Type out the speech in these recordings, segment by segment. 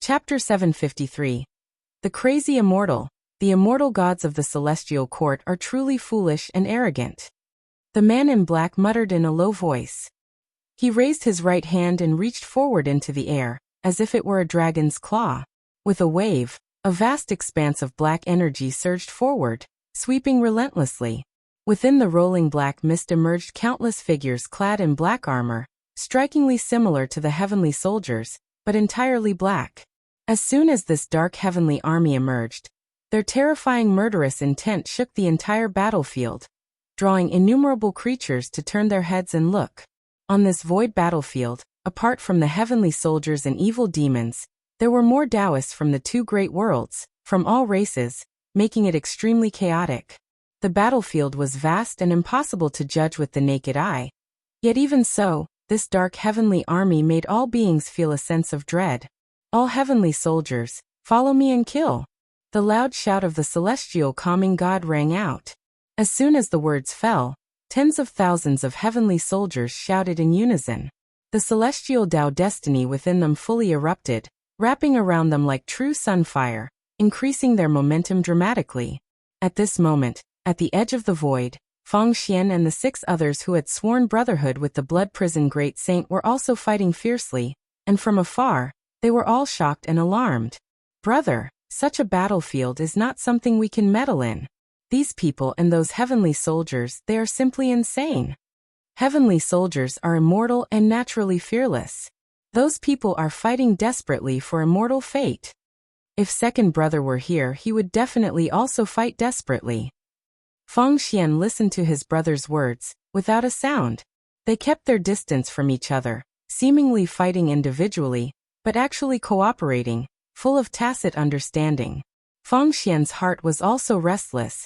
Chapter 753. The Crazy Immortal. The immortal gods of the celestial court are truly foolish and arrogant. The man in black muttered in a low voice. He raised his right hand and reached forward into the air, as if it were a dragon's claw. With a wave, a vast expanse of black energy surged forward, sweeping relentlessly. Within the rolling black mist emerged countless figures clad in black armor, strikingly similar to the heavenly soldiers, but entirely black. As soon as this dark heavenly army emerged, their terrifying murderous intent shook the entire battlefield, drawing innumerable creatures to turn their heads and look. On this void battlefield, apart from the heavenly soldiers and evil demons, there were more Taoists from the two great worlds, from all races, making it extremely chaotic. The battlefield was vast and impossible to judge with the naked eye. Yet even so, this dark heavenly army made all beings feel a sense of dread. All heavenly soldiers, follow me and kill. The loud shout of the celestial calming god rang out. As soon as the words fell, tens of thousands of heavenly soldiers shouted in unison. The celestial Tao destiny within them fully erupted, wrapping around them like true sunfire, increasing their momentum dramatically. At this moment, at the edge of the void, Feng Xian and the 6 others who had sworn brotherhood with the blood prison great saint were also fighting fiercely, and from afar, they were all shocked and alarmed. Brother, such a battlefield is not something we can meddle in. These people and those heavenly soldiers, they are simply insane. Heavenly soldiers are immortal and naturally fearless. Those people are fighting desperately for immortal fate. If second brother were here, he would definitely also fight desperately. Feng Xian listened to his brother's words, without a sound. They kept their distance from each other, seemingly fighting individually, but actually cooperating, full of tacit understanding. Feng Xian's heart was also restless,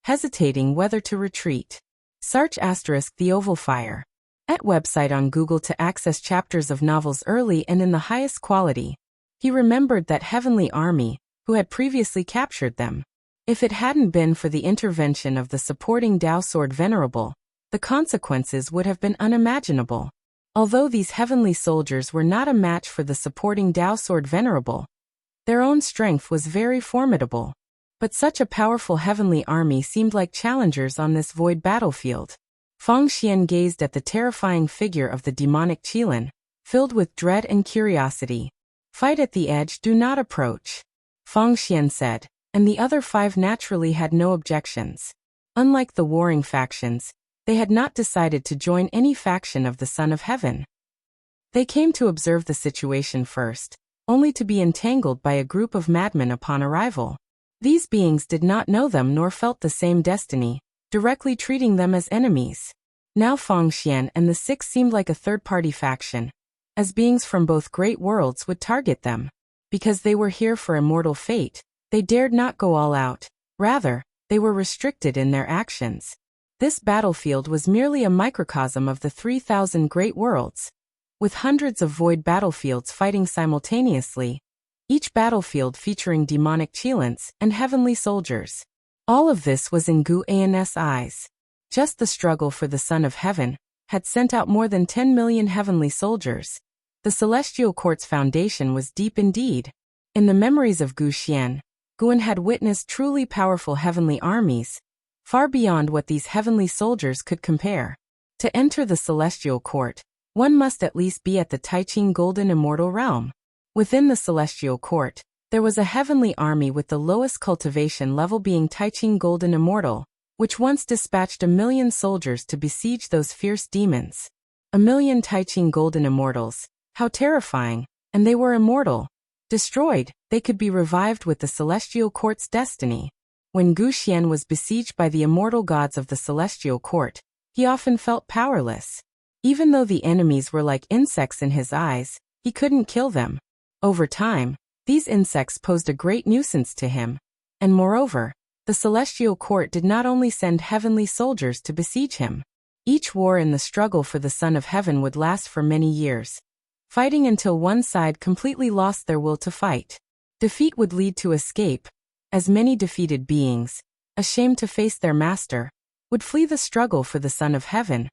hesitating whether to retreat. Search * The Oval Fire. At website on Google to access chapters of novels early and in the highest quality. He remembered that heavenly army, who had previously captured them. If it hadn't been for the intervention of the supporting Tao Sword Venerable, the consequences would have been unimaginable. Although these heavenly soldiers were not a match for the supporting Tao Sword Venerable, their own strength was very formidable. But such a powerful heavenly army seemed like challengers on this void battlefield. Feng Xian gazed at the terrifying figure of the demonic Qilin, filled with dread and curiosity. Fight at the edge, do not approach, Feng Xian said, and the other 5 naturally had no objections. Unlike the warring factions, they had not decided to join any faction of the Son of Heaven. They came to observe the situation first, only to be entangled by a group of madmen upon arrival. These beings did not know them nor felt the same destiny, directly treating them as enemies. Now Feng Xian and the 6 seemed like a third-party faction, as beings from both great worlds would target them. Because they were here for immortal fate, they dared not go all out. Rather, they were restricted in their actions. This battlefield was merely a microcosm of the 3,000 great worlds, with hundreds of void battlefields fighting simultaneously, each battlefield featuring demonic Qilins and heavenly soldiers. All of this was in Gu An's eyes. Just the struggle for the Son of Heaven had sent out more than 10 million heavenly soldiers. The celestial court's foundation was deep indeed. In the memories of Gu Xian, Guan had witnessed truly powerful heavenly armies, far beyond what these heavenly soldiers could compare. To enter the celestial court, one must at least be at the Taiqing Golden Immortal Realm. Within the celestial court, there was a heavenly army with the lowest cultivation level being Taiqing Golden Immortal, which once dispatched 1 million soldiers to besiege those fierce demons. 1 million Taiqing Golden Immortals, how terrifying, and they were immortal. Destroyed, they could be revived with the celestial court's destiny. When Gu Xian was besieged by the immortal gods of the celestial court, he often felt powerless. Even though the enemies were like insects in his eyes, he couldn't kill them. Over time, these insects posed a great nuisance to him. And moreover, the celestial court did not only send heavenly soldiers to besiege him. Each war in the struggle for the Son of Heaven would last for many years, fighting until one side completely lost their will to fight. Defeat would lead to escape, as many defeated beings, ashamed to face their master, would flee the struggle for the Son of Heaven,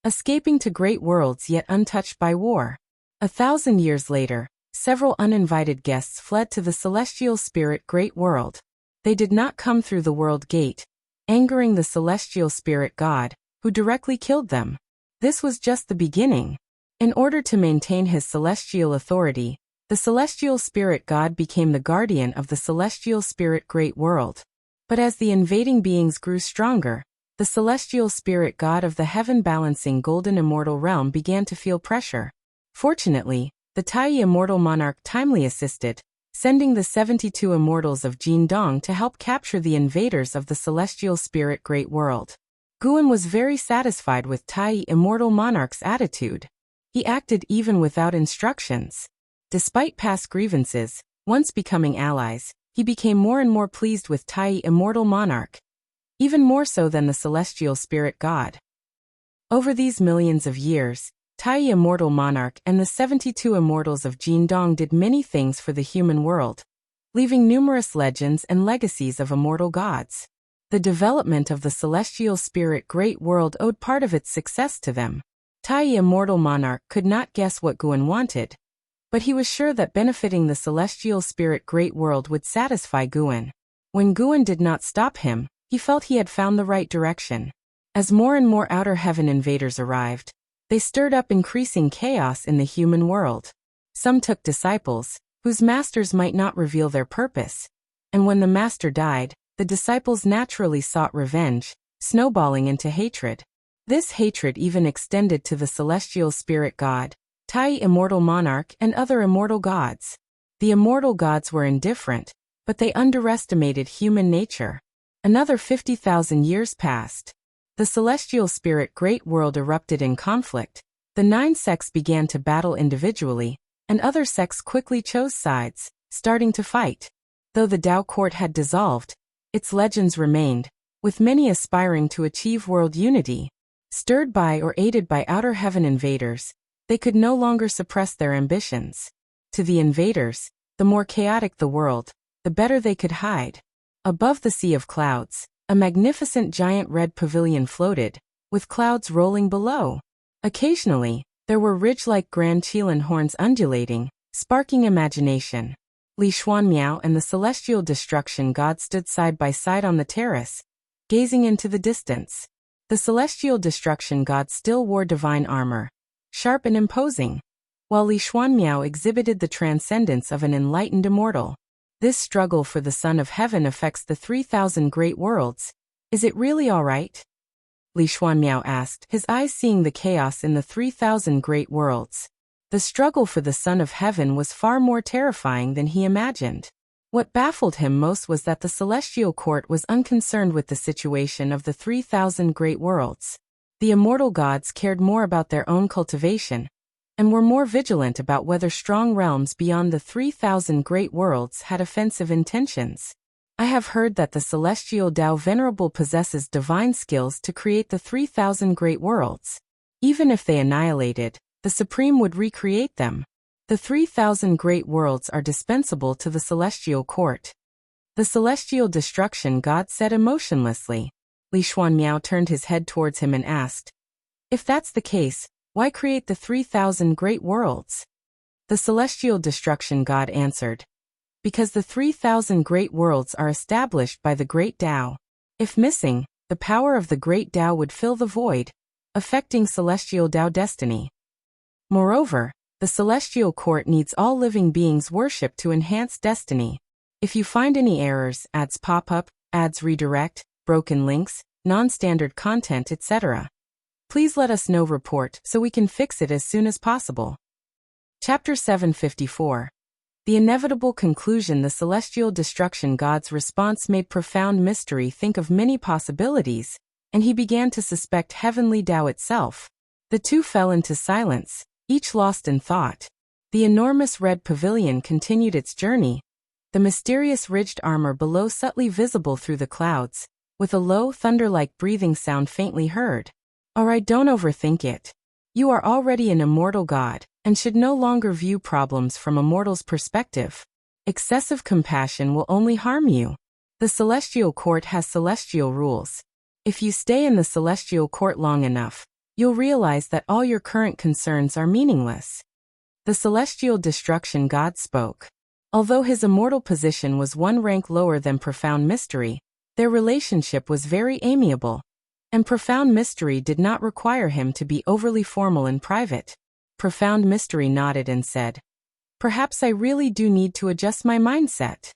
escaping to great worlds yet untouched by war. 1,000 years later, several uninvited guests fled to the celestial spirit great world. They did not come through the world gate, angering the celestial spirit god, who directly killed them. This was just the beginning. In order to maintain his celestial authority, the celestial spirit god became the guardian of the celestial spirit great world. But as the invading beings grew stronger, the celestial spirit god of the heaven-balancing golden immortal realm began to feel pressure. Fortunately, the Tai immortal monarch timely assisted, sending the 72 immortals of Jin-dong to help capture the invaders of the celestial spirit great world. Guan was very satisfied with Tai immortal monarch's attitude. He acted even without instructions. Despite past grievances, once becoming allies, he became more and more pleased with Tai immortal monarch, even more so than the celestial spirit god. Over these millions of years, Tai immortal monarch and the 72 immortals of Jin-dong did many things for the human world, leaving numerous legends and legacies of immortal gods. The development of the celestial spirit great world owed part of its success to them. Tai immortal monarch could not guess what Guan wanted, but he was sure that benefiting the celestial spirit great world would satisfy Guan. When Guan did not stop him, he felt he had found the right direction. As more and more outer heaven invaders arrived, they stirred up increasing chaos in the human world. Some took disciples, whose masters might not reveal their purpose, and when the master died, the disciples naturally sought revenge, snowballing into hatred. This hatred even extended to the celestial spirit god, Tai immortal monarch and other immortal gods. The immortal gods were indifferent, but they underestimated human nature. Another 50,000 years passed. The celestial spirit great world erupted in conflict. The 9 sects began to battle individually, and other sects quickly chose sides, starting to fight. Though the Tao court had dissolved, its legends remained, with many aspiring to achieve world unity. Stirred by or aided by outer heaven invaders, they could no longer suppress their ambitions. To the invaders, the more chaotic the world, the better they could hide. Above the sea of clouds, a magnificent giant red pavilion floated, with clouds rolling below. Occasionally, there were ridge-like grand Qilin horns undulating, sparking imagination. Li Xuanmiao and the celestial destruction god stood side by side on the terrace, gazing into the distance. The celestial destruction god still wore divine armor, sharp and imposing, while Li Xuanmiao exhibited the transcendence of an enlightened immortal. This struggle for the Son of Heaven affects the 3,000 great worlds. Is it really all right? Li Xuanmiao asked, his eyes seeing the chaos in the 3,000 great worlds. The struggle for the Son of Heaven was far more terrifying than he imagined. What baffled him most was that the celestial court was unconcerned with the situation of the 3,000 great worlds. The immortal gods cared more about their own cultivation, and were more vigilant about whether strong realms beyond the 3,000 great worlds had offensive intentions. I have heard that the celestial Tao Venerable possesses divine skills to create the 3,000 great worlds. Even if they annihilated, the Supreme would recreate them. The 3,000 great worlds are dispensable to the celestial court. The celestial destruction god said emotionlessly. Li Xuanmiao turned his head towards him and asked, if that's the case, why create the 3,000 great worlds? The celestial destruction god answered, because the 3,000 great worlds are established by the great Tao. If missing, the power of the great Tao would fill the void, affecting celestial Tao destiny. Moreover, the celestial court needs all living beings' worship to enhance destiny. If you find any errors, ads pop up, ads redirect, broken links, non-standard content, etc., please let us know. Report so we can fix it as soon as possible. Chapter 754. The inevitable conclusion. The celestial destruction god's response made profound mystery think of many possibilities, and he began to suspect heavenly Tao itself. The two fell into silence, each lost in thought. The enormous red pavilion continued its journey, the mysterious ridged armor below subtly visible through the clouds, with a low thunder-like breathing sound faintly heard. Alright, don't overthink it. You are already an immortal god, and should no longer view problems from a mortal's perspective. Excessive compassion will only harm you. The celestial court has celestial rules. If you stay in the celestial court long enough, you'll realize that all your current concerns are meaningless. The celestial destruction god spoke. Although his immortal position was one rank lower than Profound Mystery, their relationship was very amiable, and Profound Mystery did not require him to be overly formal in private. Profound Mystery nodded and said, "Perhaps I really do need to adjust my mindset."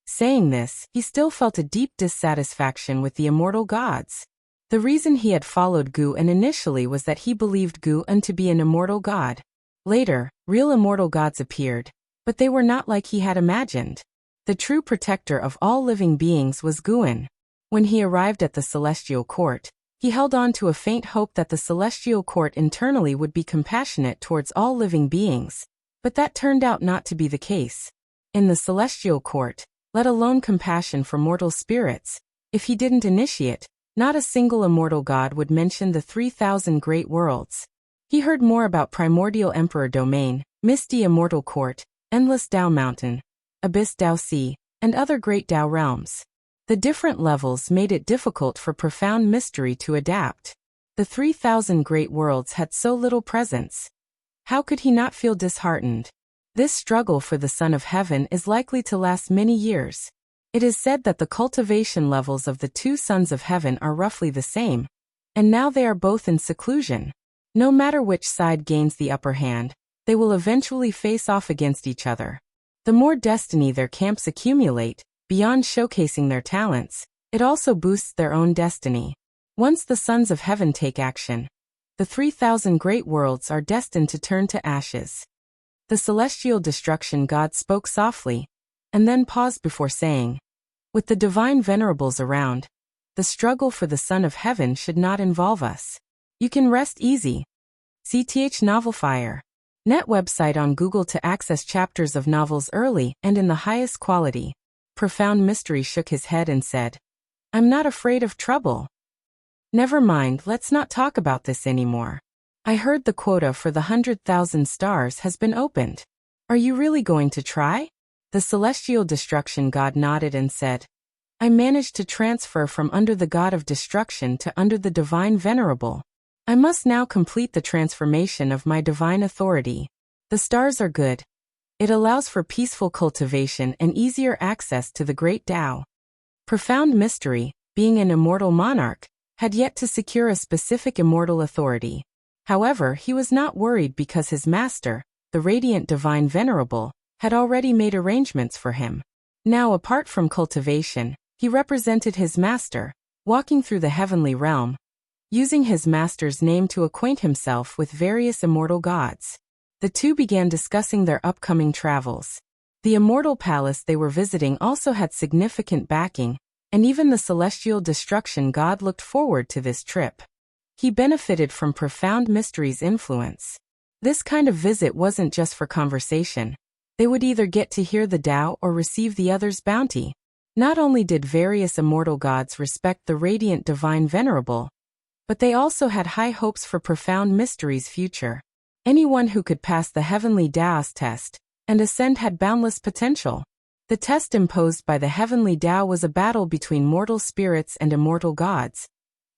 Saying this, he still felt a deep dissatisfaction with the immortal gods. The reason he had followed Gu-en initially was that he believed Gu-en to be an immortal god. Later, real immortal gods appeared, but they were not like he had imagined. The true protector of all living beings was Gu-en. When he arrived at the celestial court, he held on to a faint hope that the celestial court internally would be compassionate towards all living beings, but that turned out not to be the case. In the celestial court, let alone compassion for mortal spirits, if he didn't initiate, not a single immortal god would mention the 3,000 great worlds. He heard more about Primordial Emperor Domain, Misty Immortal Court, Endless Tao Mountain, Abyss Tao Sea, and other great Tao realms. The different levels made it difficult for Profound Mystery to adapt. The 3,000 great worlds had so little presence. How could he not feel disheartened? This struggle for the Son of Heaven is likely to last many years. It is said that the cultivation levels of the two Sons of Heaven are roughly the same, and now they are both in seclusion. No matter which side gains the upper hand, they will eventually face off against each other. The more destiny their camps accumulate, beyond showcasing their talents, it also boosts their own destiny. Once the Sons of Heaven take action, the 3,000 great worlds are destined to turn to ashes. The celestial destruction god spoke softly, and then paused before saying, "With the divine venerables around, the struggle for the Son of Heaven should not involve us. You can rest easy." CTH Novelfire. Net website on Google to access chapters of novels early and in the highest quality. Profound Mystery shook his head and said, "I'm not afraid of trouble." "Never mind, let's not talk about this anymore. I heard the quota for the 100,000 stars has been opened. Are you really going to try?" The celestial destruction god nodded and said, "I managed to transfer from under the god of destruction to under the divine venerable. I must now complete the transformation of my divine authority. The stars are good. It allows for peaceful cultivation and easier access to the great Tao." Profound Mystery, being an immortal monarch, had yet to secure a specific immortal authority. However, he was not worried because his master, the radiant divine venerable, had already made arrangements for him. Now, apart from cultivation, he represented his master, walking through the heavenly realm, using his master's name to acquaint himself with various immortal gods. The two began discussing their upcoming travels. The immortal palace they were visiting also had significant backing, and even the celestial destruction god looked forward to this trip. He benefited from Profound Mystery's influence. This kind of visit wasn't just for conversation. They would either get to hear the Tao or receive the other's bounty. Not only did various immortal gods respect the radiant divine venerable, but they also had high hopes for Profound Mystery's future. Anyone who could pass the heavenly Tao's test and ascend had boundless potential. The test imposed by the heavenly Tao was a battle between mortal spirits and immortal gods,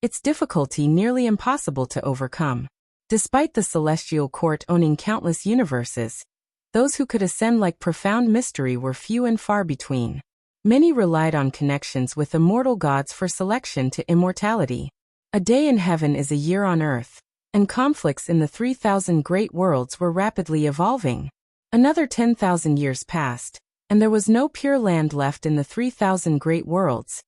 its difficulty nearly impossible to overcome. Despite the celestial court owning countless universes, those who could ascend like Profound Mystery were few and far between. Many relied on connections with immortal gods for selection to immortality. A day in heaven is a year on earth, and conflicts in the 3,000 great worlds were rapidly evolving. Another 10,000 years passed, and there was no pure land left in the 3,000 great worlds,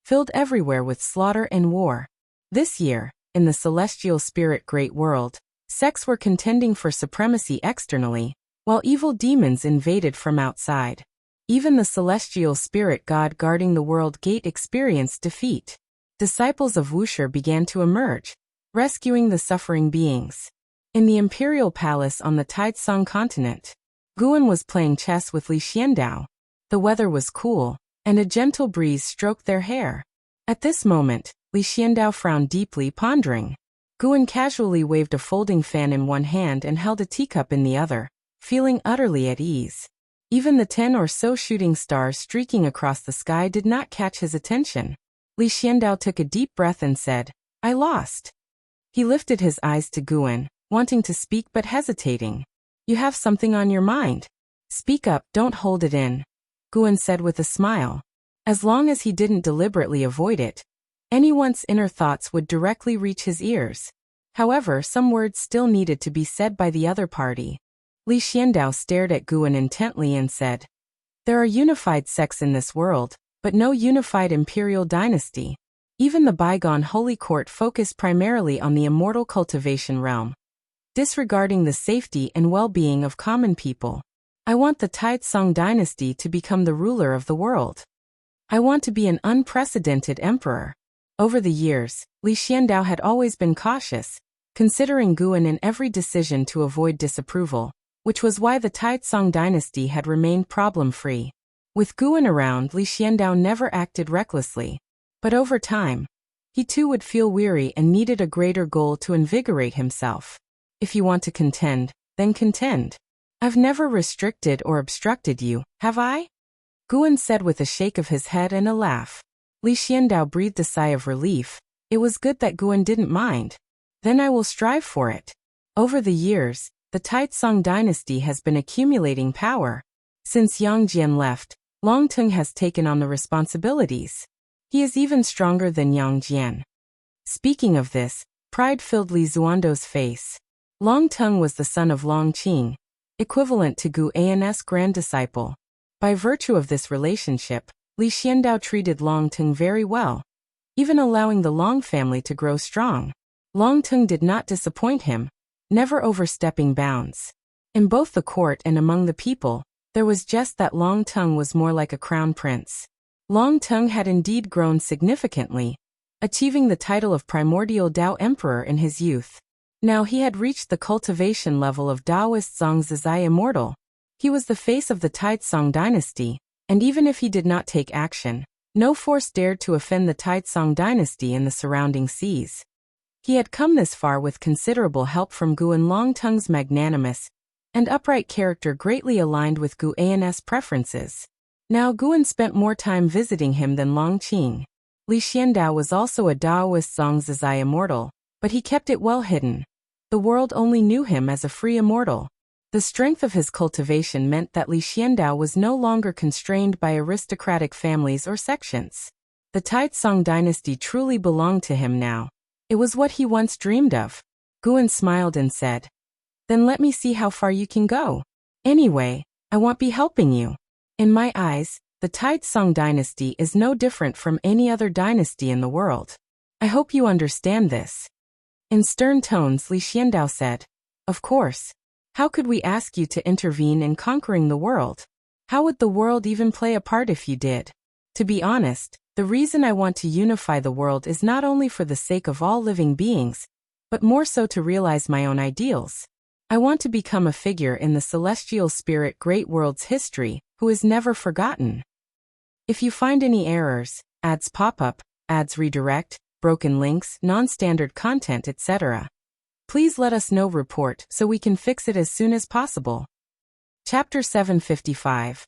filled everywhere with slaughter and war. This year, in the celestial spirit great world, sects were contending for supremacy externally, while evil demons invaded from outside. Even the celestial spirit god guarding the world gate experienced defeat. Disciples of Wuxia began to emerge, rescuing the suffering beings. In the imperial palace on the Taizong continent, Guan was playing chess with Li Xiandao. The weather was cool, and a gentle breeze stroked their hair. At this moment, Li Xiandao frowned deeply, pondering. Guan casually waved a folding fan in one hand and held a teacup in the other, feeling utterly at ease. Even the 10 or so shooting stars streaking across the sky did not catch his attention. Li Xiandao took a deep breath and said, "I lost." He lifted his eyes to Guan, wanting to speak but hesitating. You have something on your mind. Speak up, don't hold it in, Guan said with a smile. As long as he didn't deliberately avoid it, anyone's inner thoughts would directly reach his ears. However, some words still needed to be said by the other party. Li Xiandao stared at Guan intently and said, "There are unified sects in this world, but no unified imperial dynasty. Even the bygone holy court focused primarily on the immortal cultivation realm, disregarding the safety and well-being of common people. I want the Taizong dynasty to become the ruler of the world. I want to be an unprecedented emperor." Over the years, Li Xiandao had always been cautious, considering Guan in every decision to avoid disapproval, which was why the Taizong dynasty had remained problem-free. With Guan around, Li Xiandao never acted recklessly. But over time, he too would feel weary and needed a greater goal to invigorate himself. If you want to contend, then contend. I've never restricted or obstructed you, have I? Guan said with a shake of his head and a laugh. Li Xiandao breathed a sigh of relief. It was good that Guan didn't mind. Then I will strive for it. Over the years, the Taizong dynasty has been accumulating power. Since Yang Jian left, Long Teng has taken on the responsibilities. He is even stronger than Yang Jian. Speaking of this, pride filled Li Zuando's face. Long Teng was the son of Long Qing, equivalent to Gu An's grand disciple. By virtue of this relationship, Li Xiandao treated Long Teng very well, even allowing the Long family to grow strong. Long Teng did not disappoint him, never overstepping bounds. In both the court and among the people, there was just that Long Teng was more like a crown prince. Long Teng had indeed grown significantly, achieving the title of primordial Dao Emperor in his youth. Now he had reached the cultivation level of Daoist Zongzizai Immortal. He was the face of the Taizong dynasty, and even if he did not take action, no force dared to offend the Taizong dynasty in the surrounding seas. He had come this far with considerable help from Guan. Long Teng's magnanimous and upright character greatly aligned with Gu An's preferences. Now Guan spent more time visiting him than Long Qing. Li Xiandao was also a Daoist Zongzizai immortal, but he kept it well hidden. The world only knew him as a free immortal. The strength of his cultivation meant that Li Xiandao was no longer constrained by aristocratic families or sections. The Taizong dynasty truly belonged to him now. It was what he once dreamed of. Guan smiled and said, "Then let me see how far you can go. Anyway, I won't be helping you. In my eyes, the Taizong dynasty is no different from any other dynasty in the world. I hope you understand this." In stern tones, Li Xiandao said, "Of course. How could we ask you to intervene in conquering the world? How would the world even play a part if you did? To be honest, the reason I want to unify the world is not only for the sake of all living beings, but more so to realize my own ideals. I want to become a figure in the celestial spirit great world's history who is never forgotten. If you find any errors, ads pop up, ads redirect, broken links, non-standard content, etc., please let us know. Report so we can fix it as soon as possible." Chapter 755.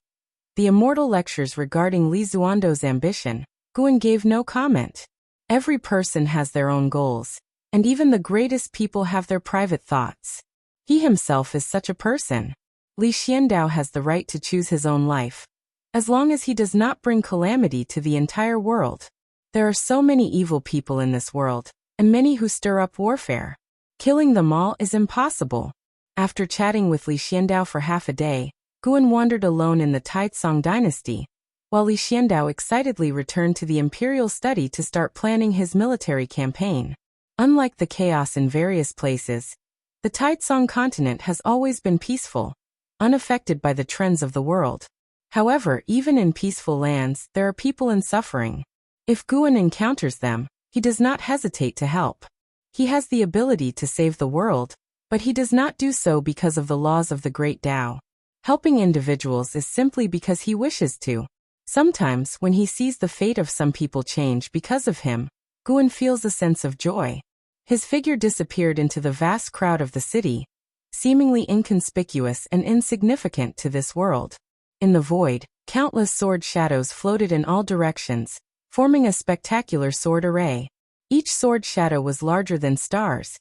The Immortal Lectures regarding Li Zuando's ambition. Guan gave no comment. Every person has their own goals, and even the greatest people have their private thoughts. He himself is such a person. Li Xiandao has the right to choose his own life, as long as he does not bring calamity to the entire world. There are so many evil people in this world, and many who stir up warfare. Killing them all is impossible. After chatting with Li Xiandao for half a day, Guan wandered alone in the Taizong dynasty, while Li Xiandao excitedly returned to the imperial study to start planning his military campaign. Unlike the chaos in various places, the Taizong continent has always been peaceful, unaffected by the trends of the world. However, even in peaceful lands, there are people in suffering. If Guan encounters them, he does not hesitate to help. He has the ability to save the world, but he does not do so because of the laws of the Great Tao. Helping individuals is simply because he wishes to. Sometimes, when he sees the fate of some people change because of him, Guan feels a sense of joy. His figure disappeared into the vast crowd of the city, seemingly inconspicuous and insignificant to this world. In the void, countless sword shadows floated in all directions, forming a spectacular sword array. Each sword shadow was larger than stars,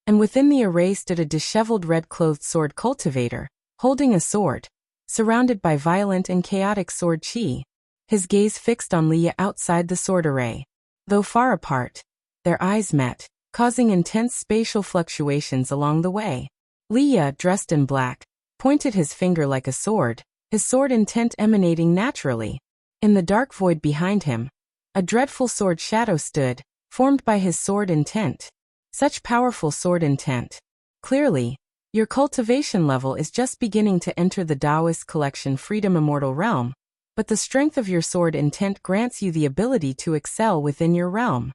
and within the array stood a disheveled red-clothed sword cultivator, holding a sword, surrounded by violent and chaotic sword chi. His gaze fixed on Leah outside the sword array. Though far apart, their eyes met, causing intense spatial fluctuations along the way. Leah, dressed in black, pointed his finger like a sword, his sword intent emanating naturally. In the dark void behind him, a dreadful sword shadow stood, formed by his sword intent. Such powerful sword intent. Clearly, your cultivation level is just beginning to enter the Taoist collection Freedom Immortal realm, but the strength of your sword intent grants you the ability to excel within your realm.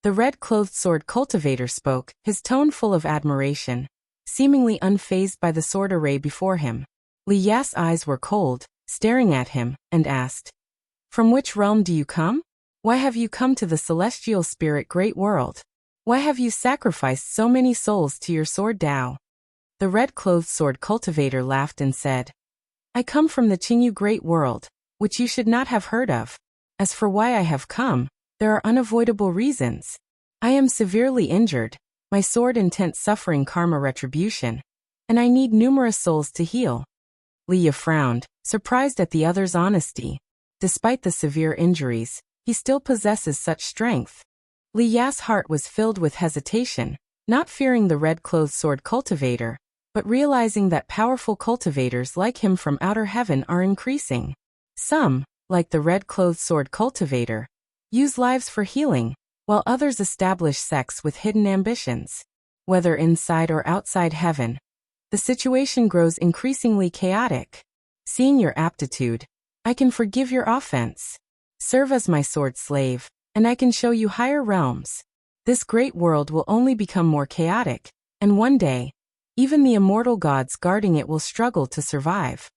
The red-clothed sword cultivator spoke, his tone full of admiration, seemingly unfazed by the sword array before him. Li Ya's eyes were cold, staring at him, and asked, "From which realm do you come? Why have you come to the celestial spirit great world? Why have you sacrificed so many souls to your sword Tao?" The red-clothed sword cultivator laughed and said, "I come from the Qingyu great world, which you should not have heard of. As for why I have come, there are unavoidable reasons. I am severely injured, my sword intent suffering karma retribution, and I need numerous souls to heal." Leah frowned, surprised at the other's honesty. Despite the severe injuries, he still possesses such strength. Li Ya's heart was filled with hesitation, not fearing the red-clothed sword cultivator, but realizing that powerful cultivators like him from outer heaven are increasing. Some, like the red-clothed sword cultivator, use lives for healing, while others establish sects with hidden ambitions. Whether inside or outside heaven, the situation grows increasingly chaotic. Seeing your aptitude, I can forgive your offense. Serve as my sword slave, and I can show you higher realms. This great world will only become more chaotic, and one day, even the immortal gods guarding it will struggle to survive.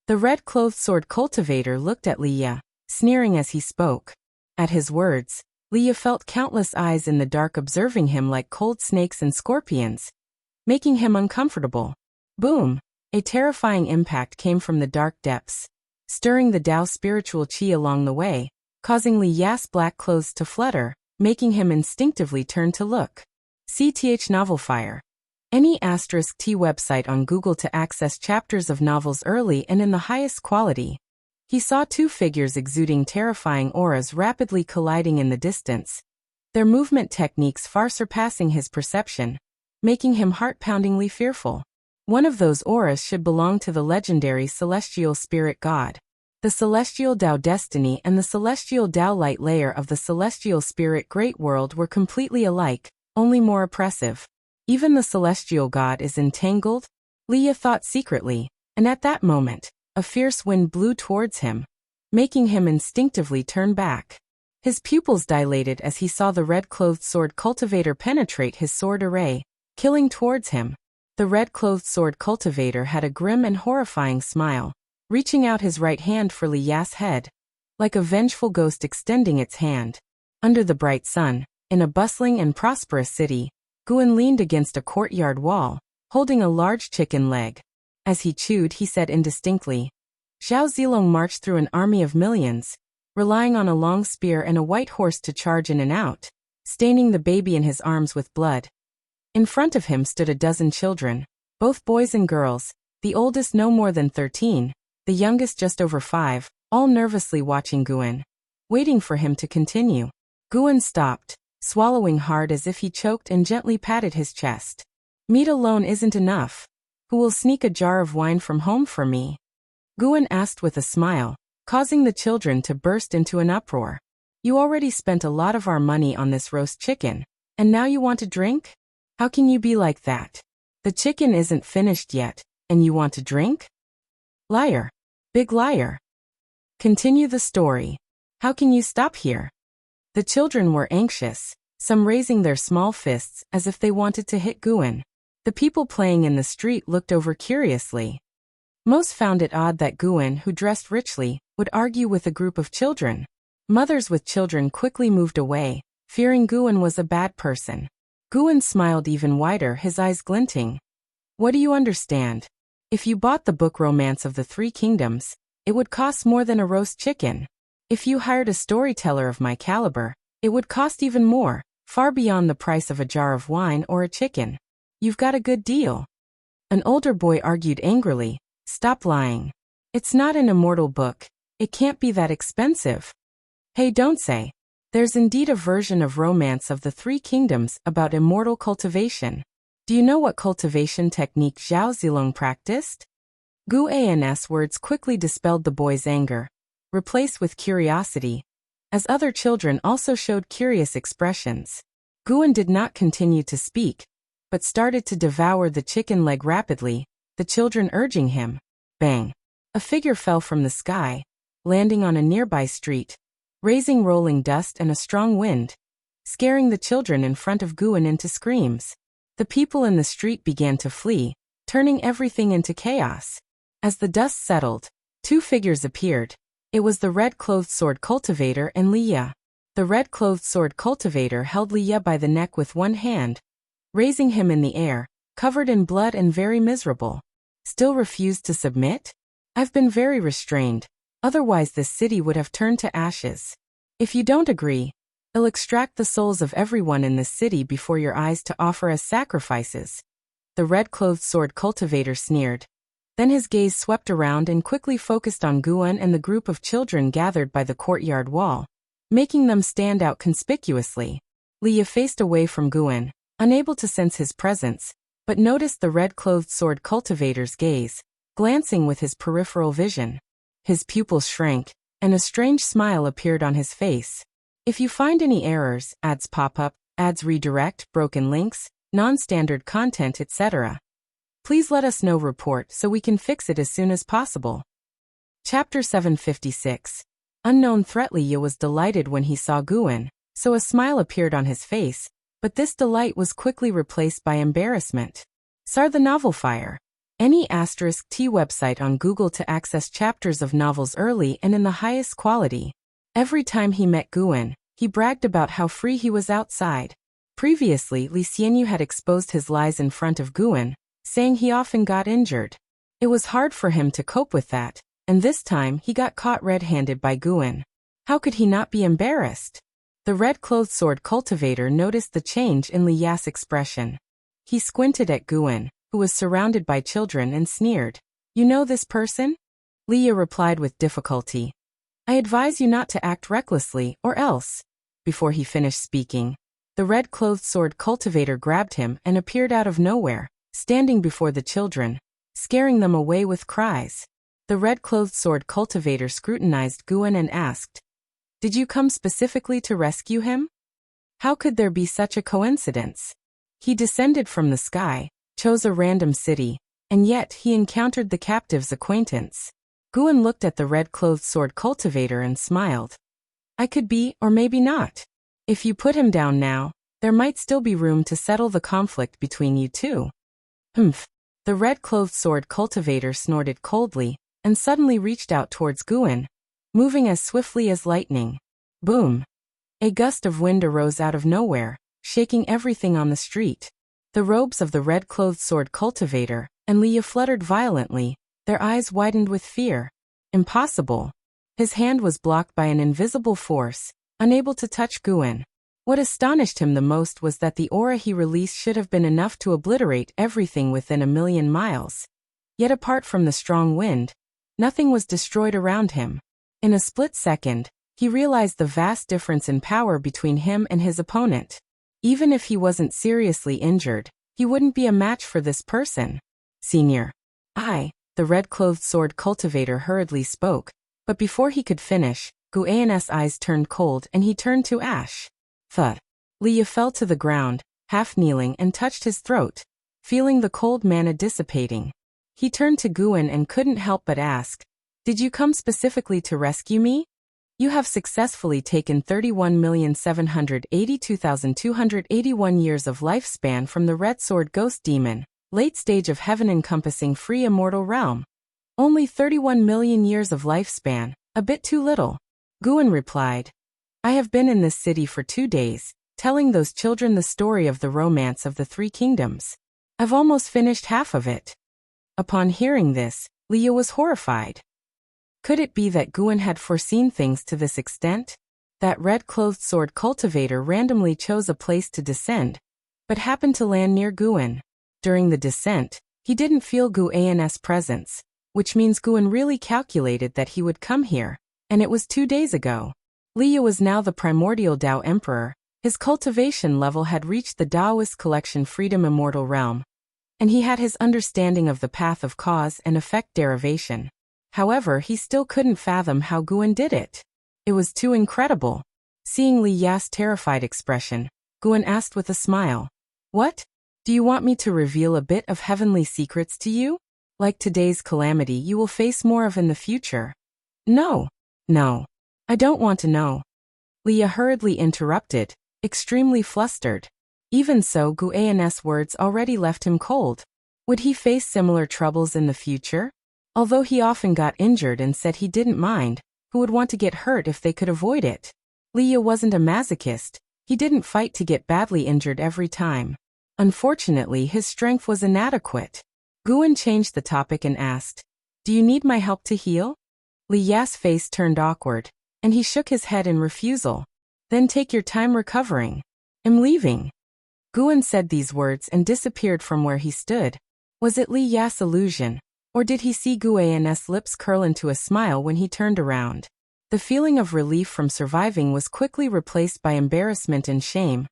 The red-clothed sword cultivator looked at Leah, sneering as he spoke. At his words, Leah felt countless eyes in the dark observing him like cold snakes and scorpions, making him uncomfortable. Boom! A terrifying impact came from the dark depths, stirring the Tao spiritual chi along the way, causing Li Ya's black clothes to flutter, making him instinctively turn to look. CTH Novel Fire. Any *T website on Google to access chapters of novels early and in the highest quality. He saw two figures exuding terrifying auras rapidly colliding in the distance, their movement techniques far surpassing his perception, making him heart-poundingly fearful. One of those auras should belong to the legendary celestial spirit god. The celestial Tao destiny and the celestial Tao light layer of the celestial spirit great world were completely alike, only more oppressive. Even the celestial god is entangled, Leah thought secretly, and at that moment, a fierce wind blew towards him, making him instinctively turn back. His pupils dilated as he saw the red-clothed sword cultivator penetrate his sword array, killing towards him. The red-clothed sword cultivator had a grim and horrifying smile, reaching out his right hand for Li Ya's head, like a vengeful ghost extending its hand. Under the bright sun, in a bustling and prosperous city, Guan leaned against a courtyard wall, holding a large chicken leg. As he chewed, he said indistinctly, "Zhao Zilong marched through an army of millions, relying on a long spear and a white horse to charge in and out, staining the baby in his arms with blood." In front of him stood a dozen children, both boys and girls, the oldest no more than 13, the youngest just over 5, all nervously watching Guan, waiting for him to continue. Guan stopped, swallowing hard as if he choked, and gently patted his chest. "Meat alone isn't enough. Who will sneak a jar of wine from home for me?" Guan asked with a smile, causing the children to burst into an uproar. "You already spent a lot of our money on this roast chicken, and now you want to drink? How can you be like that? The chicken isn't finished yet, and you want to drink? Liar. Big liar. Continue the story. How can you stop here?" The children were anxious, some raising their small fists as if they wanted to hit Guan. The people playing in the street looked over curiously. Most found it odd that Guan, who dressed richly, would argue with a group of children. Mothers with children quickly moved away, fearing Guan was a bad person. Guan smiled even wider, his eyes glinting. "What do you understand? If you bought the book Romance of the Three Kingdoms, it would cost more than a roast chicken. If you hired a storyteller of my caliber, it would cost even more, far beyond the price of a jar of wine or a chicken. You've got a good deal. An older boy argued angrily. Stop lying. It's not an immortal book. It can't be that expensive. Hey, don't say. There's indeed a version of Romance of the Three Kingdoms about immortal cultivation. Do you know what cultivation technique Zhao Zilong practiced? Gu An's words quickly dispelled the boy's anger, replaced with curiosity, as other children also showed curious expressions. Guan did not continue to speak, but started to devour the chicken leg rapidly, the children urging him. Bang! A figure fell from the sky, landing on a nearby street, raising rolling dust and a strong wind, scaring the children in front of Guan into screams. The people in the street began to flee, turning everything into chaos. As the dust settled, two figures appeared. It was the red-clothed sword cultivator and Liya. The red-clothed sword cultivator held Liya by the neck with one hand, raising him in the air, covered in blood and very miserable. Still refused to submit? I've been very restrained, otherwise this city would have turned to ashes. If you don't agree, I'll extract the souls of everyone in this city before your eyes to offer as sacrifices. The red-clothed sword cultivator sneered. Then his gaze swept around and quickly focused on Guan and the group of children gathered by the courtyard wall, making them stand out conspicuously. Liya faced away from Guan, unable to sense his presence, but noticed the red-clothed sword cultivator's gaze, glancing with his peripheral vision. His pupils shrank, and a strange smile appeared on his face. If you find any errors, ads pop up, ads redirect, broken links, non-standard content, etc., please let us know. Report so we can fix it as soon as possible. Chapter 756. Unknown threat. Liya was delighted when he saw Guan, so a smile appeared on his face, but this delight was quickly replaced by embarrassment. Sar the Novel Fire. Any *T website on Google to access chapters of novels early and in the highest quality. Every time he met Guan, he bragged about how free he was outside. Previously, Li Xianyu had exposed his lies in front of Guan, saying he often got injured. It was hard for him to cope with that, and this time he got caught red-handed by Guan. How could he not be embarrassed? The red-clothed sword cultivator noticed the change in Liya's expression. He squinted at Guan, who was surrounded by children, and sneered. You know this person? Liya replied with difficulty. I advise you not to act recklessly, or else. Before he finished speaking, the red-clothed sword cultivator grabbed him and appeared out of nowhere, standing before the children, scaring them away with cries. The red-clothed sword cultivator scrutinized Guan and asked, Did you come specifically to rescue him? How could there be such a coincidence? He descended from the sky, chose a random city, and yet he encountered the captive's acquaintance. Guan looked at the red-clothed sword cultivator and smiled. I could be, or maybe not. If you put him down now, there might still be room to settle the conflict between you two. Humph. The red-clothed sword cultivator snorted coldly, and suddenly reached out towards Guan, moving as swiftly as lightning. Boom! A gust of wind arose out of nowhere, shaking everything on the street. The robes of the red-clothed sword cultivator and Liya fluttered violently, their eyes widened with fear. Impossible. His hand was blocked by an invisible force, unable to touch Guan. What astonished him the most was that the aura he released should have been enough to obliterate everything within 1,000,000 miles. Yet apart from the strong wind, nothing was destroyed around him. In a split second, he realized the vast difference in power between him and his opponent. Even if he wasn't seriously injured, he wouldn't be a match for this person. Senior. The red-clothed sword cultivator hurriedly spoke, but before he could finish, Guan's eyes turned cold and he turned to ash. Thud. Liya fell to the ground, half kneeling, and touched his throat, feeling the cold mana dissipating. He turned to Guan and couldn't help but ask, Did you come specifically to rescue me? You have successfully taken 31,782,281 years of lifespan from the Red Sword Ghost Demon, late stage of heaven encompassing free immortal realm. Only 31 million years of lifespan, a bit too little. Guan replied. I have been in this city for 2 days, telling those children the story of the Romance of the Three Kingdoms. I've almost finished half of it. Upon hearing this, Liya was horrified. Could it be that Guan had foreseen things to this extent? That red-clothed sword cultivator randomly chose a place to descend, but happened to land near Guan. During the descent, he didn't feel Guan's presence, which means Guan really calculated that he would come here, and it was 2 days ago. Liya was now the primordial Tao Emperor. His cultivation level had reached the Taoist collection Freedom Immortal Realm, and he had his understanding of the path of cause and effect derivation. However, he still couldn't fathom how Guan did it. It was too incredible. Seeing Li Ya's terrified expression, Guan asked with a smile, "What? Do you want me to reveal a bit of heavenly secrets to you? Like today's calamity you will face more of in the future?" No, I don't want to know. Liya hurriedly interrupted, extremely flustered. Even so, Guan's words already left him cold. Would he face similar troubles in the future? Although he often got injured and said he didn't mind, who would want to get hurt if they could avoid it? Liya wasn't a masochist. He didn't fight to get badly injured every time. Unfortunately, his strength was inadequate. Guan changed the topic and asked, "Do you need my help to heal?" Li Ya's face turned awkward, and he shook his head in refusal. "Then take your time recovering. I'm leaving." Guan said these words and disappeared from where he stood. Was it Li Ya's illusion, or did he see Guan's lips curl into a smile when he turned around? The feeling of relief from surviving was quickly replaced by embarrassment and shame,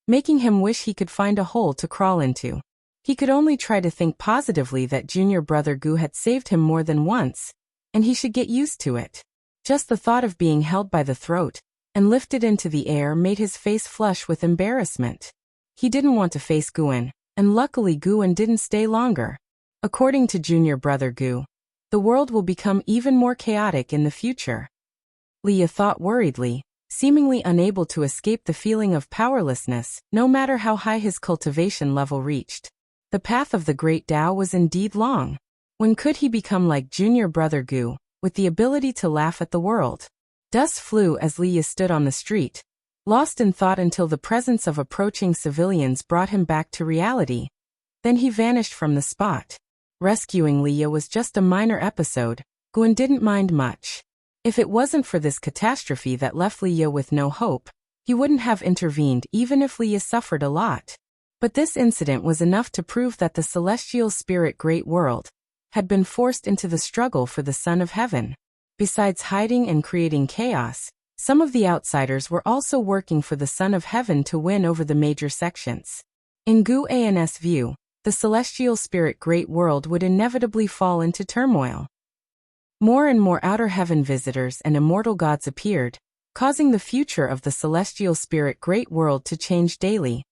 making him wish he could find a hole to crawl into. He could only try to think positively that junior brother Gu had saved him more than once, and he should get used to it. Just the thought of being held by the throat and lifted into the air made his face flush with embarrassment. He didn't want to face Guan, and luckily Guan didn't stay longer. According to junior brother Gu, the world will become even more chaotic in the future. Liya thought worriedly, seemingly unable to escape the feeling of powerlessness, no matter how high his cultivation level reached. The path of the great Tao was indeed long. When could he become like junior brother Gu, with the ability to laugh at the world? Dust flew as Liya stood on the street, lost in thought until the presence of approaching civilians brought him back to reality. Then he vanished from the spot. Rescuing Liya was just a minor episode. Guan didn't mind much. If it wasn't for this catastrophe that left Liya with no hope, he wouldn't have intervened even if Liya suffered a lot. But this incident was enough to prove that the celestial spirit Great World had been forced into the struggle for the Son of Heaven. Besides hiding and creating chaos, some of the outsiders were also working for the Son of Heaven to win over the major sections. In Guan's view, the celestial spirit Great World would inevitably fall into turmoil. More and more outer heaven visitors and immortal gods appeared, causing the future of the celestial spirit Great World to change daily,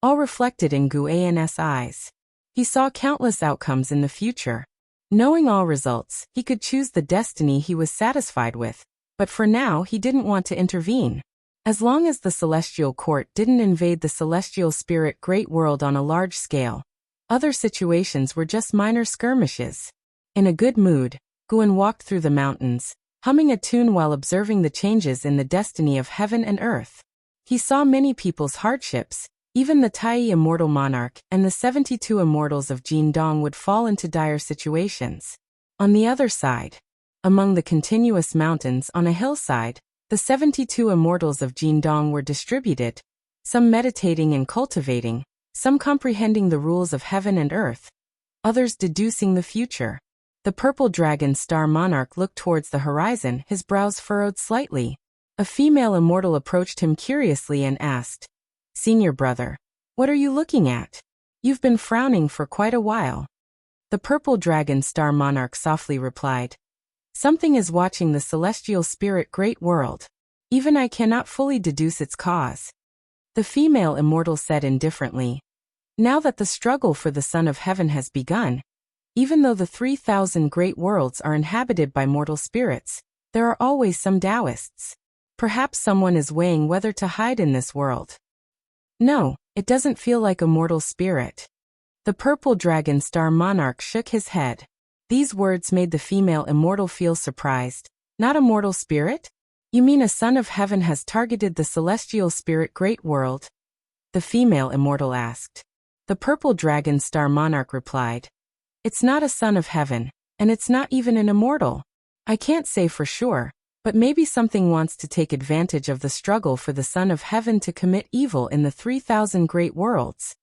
all reflected in Guan's eyes. He saw countless outcomes in the future. Knowing all results, he could choose the destiny he was satisfied with, but for now he didn't want to intervene. As long as the celestial court didn't invade the celestial spirit Great World on a large scale, other situations were just minor skirmishes. In a good mood, Guan walked through the mountains, humming a tune while observing the changes in the destiny of heaven and earth. He saw many people's hardships. Even the Tai immortal monarch and the 72 immortals of Jindong would fall into dire situations. On the other side, among the continuous mountains on a hillside, the 72 immortals of Jindong were distributed, some meditating and cultivating, some comprehending the rules of heaven and earth, others deducing the future. The purple dragon star monarch looked towards the horizon, his brows furrowed slightly. A female immortal approached him curiously and asked, "Senior brother, what are you looking at? You've been frowning for quite a while." The purple dragon star monarch softly replied, "Something is watching the celestial spirit Great World. Even I cannot fully deduce its cause." The female immortal said indifferently, "Now that the struggle for the Son of Heaven has begun, even though the 3,000 great worlds are inhabited by mortal spirits, there are always some Taoists. Perhaps someone is weighing whether to hide in this world." "No, it doesn't feel like a mortal spirit." The purple dragon star monarch shook his head. These words made the female immortal feel surprised. "Not a mortal spirit? You mean a Son of Heaven has targeted the celestial spirit Great World?" the female immortal asked. The purple dragon star monarch replied, "It's not a Son of Heaven, and it's not even an immortal. I can't say for sure, but maybe something wants to take advantage of the struggle for the Son of Heaven to commit evil in the 3,000 great worlds."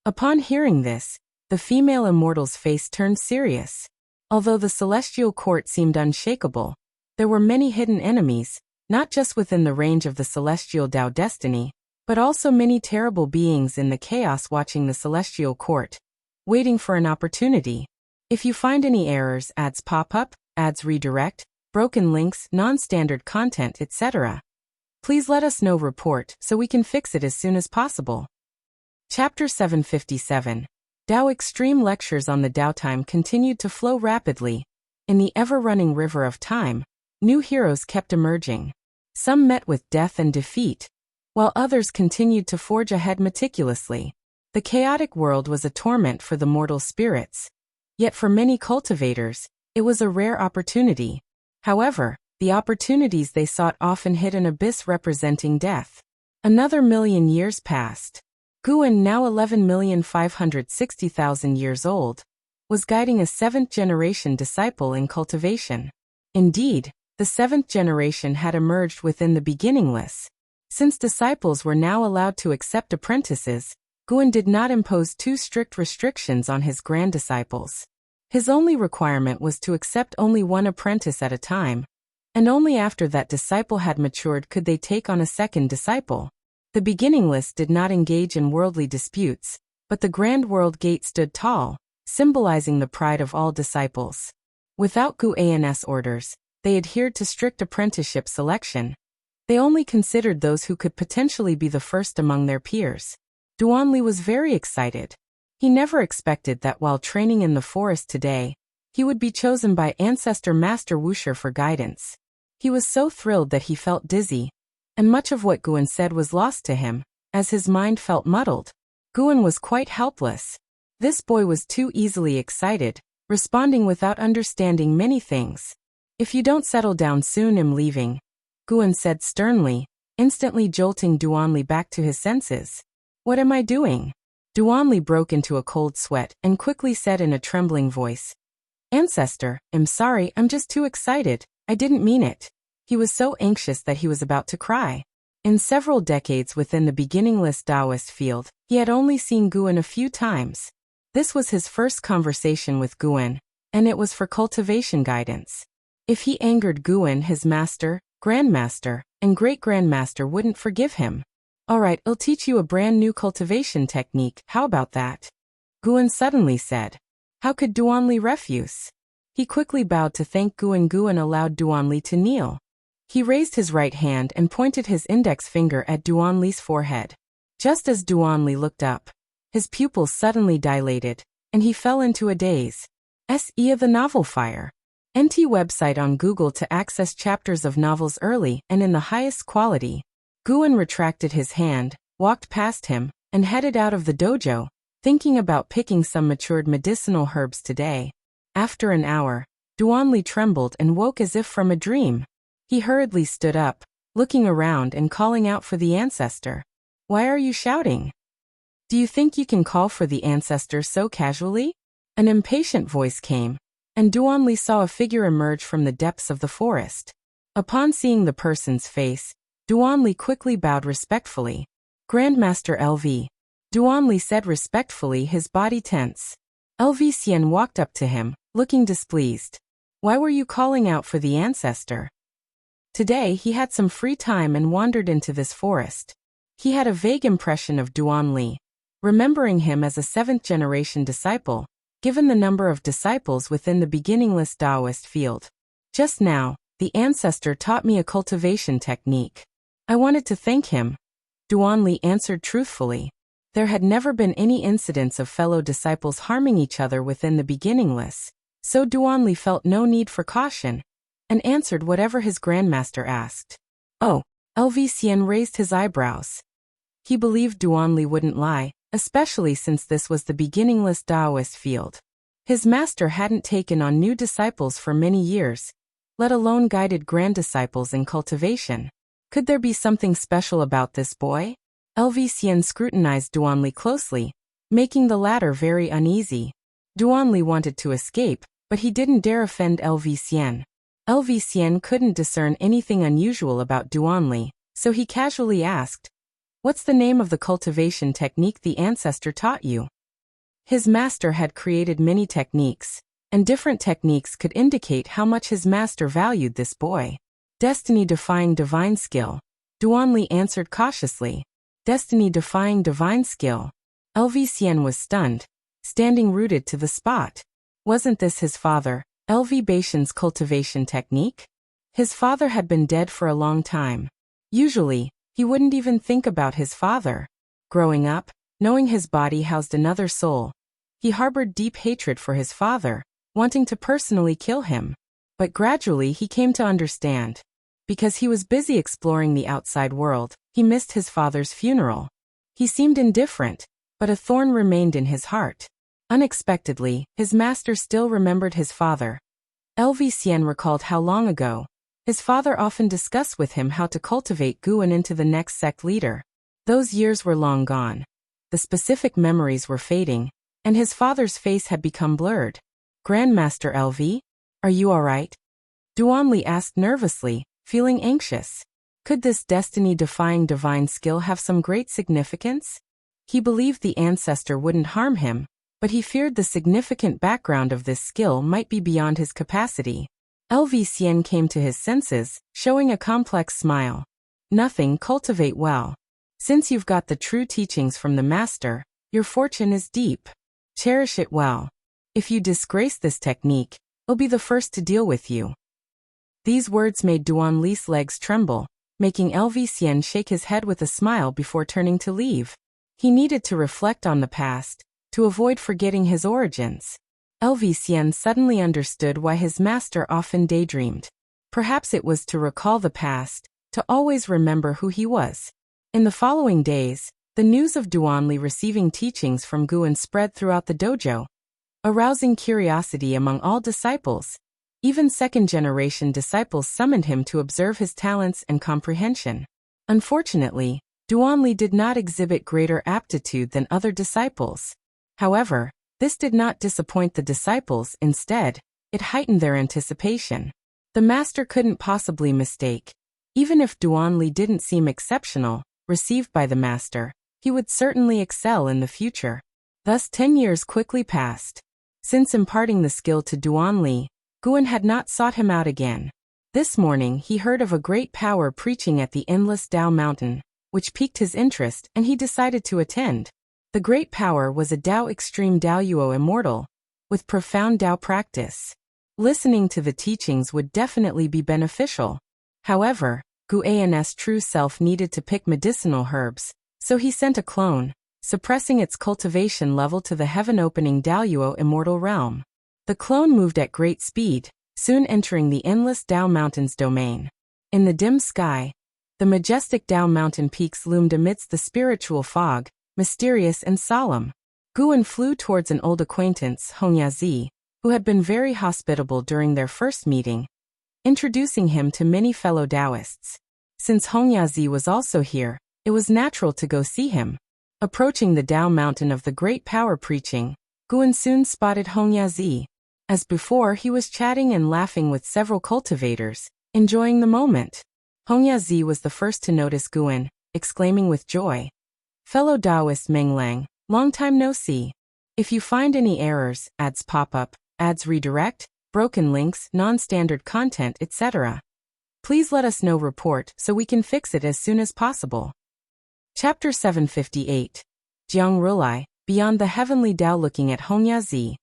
Upon hearing this, the female immortal's face turned serious. Although the celestial court seemed unshakable, there were many hidden enemies, not just within the range of the celestial Tao destiny, but also many terrible beings in the chaos watching the celestial court, waiting for an opportunity. If you find any errors, ads pop up, ads redirect, broken links, non-standard content, etc., please let us know. Report so we can fix it as soon as possible. Chapter 757. Tao Extreme lectures on the Tao. Time continued to flow rapidly. In the ever-running river of time, new heroes kept emerging. Some met with death and defeat, while others continued to forge ahead meticulously. The chaotic world was a torment for the mortal spirits. Yet for many cultivators, it was a rare opportunity. However, the opportunities they sought often hid an abyss representing death. Another 1,000,000 years passed. Guan, now 11,560,000 years old, was guiding a 7th-generation disciple in cultivation. Indeed, the 7th generation had emerged within the beginningless. Since disciples were now allowed to accept apprentices, Guan did not impose too strict restrictions on his grand disciples. His only requirement was to accept only one apprentice at a time, and only after that disciple had matured could they take on a second disciple. The beginningless did not engage in worldly disputes, but the grand world gate stood tall, symbolizing the pride of all disciples. Without Guan's orders, they adhered to strict apprenticeship selection. They only considered those who could potentially be the first among their peers. Duanli was very excited. He never expected that while training in the forest today, he would be chosen by ancestor Master Wusher for guidance. He was so thrilled that he felt dizzy, and much of what Guan said was lost to him, as his mind felt muddled. Guan was quite helpless. This boy was too easily excited, responding without understanding many things. "If you don't settle down soon, I'm leaving," Guan said sternly, instantly jolting Duanli back to his senses. "What am I doing?" Duanli broke into a cold sweat and quickly said in a trembling voice, "Ancestor, I'm sorry, I'm just too excited, I didn't mean it." He was so anxious that he was about to cry. In several decades within the beginningless Taoist field, he had only seen Guan a few times. This was his first conversation with Guan, and it was for cultivation guidance. If he angered Guan, his master, grandmaster, and great-grandmaster wouldn't forgive him. "Alright, I'll teach you a brand new cultivation technique, how about that?" Guan suddenly said. How could Duanli refuse? He quickly bowed to thank Guan. Guan allowed Duanli to kneel. He raised his right hand and pointed his index finger at Duanli's forehead. Just as Duanli looked up, his pupils suddenly dilated, and he fell into a daze. Se the Novel Fire. NT website on Google to access chapters of novels early and in the highest quality. Guan retracted his hand, walked past him, and headed out of the dojo, thinking about picking some matured medicinal herbs today. After an hour, Duanli trembled and woke as if from a dream. He hurriedly stood up, looking around and calling out for the ancestor. "Why are you shouting? Do you think you can call for the ancestor so casually?" An impatient voice came, and Duanli saw a figure emerge from the depths of the forest. Upon seeing the person's face, Duanli quickly bowed respectfully. "Grandmaster LV." Duanli said respectfully, his body tense. LV Xian walked up to him, looking displeased. "Why were you calling out for the ancestor?" Today he had some free time and wandered into this forest. He had a vague impression of Duanli, remembering him as a 7th-generation disciple, given the number of disciples within the beginningless Taoist field. "Just now, the ancestor taught me a cultivation technique. I wanted to thank him," Duanli answered truthfully. There had never been any incidents of fellow disciples harming each other within the beginningless, so Duanli felt no need for caution, and answered whatever his grandmaster asked. "Oh," LV Xian raised his eyebrows. He believed Duanli wouldn't lie, especially since this was the beginningless Taoist field. His master hadn't taken on new disciples for many years, let alone guided grand disciples in cultivation. Could there be something special about this boy? LV Xian scrutinized Duanli closely, making the latter very uneasy. Duanli wanted to escape, but he didn't dare offend LV Xian. LV Xian couldn't discern anything unusual about Duanli, so he casually asked, "What's the name of the cultivation technique the ancestor taught you?" His master had created many techniques, and different techniques could indicate how much his master valued this boy. Destiny-defying divine skill, Duanli answered cautiously. Destiny-defying divine skill. LV Xian was stunned, standing rooted to the spot. Wasn't this his father, LV Baishan's cultivation technique? His father had been dead for a long time. Usually, he wouldn't even think about his father. Growing up, knowing his body housed another soul, he harbored deep hatred for his father, wanting to personally kill him. But gradually he came to understand. Because he was busy exploring the outside world, he missed his father's funeral. He seemed indifferent, but a thorn remained in his heart. Unexpectedly, his master still remembered his father. LV Xian recalled how long ago, his father often discussed with him how to cultivate Guan into the next sect leader. Those years were long gone. The specific memories were fading, and his father's face had become blurred. Grandmaster LV? Are you alright? Duanli asked nervously, feeling anxious. Could this destiny-defying divine skill have some great significance? He believed the ancestor wouldn't harm him, but he feared the significant background of this skill might be beyond his capacity. LV Xian came to his senses, showing a complex smile. Nothing, cultivate well. Since you've got the true teachings from the master, your fortune is deep. Cherish it well. If you disgrace this technique, I'll be the first to deal with you. These words made Duanli's legs tremble, making LV Xian shake his head with a smile before turning to leave. He needed to reflect on the past, to avoid forgetting his origins. LV Xian suddenly understood why his master often daydreamed. Perhaps it was to recall the past, to always remember who he was. In the following days, the news of Duanli receiving teachings from Guan spread throughout the dojo, arousing curiosity among all disciples. Even second-generation disciples summoned him to observe his talents and comprehension. Unfortunately, Duanli did not exhibit greater aptitude than other disciples. However, this did not disappoint the disciples. Instead, it heightened their anticipation. The master couldn't possibly mistake. Even if Duanli didn't seem exceptional, received by the master, he would certainly excel in the future. Thus 10 years quickly passed. Since imparting the skill to Duanli, Guan had not sought him out again. This morning he heard of a great power preaching at the endless Dao mountain, which piqued his interest and he decided to attend. The great power was a Dao extreme Daoyuo immortal, with profound Dao practice. Listening to the teachings would definitely be beneficial. However, Guan's true self needed to pick medicinal herbs, so he sent a clone, suppressing its cultivation level to the heaven-opening Daoyuo immortal realm. The clone moved at great speed, soon entering the endless Dao Mountain's domain. In the dim sky, the majestic Dao Mountain peaks loomed amidst the spiritual fog, mysterious and solemn. Guan flew towards an old acquaintance, Hongyazi, who had been very hospitable during their first meeting, introducing him to many fellow Taoists. Since Hongyazi was also here, it was natural to go see him. Approaching the Dao Mountain of the great power preaching, Guan soon spotted Hongyazi. As before, he was chatting and laughing with several cultivators, enjoying the moment. Hongyazi was the first to notice Guan, exclaiming with joy, "Fellow Taoist Meng Lang, long time no see. If you find any errors, ads pop up, ads redirect, broken links, non-standard content, etc. please let us know report so we can fix it as soon as possible." Chapter 758. Jiang Rulai, Beyond the Heavenly Tao. Looking at Hongyazi,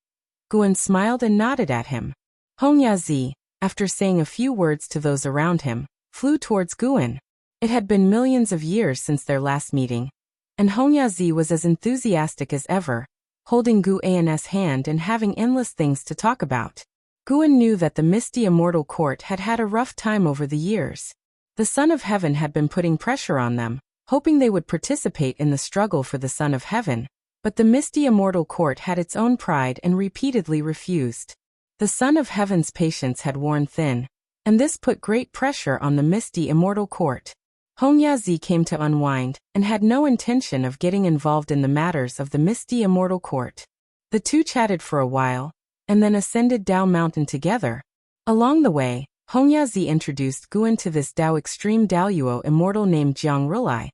Guan smiled and nodded at him. Hongyazi, after saying a few words to those around him, flew towards Guan. It had been millions of years since their last meeting, and Hongyazi was as enthusiastic as ever, holding Guan's hand and having endless things to talk about. Guan knew that the misty immortal court had had a rough time over the years. The Son of Heaven had been putting pressure on them, hoping they would participate in the struggle for the Son of Heaven, but the misty immortal court had its own pride and repeatedly refused. The Son of Heaven's patience had worn thin, and this put great pressure on the misty immortal court. Hongyazi came to unwind and had no intention of getting involved in the matters of the misty immortal court. The two chatted for a while, and then ascended Dao Mountain together. Along the way, Hongyazi introduced Guan to this Dao extreme Daoyuo immortal named Jiang Rulai,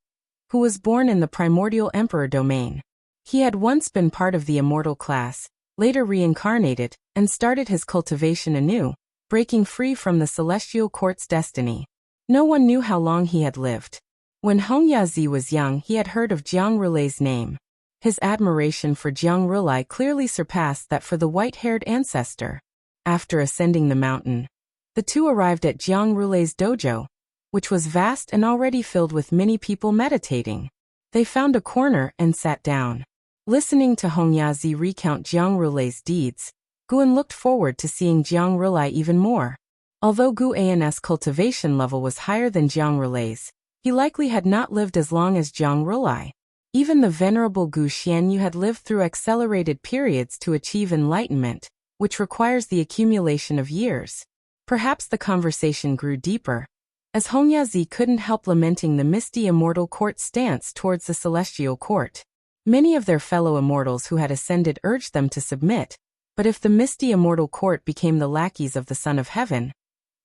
who was born in the primordial emperor domain. He had once been part of the immortal class, later reincarnated, and started his cultivation anew, breaking free from the celestial court's destiny. No one knew how long he had lived. When Hongyazi was young, he had heard of Jiang Rulei's name. His admiration for Jiang Rulei clearly surpassed that for the white-haired ancestor. After ascending the mountain, the two arrived at Jiang Rulei's dojo, which was vast and already filled with many people meditating. They found a corner and sat down. Listening to Hongyazi recount Jiang Rulei's deeds, Guan looked forward to seeing Jiang Rulei even more. Although Guan's cultivation level was higher than Jiang Rulei's, he likely had not lived as long as Jiang Rulei. Even the venerable Gu Xianyu had lived through accelerated periods to achieve enlightenment, which requires the accumulation of years. Perhaps the conversation grew deeper, as Hongyazi couldn't help lamenting the misty immortal court's stance towards the celestial court. Many of their fellow immortals who had ascended urged them to submit, but if the misty immortal court became the lackeys of the Son of Heaven,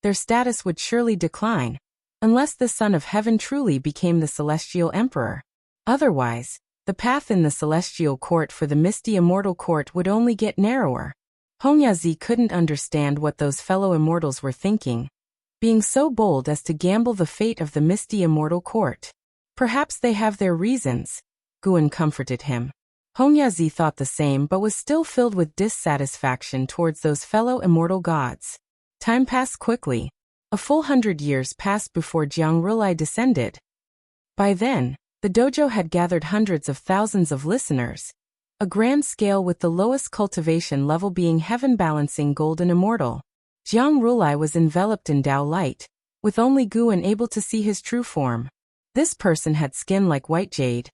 their status would surely decline, unless the Son of Heaven truly became the celestial emperor. Otherwise, the path in the celestial court for the misty immortal court would only get narrower. Hongyazi couldn't understand what those fellow immortals were thinking, being so bold as to gamble the fate of the misty immortal court. Perhaps they have their reasons, Guan comforted him. Hongyazi thought the same but was still filled with dissatisfaction towards those fellow immortal gods. Time passed quickly. A full 100 years passed before Jiang Rulei descended. By then, the dojo had gathered hundreds of thousands of listeners, a grand scale with the lowest cultivation level being heaven-balancing golden immortal. Jiang Rulei was enveloped in Tao light, with only Guan able to see his true form. This person had skin like white jade,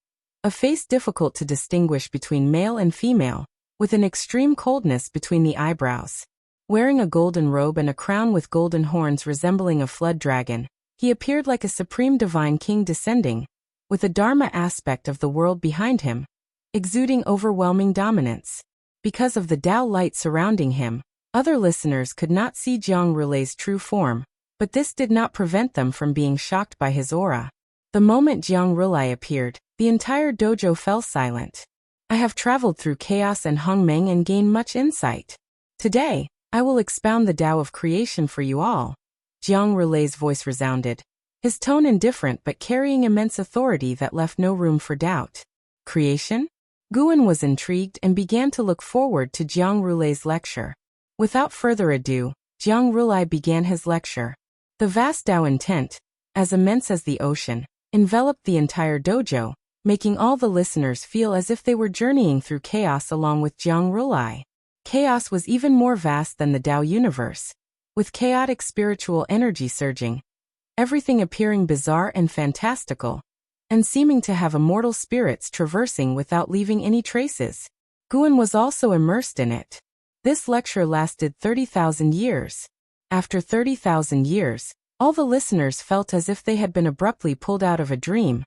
a face difficult to distinguish between male and female, with an extreme coldness between the eyebrows. Wearing a golden robe and a crown with golden horns resembling a flood dragon, he appeared like a supreme divine king descending, with a dharma aspect of the world behind him, exuding overwhelming dominance. Because of the Tao light surrounding him, other listeners could not see Jiang Rulei's true form, but this did not prevent them from being shocked by his aura. The moment Jiang Rulei appeared, the entire dojo fell silent. I have traveled through chaos and Hongmeng and gained much insight. Today, I will expound the Tao of creation for you all. Jiang Rulei's voice resounded, his tone indifferent but carrying immense authority that left no room for doubt. Creation? Guan was intrigued and began to look forward to Jiang Rulei's lecture. Without further ado, Jiang Rulei began his lecture. The vast Tao intent, as immense as the ocean, enveloped the entire dojo, making all the listeners feel as if they were journeying through chaos along with Jiang Rulei. Chaos was even more vast than the Tao universe, with chaotic spiritual energy surging, everything appearing bizarre and fantastical, and seeming to have immortal spirits traversing without leaving any traces. Guan was also immersed in it. This lecture lasted 30,000 years. After 30,000 years, all the listeners felt as if they had been abruptly pulled out of a dream,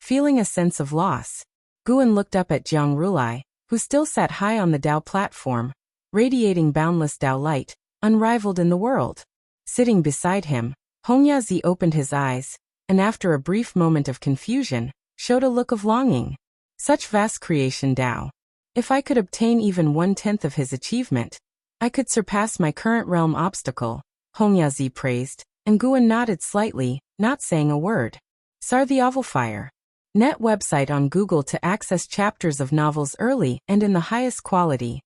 feeling a sense of loss. Guan looked up at Jiang Rulei, who still sat high on the Tao platform, radiating boundless Tao light, unrivaled in the world. Sitting beside him, Hongyazi opened his eyes, and after a brief moment of confusion, showed a look of longing. Such vast creation Tao. If I could obtain even 1/10 of his achievement, I could surpass my current realm obstacle, Hongyazi praised, and Guan nodded slightly, not saying a word. Sar the Ovalfire. Net website on Google to access chapters of novels early and in the highest quality.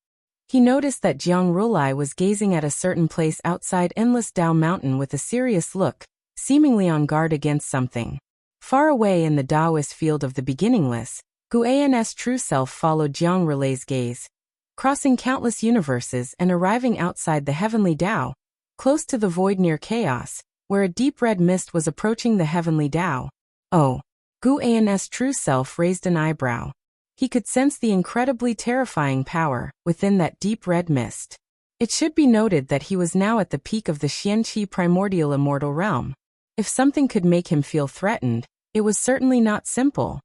He noticed that Jiang Rulei was gazing at a certain place outside Endless Tao Mountain with a serious look, seemingly on guard against something. Far away in the Taoist field of the beginningless, Guan's true self followed Jiang Rulei's gaze, crossing countless universes and arriving outside the heavenly Tao, close to the void near chaos, where a deep red mist was approaching the heavenly Tao. Oh! Guan's true self raised an eyebrow. He could sense the incredibly terrifying power within that deep red mist. It should be noted that he was now at the peak of the Xianqi primordial immortal realm. If something could make him feel threatened, it was certainly not simple.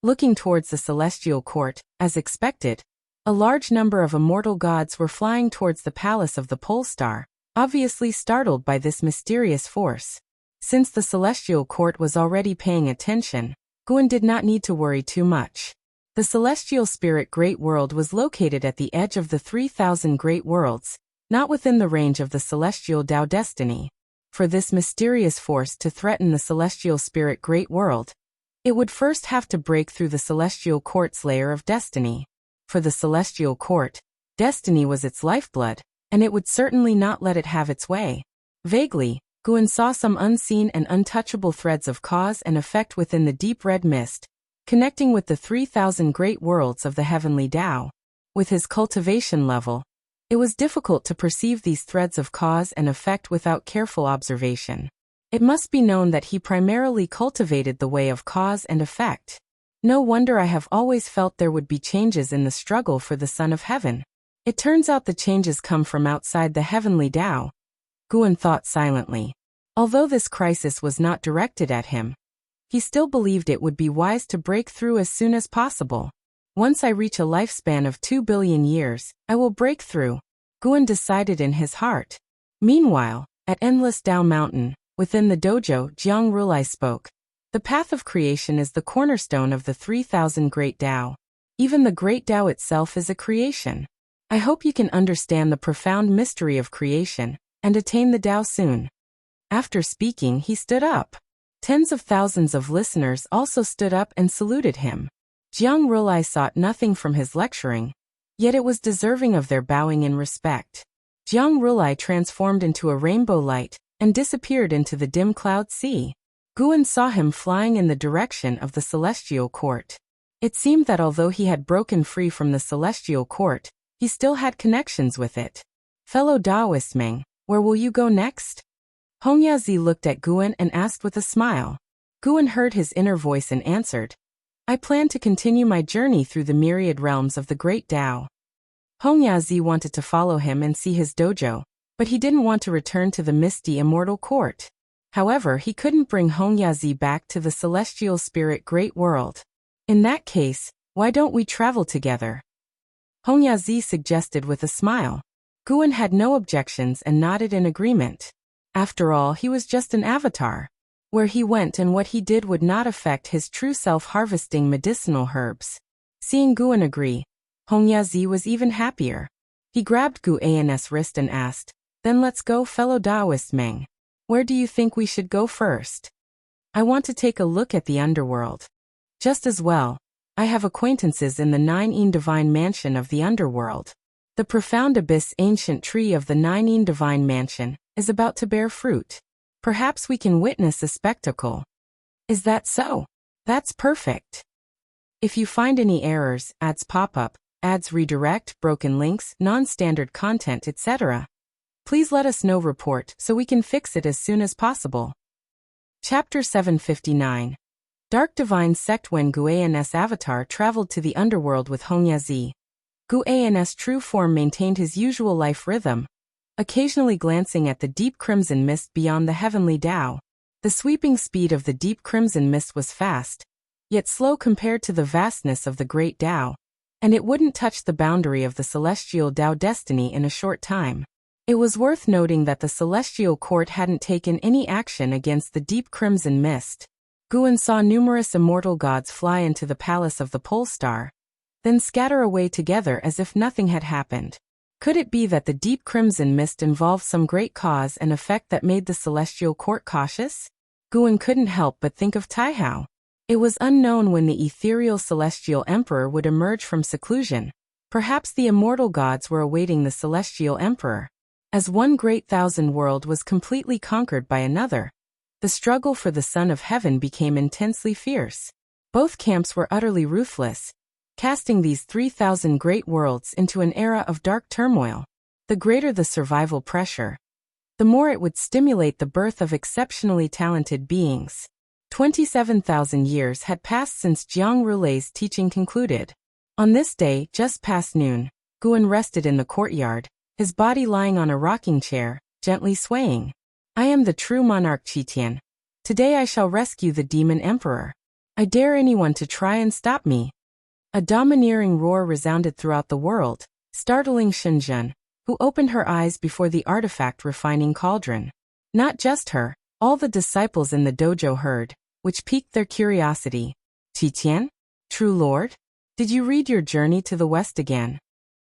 Looking towards the celestial court, as expected, a large number of immortal gods were flying towards the palace of the pole star, obviously startled by this mysterious force. Since the celestial court was already paying attention, Guan did not need to worry too much. The celestial spirit Great World was located at the edge of the 3,000 Great Worlds, not within the range of the celestial Tao destiny. For this mysterious force to threaten the celestial spirit Great World, it would first have to break through the celestial court's layer of destiny. For the celestial court, destiny was its lifeblood, and it would certainly not let it have its way. Vaguely, Guan saw some unseen and untouchable threads of cause and effect within the deep red mist, connecting with the 3,000 great worlds of the heavenly Tao. With his cultivation level, it was difficult to perceive these threads of cause and effect without careful observation. It must be known that he primarily cultivated the way of cause and effect. No wonder I have always felt there would be changes in the struggle for the Son of Heaven. It turns out the changes come from outside the heavenly Tao. Guan thought silently. Although this crisis was not directed at him, he still believed it would be wise to break through as soon as possible. Once I reach a lifespan of 2 billion years, I will break through, Guan decided in his heart. Meanwhile, at Endless Tao Mountain, within the dojo, Jiang Rulai spoke. The path of creation is the cornerstone of the 3,000 Great Tao. Even the Great Tao itself is a creation. I hope you can understand the profound mystery of creation, and attain the Tao soon. After speaking, he stood up. Tens of thousands of listeners also stood up and saluted him. Jiang Rulai sought nothing from his lecturing, yet it was deserving of their bowing in respect. Jiang Rulai transformed into a rainbow light and disappeared into the dim cloud sea. Guan saw him flying in the direction of the celestial court. It seemed that although he had broken free from the celestial court, he still had connections with it. Fellow Taoist Meng, where will you go next? Hongyazi looked at Guan and asked with a smile. Guan heard his inner voice and answered, I plan to continue my journey through the myriad realms of the Great Tao. Hongyazi wanted to follow him and see his dojo, but he didn't want to return to the misty immortal court. However, he couldn't bring Hongyazi back to the celestial spirit Great World. In that case, why don't we travel together? Hongyazi suggested with a smile. Guan had no objections and nodded in agreement. After all, he was just an avatar. Where he went and what he did would not affect his true self harvesting medicinal herbs. Seeing Guan agree, Hongyazi was even happier. He grabbed Guan's wrist and asked, Then let's go, fellow Taoist Meng. Where do you think we should go first? I want to take a look at the underworld. Just as well, I have acquaintances in the 9 Divine Mansion of the underworld. The profound abyss ancient tree of the 9 Divine Mansion is about to bear fruit. Perhaps we can witness a spectacle. Is that so? That's perfect. If you find any errors, ads pop up, ads redirect, broken links, non-standard content, etc., please let us know. Report so we can fix it as soon as possible. Chapter 759. Dark Divine Sect. When Guan's avatar traveled to the underworld with Hongyazi, Guan's true form maintained his usual life rhythm, occasionally glancing at the deep crimson mist beyond the heavenly Tao. The sweeping speed of the deep crimson mist was fast, yet slow compared to the vastness of the great Tao, and it wouldn't touch the boundary of the celestial Tao destiny in a short time. It was worth noting that the celestial court hadn't taken any action against the deep crimson mist. Guan saw numerous immortal gods fly into the palace of the pole star, then scatter away together as if nothing had happened. Could it be that the deep crimson mist involved some great cause and effect that made the celestial court cautious? Guan couldn't help but think of Taihao. It was unknown when the ethereal celestial emperor would emerge from seclusion. Perhaps the immortal gods were awaiting the celestial emperor. As one great thousand world was completely conquered by another, the struggle for the Son of Heaven became intensely fierce. Both camps were utterly ruthless, casting these 3,000 great worlds into an era of dark turmoil. The greater the survival pressure, the more it would stimulate the birth of exceptionally talented beings. 27,000 years had passed since Jiang Rulai's teaching concluded. On this day, just past noon, Guan rested in the courtyard, his body lying on a rocking chair, gently swaying. I am the true monarch Qitian. Today I shall rescue the demon emperor. I dare anyone to try and stop me. A domineering roar resounded throughout the world, startling Shenzhen, who opened her eyes before the artifact refining cauldron. Not just her, all the disciples in the dojo heard, which piqued their curiosity. Qitian? True Lord? Did you read your journey to the west again?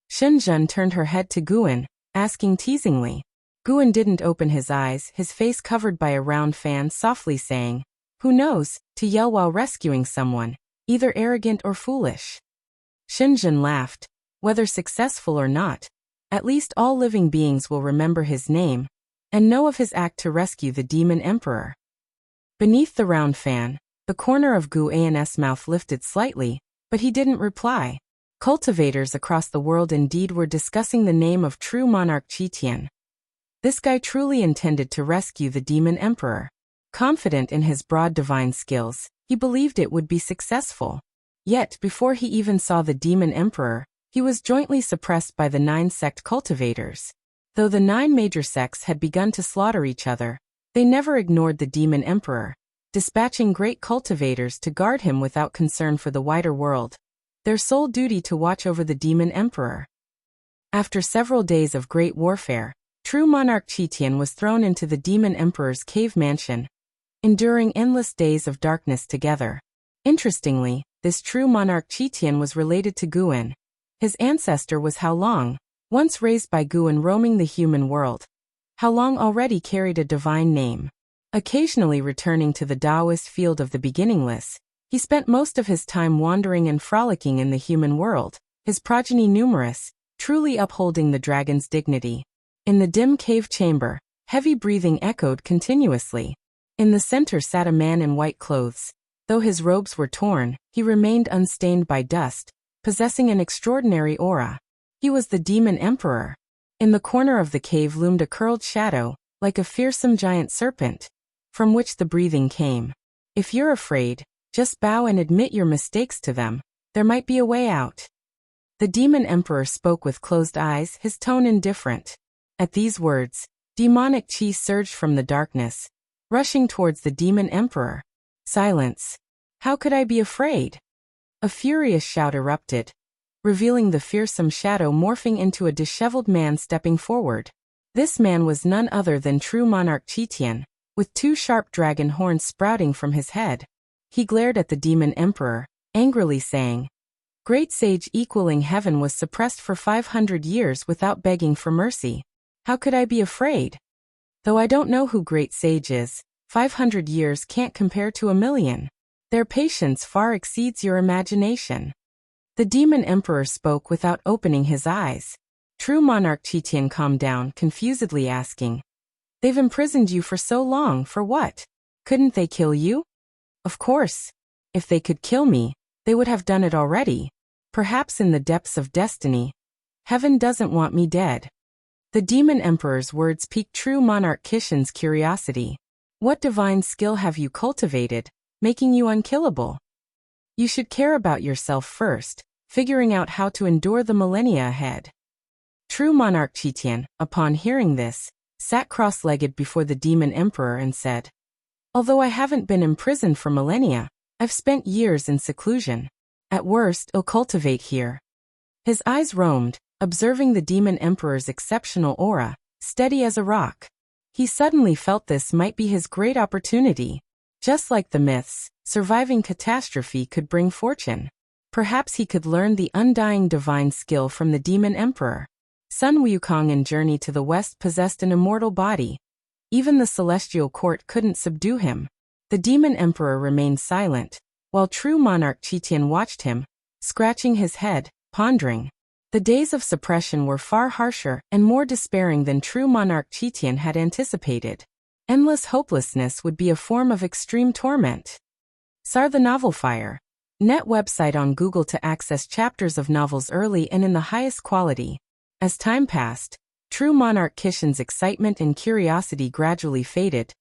Shenzhen turned her head to Guan, asking teasingly. Guan didn't open his eyes, his face covered by a round fan, softly saying, "Who knows, to yell while rescuing someone, either arrogant or foolish." Shenzhen laughed. Whether successful or not, at least all living beings will remember his name and know of his act to rescue the demon emperor. Beneath the round fan, the corner of Guan's mouth lifted slightly, but he didn't reply. Cultivators across the world indeed were discussing the name of true monarch Qitian. This guy truly intended to rescue the demon emperor. Confident in his broad divine skills, he believed it would be successful. Yet, before he even saw the demon emperor, he was jointly suppressed by the 9 sect cultivators. Though the 9 major sects had begun to slaughter each other, they never ignored the demon emperor, dispatching great cultivators to guard him without concern for the wider world, their sole duty to watch over the demon emperor. After several days of great warfare, true monarch Qitian was thrown into the demon emperor's cave mansion, enduring endless days of darkness together. Interestingly, this true monarch Qitian was related to Guan. His ancestor was How Long, once raised by Guan roaming the human world. How Long already carried a divine name. Occasionally returning to the Taoist field of the beginningless, he spent most of his time wandering and frolicking in the human world, his progeny numerous, truly upholding the dragon's dignity. In the dim cave chamber, heavy breathing echoed continuously. In the center sat a man in white clothes. Though his robes were torn, he remained unstained by dust, possessing an extraordinary aura. He was the demon emperor. In the corner of the cave loomed a curled shadow, like a fearsome giant serpent, from which the breathing came. If you're afraid, just bow and admit your mistakes to them. There might be a way out. The demon emperor spoke with closed eyes, his tone indifferent. At these words, demonic chi surged from the darkness, rushing towards the demon emperor. Silence. How could I be afraid? A furious shout erupted, revealing the fearsome shadow morphing into a disheveled man stepping forward. This man was none other than true monarch Qitian, with 2 sharp dragon horns sprouting from his head. He glared at the demon emperor, angrily saying, "Great sage equaling heaven was suppressed for 500 years without begging for mercy. How could I be afraid? Though I don't know who great sage is, 500 years can't compare to 1,000,000. Their patience far exceeds your imagination." The demon emperor spoke without opening his eyes. True monarch Qitian calmed down, confusedly asking, "They've imprisoned you for so long, for what? Couldn't they kill you?" "Of course. If they could kill me, they would have done it already. Perhaps in the depths of destiny. Heaven doesn't want me dead." The demon emperor's words piqued true monarch Qitian's curiosity. "What divine skill have you cultivated, making you unkillable? You should care about yourself first, figuring out how to endure the millennia ahead." True monarch Qitian, upon hearing this, sat cross-legged before the demon emperor and said, "Although I haven't been imprisoned for millennia, I've spent years in seclusion. At worst, I'll cultivate here." His eyes roamed, observing the demon emperor's exceptional aura, steady as a rock. He suddenly felt this might be his great opportunity. Just like the myths, surviving catastrophe could bring fortune. Perhaps he could learn the undying divine skill from the demon emperor. Sun Wukong in Journey to the West possessed an immortal body. Even the celestial court couldn't subdue him. The demon emperor remained silent, while true monarch Qitian watched him, scratching his head, pondering. The days of suppression were far harsher and more despairing than true monarch Qitian had anticipated. Endless hopelessness would be a form of extreme torment. SAR the Novel Fire. Net website on Google to access chapters of novels early and in the highest quality. As time passed, true monarch Qitian's excitement and curiosity gradually faded,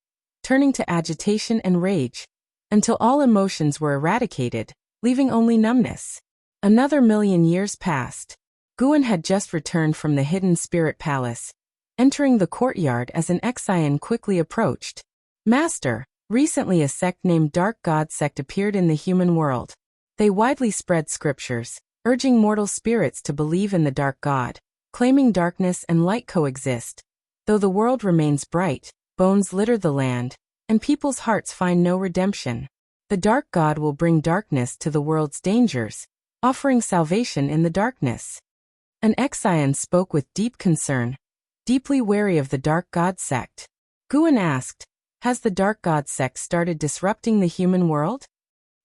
turning to agitation and rage, until all emotions were eradicated, leaving only numbness. Another 1,000,000 years passed. Guan had just returned from the hidden spirit palace, entering the courtyard as an Exian quickly approached. "Master, recently a sect named Dark God Sect appeared in the human world. They widely spread scriptures, urging mortal spirits to believe in the Dark God, claiming darkness and light coexist. Though the world remains bright, bones litter the land, and people's hearts find no redemption. The Dark God will bring darkness to the world's dangers, offering salvation in the darkness. An Exian spoke with deep concern, deeply wary of the Dark God sect. Guan asked, "Has the Dark God sect started disrupting the human world?"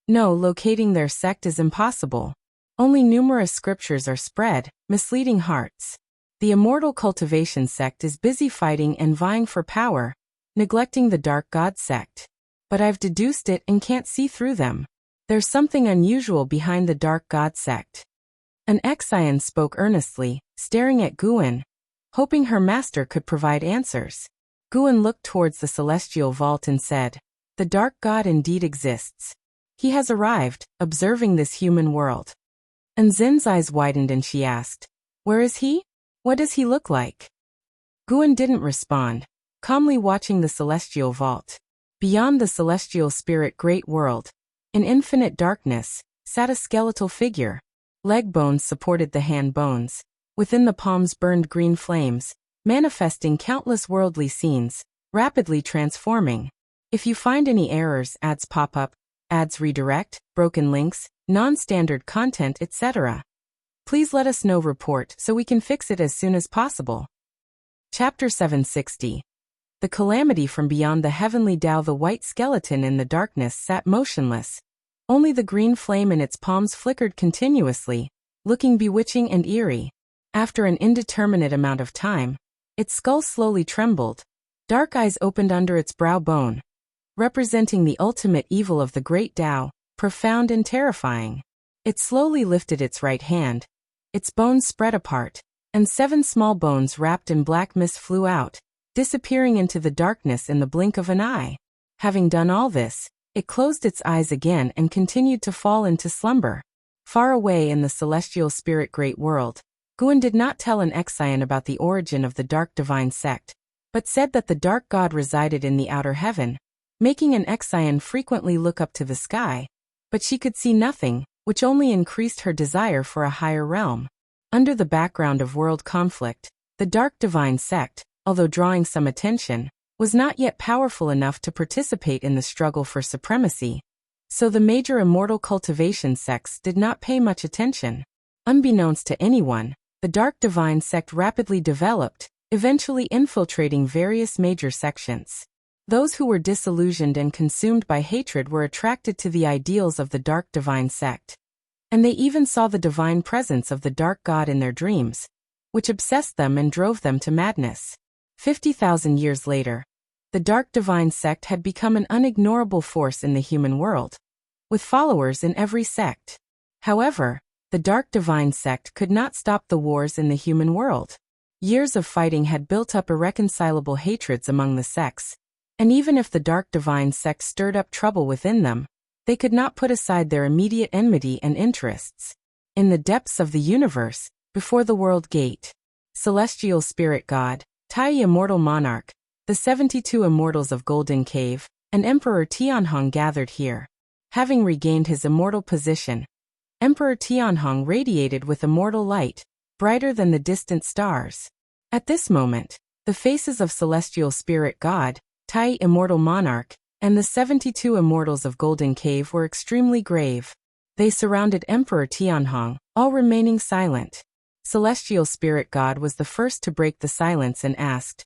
"No, locating their sect is impossible. Only numerous scriptures are spread, misleading hearts. The Immortal Cultivation sect is busy fighting and vying for power, neglecting the Dark God sect. But I've deduced it and can't see through them. There's something unusual behind the Dark God sect." An Exian spoke earnestly, staring at Guan, hoping her master could provide answers. Guan looked towards the celestial vault and said, "The Dark God indeed exists. He has arrived, observing this human world." And Zin's eyes widened and she asked, "Where is he? What does he look like?" Guan didn't respond, calmly watching the celestial vault. Beyond the celestial spirit great world, in infinite darkness, sat a skeletal figure. Leg bones supported the hand bones. Within the palms burned green flames, manifesting countless worldly scenes, rapidly transforming. If you find any errors, ads pop up, ads redirect, broken links, non-standard content, etc., please let us know. Report so we can fix it as soon as possible. Chapter 760. The Calamity from Beyond the Heavenly Tao. The white skeleton in the darkness sat motionless. Only the green flame in its palms flickered continuously, looking bewitching and eerie. After an indeterminate amount of time, its skull slowly trembled. Dark eyes opened under its brow bone, representing the ultimate evil of the great Tao, profound and terrifying. It slowly lifted its right hand. Its bones spread apart, and 7 small bones wrapped in black mist flew out, disappearing into the darkness in the blink of an eye. Having done all this, it closed its eyes again and continued to fall into slumber. Far away in the celestial spirit great world, Guan did not tell an Exian about the origin of the Dark Divine sect, but said that the Dark God resided in the outer heaven, making an Exian frequently look up to the sky. But she could see nothing, which only increased her desire for a higher realm. Under the background of world conflict, the Dark Divine sect, although drawing some attention, was not yet powerful enough to participate in the struggle for supremacy, so the major immortal cultivation sects did not pay much attention. Unbeknownst to anyone, the Dark Divine sect rapidly developed, eventually infiltrating various major sections. Those who were disillusioned and consumed by hatred were attracted to the ideals of the Dark Divine sect, and they even saw the divine presence of the Dark God in their dreams, which obsessed them and drove them to madness. 50,000 years later, the Dark Divine sect had become an unignorable force in the human world, with followers in every sect. However, the Dark Divine sect could not stop the wars in the human world. Years of fighting had built up irreconcilable hatreds among the sects, and even if the Dark Divine sect stirred up trouble within them, they could not put aside their immediate enmity and interests. In the depths of the universe, before the world gate, Celestial Spirit God, Tai Immortal Monarch, the 72 Immortals of Golden Cave, and Emperor Tianhong gathered here. Having regained his immortal position, Emperor Tianhong radiated with immortal light, brighter than the distant stars. At this moment, the faces of Celestial Spirit God, Tai Immortal Monarch, and the 72 Immortals of Golden Cave were extremely grave. They surrounded Emperor Tianhong, all remaining silent. Celestial Spirit God was the first to break the silence and asked,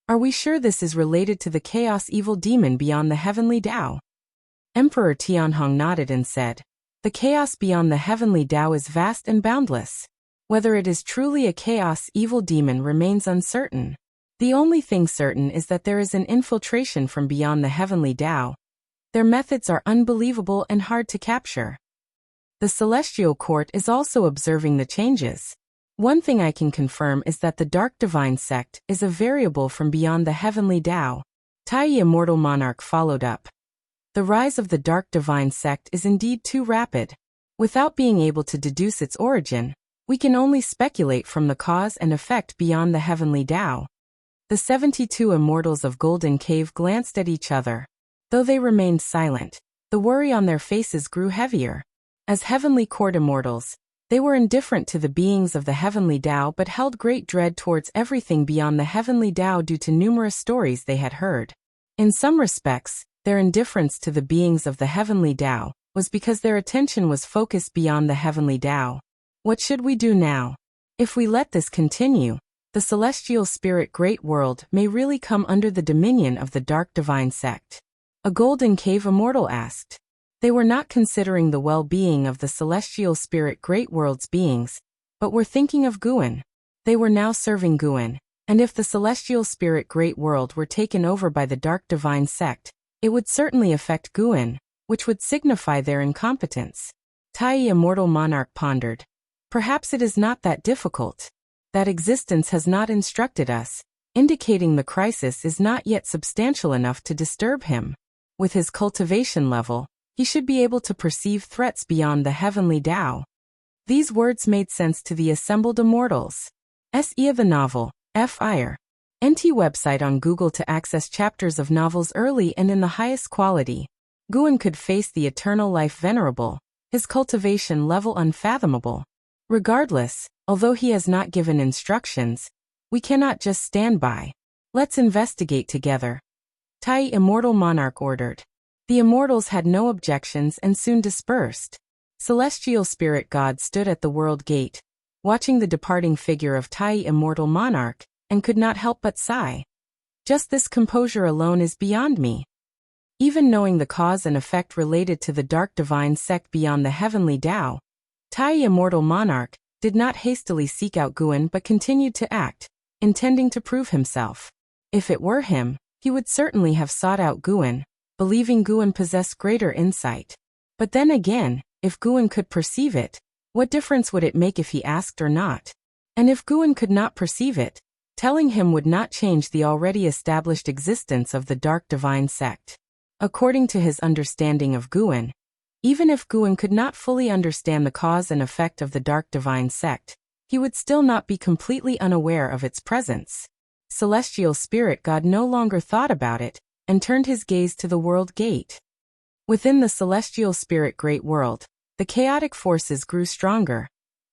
"Are we sure this is related to the chaos evil demon beyond the heavenly Tao?" Emperor Tianhong nodded and said, "The chaos beyond the heavenly Tao is vast and boundless. Whether it is truly a chaos evil demon remains uncertain. The only thing certain is that there is an infiltration from beyond the heavenly Tao. Their methods are unbelievable and hard to capture. The celestial court is also observing the changes. One thing I can confirm is that the Dark Divine sect is a variable from beyond the heavenly Tao." Tai Immortal Monarch followed up. "The rise of the Dark Divine sect is indeed too rapid. Without being able to deduce its origin, we can only speculate from the cause and effect beyond the heavenly Tao." The 72 Immortals of Golden Cave glanced at each other. Though they remained silent, the worry on their faces grew heavier. As Heavenly Court Immortals, they were indifferent to the beings of the heavenly Tao but held great dread towards everything beyond the heavenly Tao due to numerous stories they had heard. In some respects, their indifference to the beings of the heavenly Tao was because their attention was focused beyond the heavenly Tao. What should we do now? If we let this continue, the celestial spirit great world may really come under the dominion of the dark divine sect. A golden cave immortal asked. They were not considering the well-being of the celestial spirit great world's beings, but were thinking of Guan. They were now serving Guan, and if the celestial spirit great world were taken over by the dark divine sect, it would certainly affect Guan, which would signify their incompetence. Tai immortal monarch pondered. Perhaps it is not that difficult. That existence has not instructed us, indicating the crisis is not yet substantial enough to disturb him. With his cultivation level, he should be able to perceive threats beyond the heavenly Tao. These words made sense to the assembled immortals. Se the novel, Fire. NT website on Google to access chapters of novels early and in the highest quality. Guan could face the eternal life venerable, his cultivation level unfathomable. Regardless, although he has not given instructions, we cannot just stand by. Let's investigate together. Tai immortal monarch ordered. The immortals had no objections and soon dispersed. Celestial spirit god stood at the world gate, watching the departing figure of Tai immortal monarch, and could not help but sigh. Just this composure alone is beyond me. Even knowing the cause and effect related to the dark divine sect beyond the heavenly Tao, Tai immortal monarch did not hastily seek out Guan but continued to act, intending to prove himself. If it were him, he would certainly have sought out Guan, believing Guan possessed greater insight. But then again, if Guan could perceive it, what difference would it make if he asked or not? And if Guan could not perceive it, telling him would not change the already established existence of the dark divine sect. According to his understanding of Guan, even if Guan could not fully understand the cause and effect of the dark divine sect, he would still not be completely unaware of its presence. Celestial spirit god no longer thought about it, and turned his gaze to the world gate. Within the celestial spirit great world, the chaotic forces grew stronger,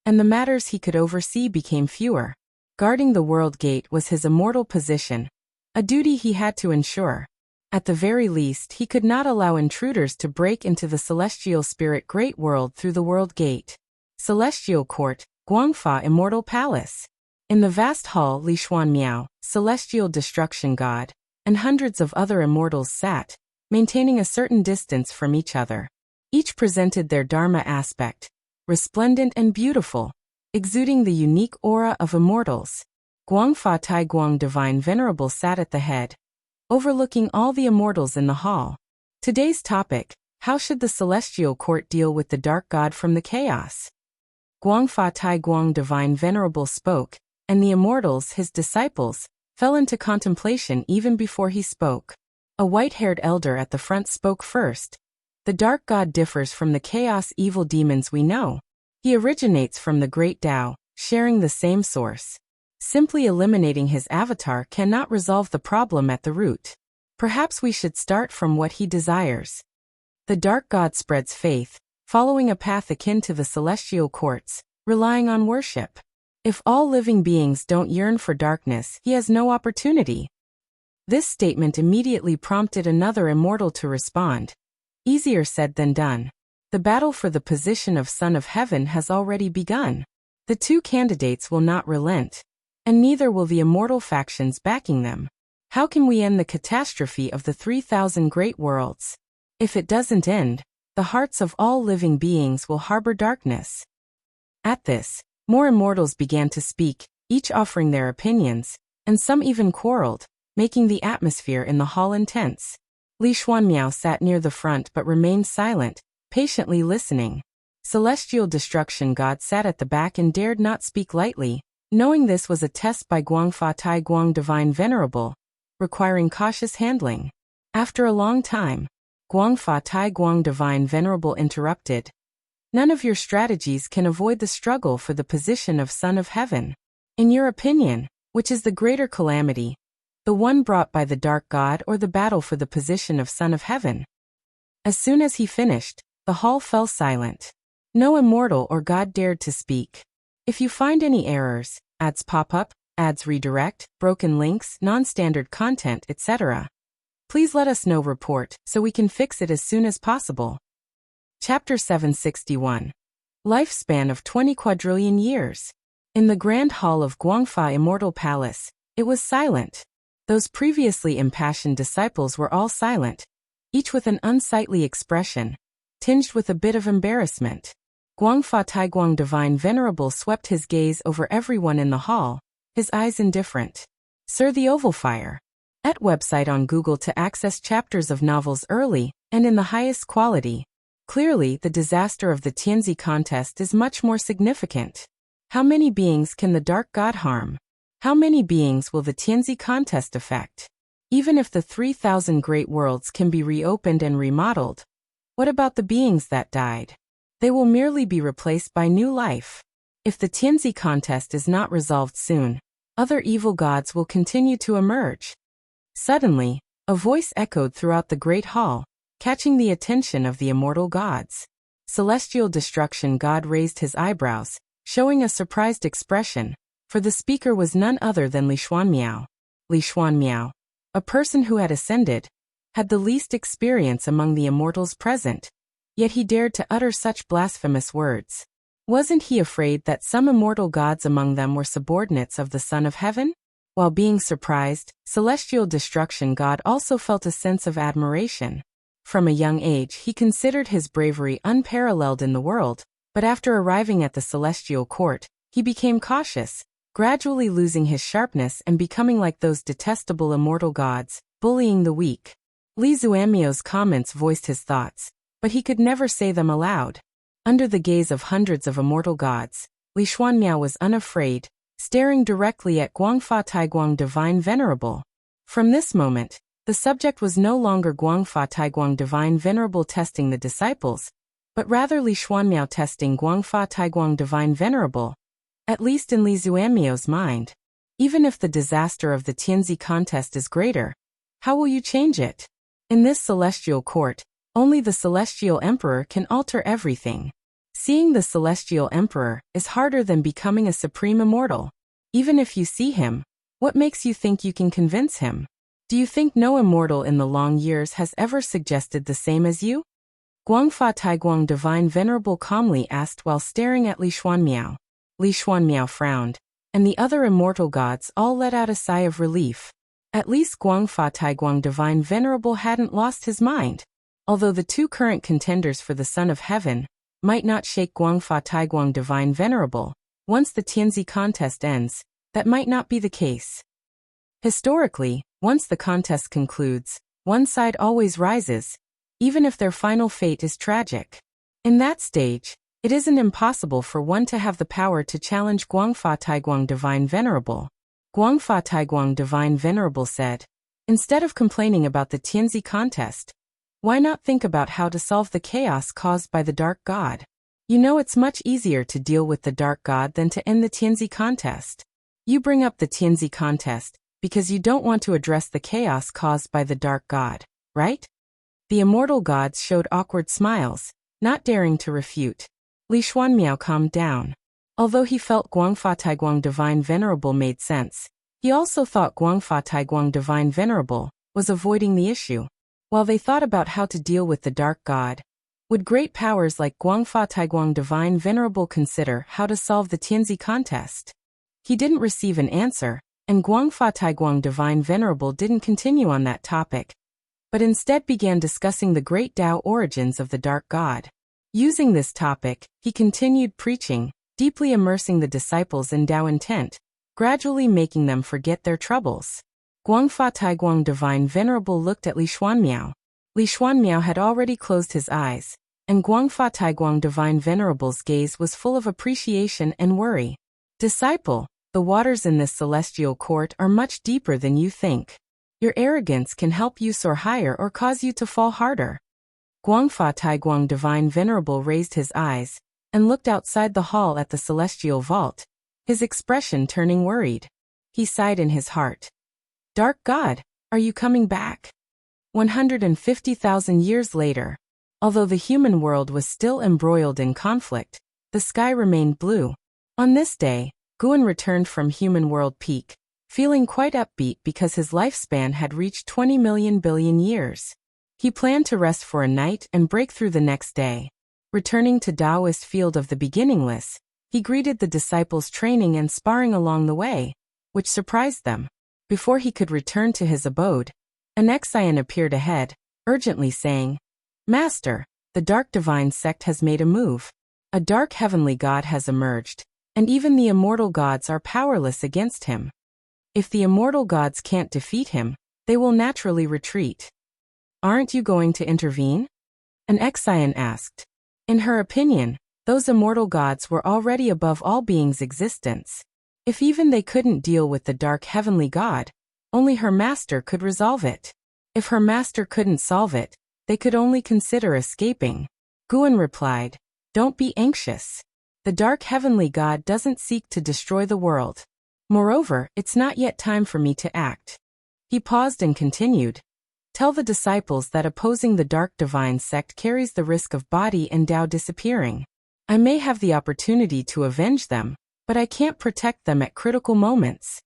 and the matters he could oversee became fewer. Guarding the world gate was his immortal position, a duty he had to ensure. At the very least, he could not allow intruders to break into the celestial spirit great world through the world gate. Celestial Court, Guangfa Immortal Palace. In the vast hall, Li Xuanmiao, celestial destruction god, and hundreds of other immortals sat, maintaining a certain distance from each other. Each presented their dharma aspect, resplendent and beautiful, exuding the unique aura of immortals. Guangfa Tai Guang Divine Venerable sat at the head, overlooking all the immortals in the hall. Today's topic: how should the celestial court deal with the dark god from the chaos? Guangfa Tai Guang Divine Venerable spoke, and the immortals, his disciples, fell into contemplation even before he spoke. A white-haired elder at the front spoke first. The dark god differs from the chaos evil demons we know. He originates from the great Tao, sharing the same source. Simply eliminating his avatar cannot resolve the problem at the root. Perhaps we should start from what he desires. The dark god spreads faith, following a path akin to the celestial courts, relying on worship. If all living beings don't yearn for darkness, he has no opportunity. This statement immediately prompted another immortal to respond. Easier said than done. The battle for the position of Son of Heaven has already begun. The two candidates will not relent, and neither will the immortal factions backing them. How can we end the catastrophe of the 3,000 great worlds? If it doesn't end, the hearts of all living beings will harbor darkness. At this, more immortals began to speak, each offering their opinions, and some even quarreled, making the atmosphere in the hall intense. Li Xuanmiao sat near the front but remained silent, patiently listening. Celestial Destruction God sat at the back and dared not speak lightly, knowing this was a test by Guangfa Tai Guang Divine Venerable, requiring cautious handling. After a long time, Guangfa Tai Guang Divine Venerable interrupted. None of your strategies can avoid the struggle for the position of Son of Heaven. In your opinion, which is the greater calamity, the one brought by the dark god or the battle for the position of Son of Heaven? As soon as he finished, the hall fell silent. No immortal or god dared to speak. If you find any errors, ads pop up, ads redirect, broken links, non-standard content, etc., please let us know. Report so we can fix it as soon as possible. Chapter 761. Lifespan of 20 quadrillion years. In the grand hall of Guangfa Immortal Palace, it was silent. Those previously impassioned disciples were all silent, each with an unsightly expression, tinged with a bit of embarrassment. Guangfa Taiguang Divine Venerable swept his gaze over everyone in the hall, his eyes indifferent. Sir the Oval Fire. At website on Google to access chapters of novels early and in the highest quality. Clearly, the disaster of the Tianzi contest is much more significant. How many beings can the Dark God harm? How many beings will the Tianzi contest affect? Even if the 3,000 great worlds can be reopened and remodeled, what about the beings that died? They will merely be replaced by new life. If the Tianzi contest is not resolved soon, other evil gods will continue to emerge. Suddenly, a voice echoed throughout the great hall, catching the attention of the immortal gods. Celestial Destruction God raised his eyebrows, showing a surprised expression, for the speaker was none other than Li Xuanmiao. Li Xuanmiao, a person who had ascended, had the least experience among the immortals present, yet he dared to utter such blasphemous words. Wasn't he afraid that some immortal gods among them were subordinates of the Son of Heaven? While being surprised, Celestial Destruction God also felt a sense of admiration. From a young age he considered his bravery unparalleled in the world, but after arriving at the celestial court, he became cautious, gradually losing his sharpness and becoming like those detestable immortal gods, bullying the weak. Li Xuanmiao's comments voiced his thoughts, but he could never say them aloud. Under the gaze of hundreds of immortal gods, Li Xuanmiao was unafraid, staring directly at Guangfa Taiguang Divine Venerable. From this moment, the subject was no longer Guangfa Taiguang Divine Venerable testing the disciples, but rather Li Xuanmiao testing Guangfa Taiguang Divine Venerable, at least in Li Xuanmiao's mind. Even if the disaster of the Tianzi contest is greater, how will you change it? In this celestial court, only the Celestial Emperor can alter everything. Seeing the Celestial Emperor is harder than becoming a supreme immortal. Even if you see him, what makes you think you can convince him? Do you think no immortal in the long years has ever suggested the same as you? Guangfa Taiguang Divine Venerable calmly asked while staring at Li Xuanmiao. Li Xuanmiao frowned, and the other immortal gods all let out a sigh of relief. At least Guangfa Taiguang Divine Venerable hadn't lost his mind. Although the two current contenders for the Son of Heaven might not shake Guangfa Taiguang Divine Venerable, once the Tianzi contest ends, that might not be the case. Historically, once the contest concludes, one side always rises, even if their final fate is tragic. In that stage, it isn't impossible for one to have the power to challenge Guangfa Taiguang Divine Venerable. Guangfa Taiguang Divine Venerable said, instead of complaining about the Tianzi contest, why not think about how to solve the chaos caused by the Dark God? You know it's much easier to deal with the Dark God than to end the Tianzi contest. You bring up the Tianzi contest because you don't want to address the chaos caused by the Dark God, right? The immortal gods showed awkward smiles, not daring to refute. Li Xuanmiao calmed down. Although he felt Guangfa Taiguang Divine Venerable made sense, he also thought Guangfa Taiguang Divine Venerable was avoiding the issue. While they thought about how to deal with the Dark God, would great powers like Guangfa Taiguang Divine Venerable consider how to solve the Tianzi contest? He didn't receive an answer, and Guangfa Taiguang Divine Venerable didn't continue on that topic, but instead began discussing the great Tao origins of the Dark God. Using this topic, he continued preaching, deeply immersing the disciples in Tao intent, gradually making them forget their troubles. Guangfa Taiguang Divine Venerable looked at Li Xuanmiao. Li Xuanmiao had already closed his eyes, and Guangfa Taiguang Divine Venerable's gaze was full of appreciation and worry. Disciple, the waters in this celestial court are much deeper than you think. Your arrogance can help you soar higher or cause you to fall harder. Guangfa Taiguang Divine Venerable raised his eyes and looked outside the hall at the celestial vault, his expression turning worried. He sighed in his heart. Dark God, are you coming back? 150,000 years later, although the human world was still embroiled in conflict, the sky remained blue. On this day, Guan returned from human world peak, feeling quite upbeat because his lifespan had reached 20 million billion years. He planned to rest for a night and break through the next day. Returning to Taoist field of the beginningless, he greeted the disciples training and sparring along the way, which surprised them. Before he could return to his abode, an Exian appeared ahead, urgently saying, "Master, the dark divine sect has made a move. A dark heavenly god has emerged, and even the immortal gods are powerless against him. If the immortal gods can't defeat him, they will naturally retreat. Aren't you going to intervene?" An Exian asked. In her opinion, those immortal gods were already above all beings' existence. If even they couldn't deal with the dark heavenly god, only her master could resolve it. If her master couldn't solve it, they could only consider escaping. Guan replied, "Don't be anxious. The dark heavenly god doesn't seek to destroy the world. Moreover, it's not yet time for me to act." He paused and continued, "Tell the disciples that opposing the dark divine sect carries the risk of body and Tao disappearing. I may have the opportunity to avenge them, but I can't protect them at critical moments."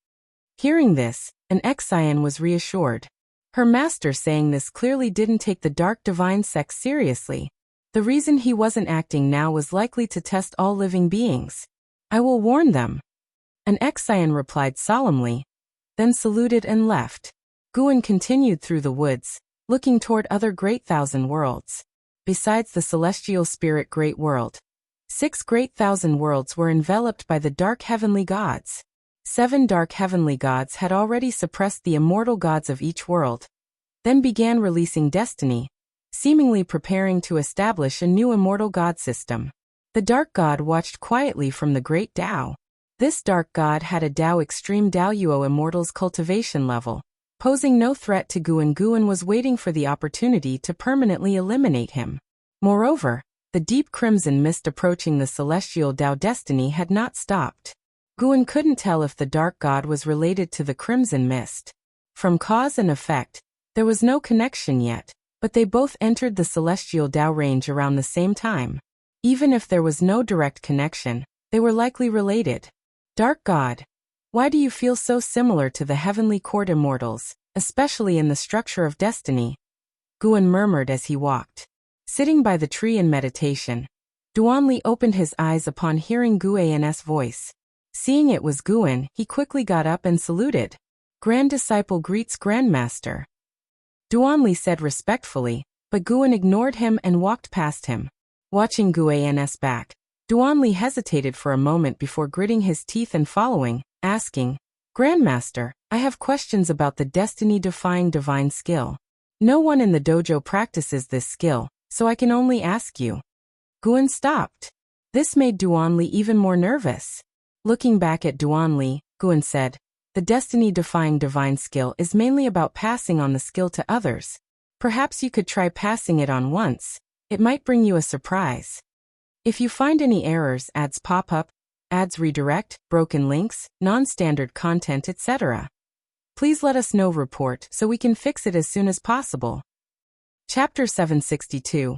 Hearing this, an Exian was reassured. Her master saying this clearly didn't take the dark divine sect seriously. The reason he wasn't acting now was likely to test all living beings. "I will warn them." An Exian replied solemnly, then saluted and left. Guan continued through the woods, looking toward other great thousand worlds. Besides the celestial spirit great world, 6 great thousand worlds were enveloped by the dark heavenly gods. 7 dark heavenly gods had already suppressed the immortal gods of each world, then began releasing destiny, seemingly preparing to establish a new immortal god system. The dark god watched quietly from the great Tao. This dark god had a Tao extreme Tao Yuo immortal's cultivation level. Posing no threat to Guan, Guan was waiting for the opportunity to permanently eliminate him. Moreover, the deep crimson mist approaching the celestial Tao destiny had not stopped. Guan couldn't tell if the dark god was related to the crimson mist. From cause and effect, there was no connection yet, but they both entered the celestial Tao range around the same time. Even if there was no direct connection, they were likely related. Dark god, why do you feel so similar to the heavenly court immortals, especially in the structure of destiny? Guan murmured as he walked. Sitting by the tree in meditation, Duanli opened his eyes upon hearing Guan's voice. Seeing it was Guan, he quickly got up and saluted. "Grand disciple greets Grandmaster." Duanli said respectfully, but Guan ignored him and walked past him. Watching Guan's back, Duanli hesitated for a moment before gritting his teeth and following, asking, "Grandmaster, I have questions about the destiny-defying divine skill. No one in the dojo practices this skill, so I can only ask you." Guan stopped. This made Duanli even more nervous. Looking back at Duanli, Guan said, "The destiny-defying divine skill is mainly about passing on the skill to others. Perhaps you could try passing it on once. It might bring you a surprise. If you find any errors, ads pop up, ads redirect, broken links, non-standard content, etc. Please let us know report so we can fix it as soon as possible." Chapter 762.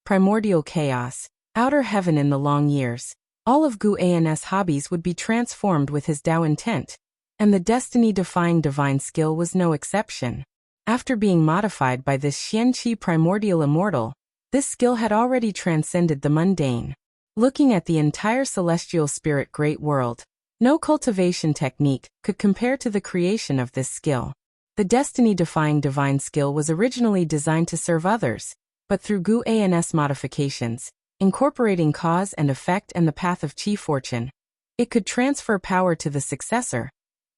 Primordial Chaos, Outer Heaven. In the long years, all of Guan's hobbies would be transformed with his Tao intent, and the destiny-defying divine skill was no exception. After being modified by this Xianqi primordial immortal, this skill had already transcended the mundane. Looking at the entire celestial spirit great world, no cultivation technique could compare to the creation of this skill. The destiny-defying divine skill was originally designed to serve others, but through Guan's modifications, incorporating cause and effect and the path of Qi fortune, it could transfer power to the successor,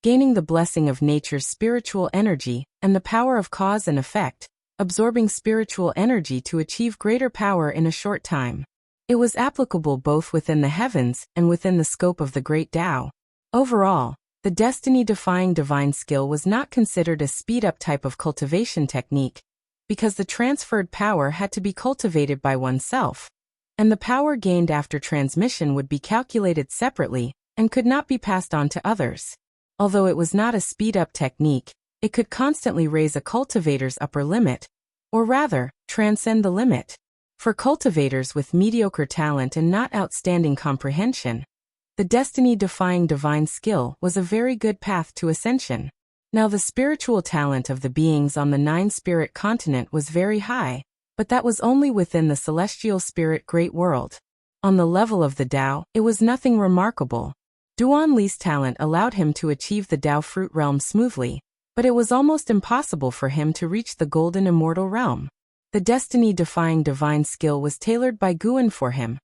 gaining the blessing of nature's spiritual energy and the power of cause and effect, absorbing spiritual energy to achieve greater power in a short time. It was applicable both within the heavens and within the scope of the great Tao. Overall, the destiny-defying divine skill was not considered a speed-up type of cultivation technique, because the transferred power had to be cultivated by oneself, and the power gained after transmission would be calculated separately and could not be passed on to others. Although it was not a speed-up technique, it could constantly raise a cultivator's upper limit, or rather, transcend the limit. For cultivators with mediocre talent and not outstanding comprehension, the destiny-defying divine skill was a very good path to ascension. Now the spiritual talent of the beings on the 9 spirit continent was very high, But that was only within the celestial spirit great world. On the level of the Tao, it was nothing remarkable. Duan Li's talent allowed him to achieve the Tao fruit realm smoothly, but it was almost impossible for him to reach the golden immortal realm. The destiny-defying divine skill was tailored by Guan for him.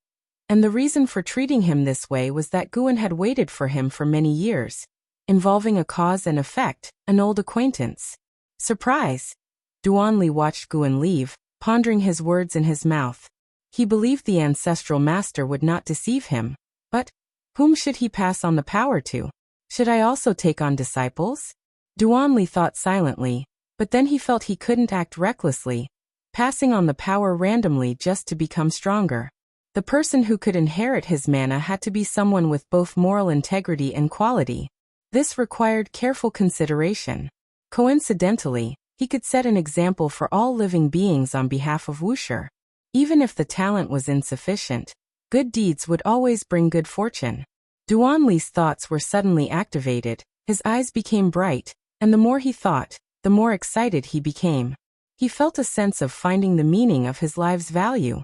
And the reason for treating him this way was that Guan had waited for him for many years, involving a cause and effect, an old acquaintance. Surprise! Duan Li watched Guan leave, pondering his words in his mouth. He believed the ancestral master would not deceive him, but whom should he pass on the power to? Should I also take on disciples? Duan Li thought silently, but then he felt he couldn't act recklessly, passing on the power randomly just to become stronger. The person who could inherit his mana had to be someone with both moral integrity and quality. This required careful consideration. Coincidentally, he could set an example for all living beings on behalf of Wuxia. Even if the talent was insufficient, good deeds would always bring good fortune. Duan Li's thoughts were suddenly activated, his eyes became bright, and the more he thought, the more excited he became. He felt a sense of finding the meaning of his life's value.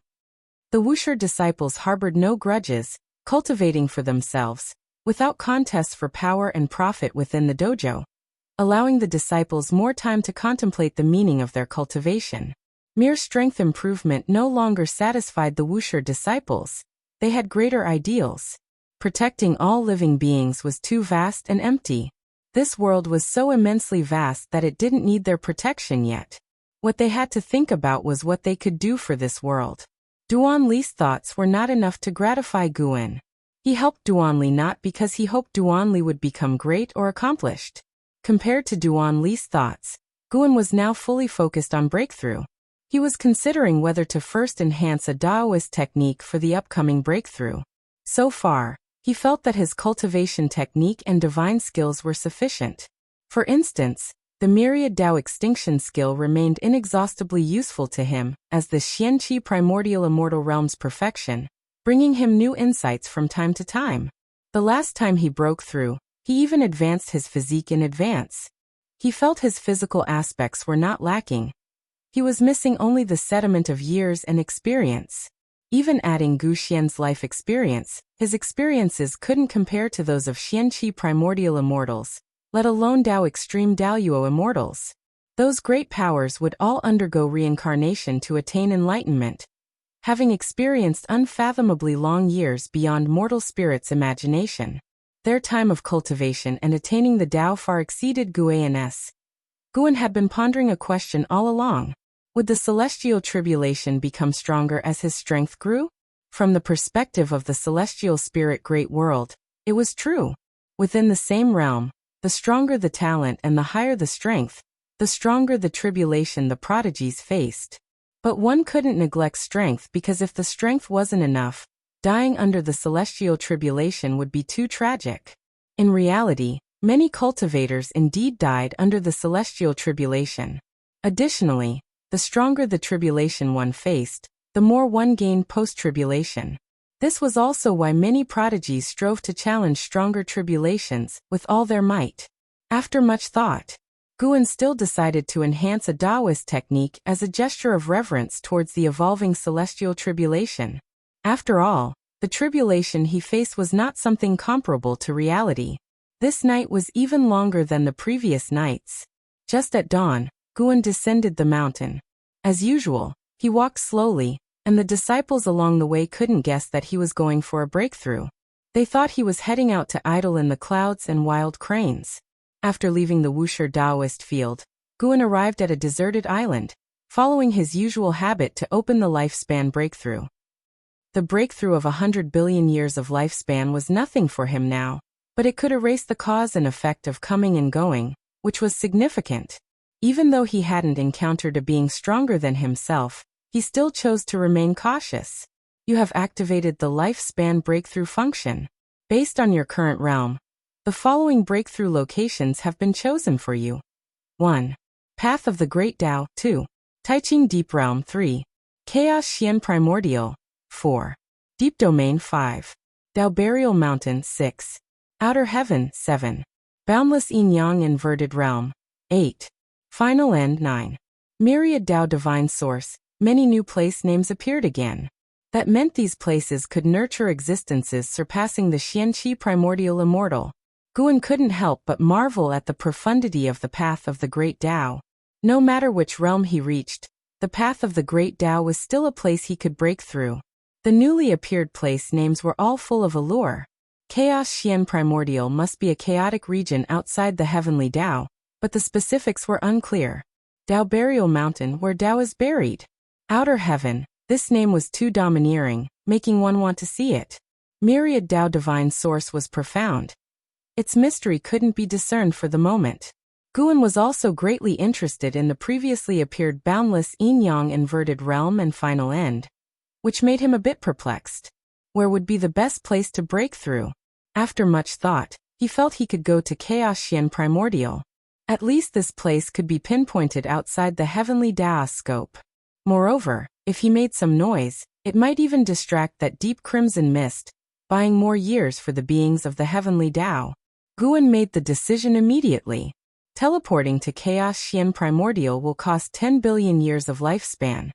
The Wuxia disciples harbored no grudges, cultivating for themselves, without contests for power and profit within the dojo, allowing the disciples more time to contemplate the meaning of their cultivation. Mere strength improvement no longer satisfied the Wuxia disciples. They had greater ideals. Protecting all living beings was too vast and empty. This world was so immensely vast that it didn't need their protection yet. What they had to think about was what they could do for this world. Duan Li's thoughts were not enough to gratify Guan. He helped Duan Li not because he hoped Duan Li would become great or accomplished. Compared to Duan Li's thoughts, Guan was now fully focused on breakthrough. He was considering whether to first enhance a Taoist technique for the upcoming breakthrough. So far, he felt that his cultivation technique and divine skills were sufficient. For instance, the myriad Tao extinction skill remained inexhaustibly useful to him as the Xianqi primordial immortal realm's perfection, bringing him new insights from time to time. The last time he broke through, he even advanced his physique in advance. He felt his physical aspects were not lacking. He was missing only the sediment of years and experience. Even adding Gu Xian's life experience, his experiences couldn't compare to those of Xianqi primordial immortals, let alone Tao extreme Daoyuo immortals. Those great powers would all undergo reincarnation to attain enlightenment, having experienced unfathomably long years beyond mortal spirits' imagination. Their time of cultivation and attaining the Tao far exceeded Guan's. Guan had been pondering a question all along. Would the celestial tribulation become stronger as his strength grew? From the perspective of the celestial spirit great world, it was true. Within the same realm, the stronger the talent and the higher the strength, the stronger the tribulation the prodigies faced. But one couldn't neglect strength because if the strength wasn't enough, dying under the celestial tribulation would be too tragic. In reality, many cultivators indeed died under the celestial tribulation. Additionally, the stronger the tribulation one faced, the more one gained post-tribulation. This was also why many prodigies strove to challenge stronger tribulations with all their might. After much thought, Guan still decided to enhance a Taoist technique as a gesture of reverence towards the evolving celestial tribulation. After all, the tribulation he faced was not something comparable to reality. This night was even longer than the previous nights. Just at dawn, Guan descended the mountain. As usual, he walked slowly, and the disciples along the way couldn't guess that he was going for a breakthrough. They thought he was heading out to idle in the clouds and wild cranes. After leaving the Wuxia Taoist field, Guan arrived at a deserted island, following his usual habit to open the lifespan breakthrough. The breakthrough of 100 billion years of lifespan was nothing for him now, but it could erase the cause and effect of coming and going, which was significant. Even though he hadn't encountered a being stronger than himself, he still chose to remain cautious. You have activated the lifespan breakthrough function. Based on your current realm, the following breakthrough locations have been chosen for you. 1. Path of the Great Tao. 2. Taiqing Deep Realm. 3. Chaos Xian Primordial. 4. Deep Domain. 5. Tao Burial Mountain. 6. Outer Heaven. 7. Boundless Yin Yang Inverted Realm. 8. Final End. 9. Myriad Tao Divine Source. many new place names appeared again. That meant these places could nurture existences surpassing the Xianqi primordial immortal. Guan couldn't help but marvel at the profundity of the path of the Great Tao. No matter which realm he reached, the path of the Great Tao was still a place he could break through. The newly appeared place names were all full of allure. Chaos Xian Primordial must be a chaotic region outside the heavenly Tao, but the specifics were unclear. Tao Burial Mountain, where Tao is buried. Outer Heaven, this name was too domineering, making one want to see it. Myriad Tao Divine Source was profound. Its mystery couldn't be discerned for the moment. Guan was also greatly interested in the previously appeared boundless yin-yang inverted realm and final end, which made him a bit perplexed. Where would be the best place to break through? After much thought, he felt he could go to Chaos Xian Primordial. At least this place could be pinpointed outside the heavenly Dao's scope. Moreover, if he made some noise, it might even distract that deep crimson mist, buying more years for the beings of the heavenly Tao. Guan made the decision immediately. Teleporting to Chaos Xian Primordial will cost 10 billion years of lifespan.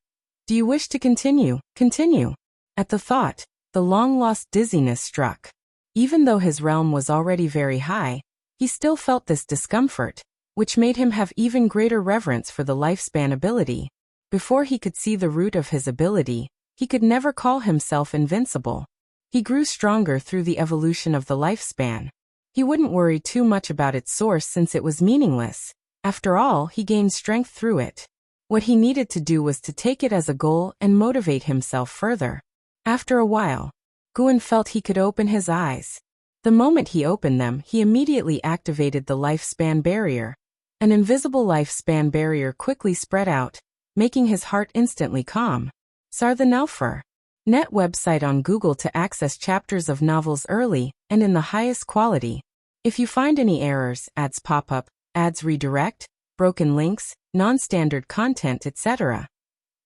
Do you wish to continue? Continue. At the thought, the long-lost dizziness struck. Even though his realm was already very high, he still felt this discomfort, which made him have even greater reverence for the lifespan ability. Before he could see the root of his ability, he could never call himself invincible. He grew stronger through the evolution of the lifespan. He wouldn't worry too much about its source since it was meaningless. After all, he gained strength through it. What he needed to do was to take it as a goal and motivate himself further. After a while, Guan felt he could open his eyes. The moment he opened them, he immediately activated the lifespan barrier. An invisible lifespan barrier quickly spread out, making his heart instantly calm. Sar the Nelfer. Net website on Google to access chapters of novels early and in the highest quality. If you find any errors, ads pop up, ads redirect, broken links, non-standard content, etc.,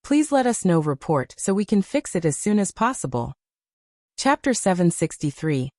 please let us know. Report so we can fix it as soon as possible. Chapter 763.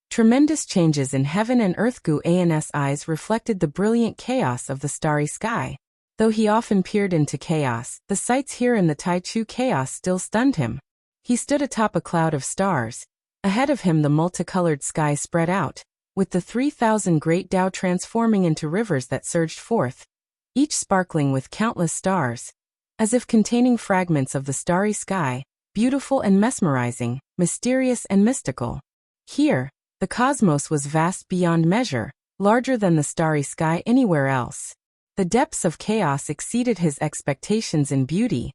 Tremendous changes in heaven and earth. Guan's eyes reflected the brilliant chaos of the starry sky. Though he often peered into chaos, the sights here in the Taichu chaos still stunned him. He stood atop a cloud of stars. Ahead of him the multicolored sky spread out, with the 3,000 great Tao transforming into rivers that surged forth, each sparkling with countless stars, as if containing fragments of the starry sky, beautiful and mesmerizing, mysterious and mystical. Here, the cosmos was vast beyond measure, larger than the starry sky anywhere else. The depths of chaos exceeded his expectations in beauty,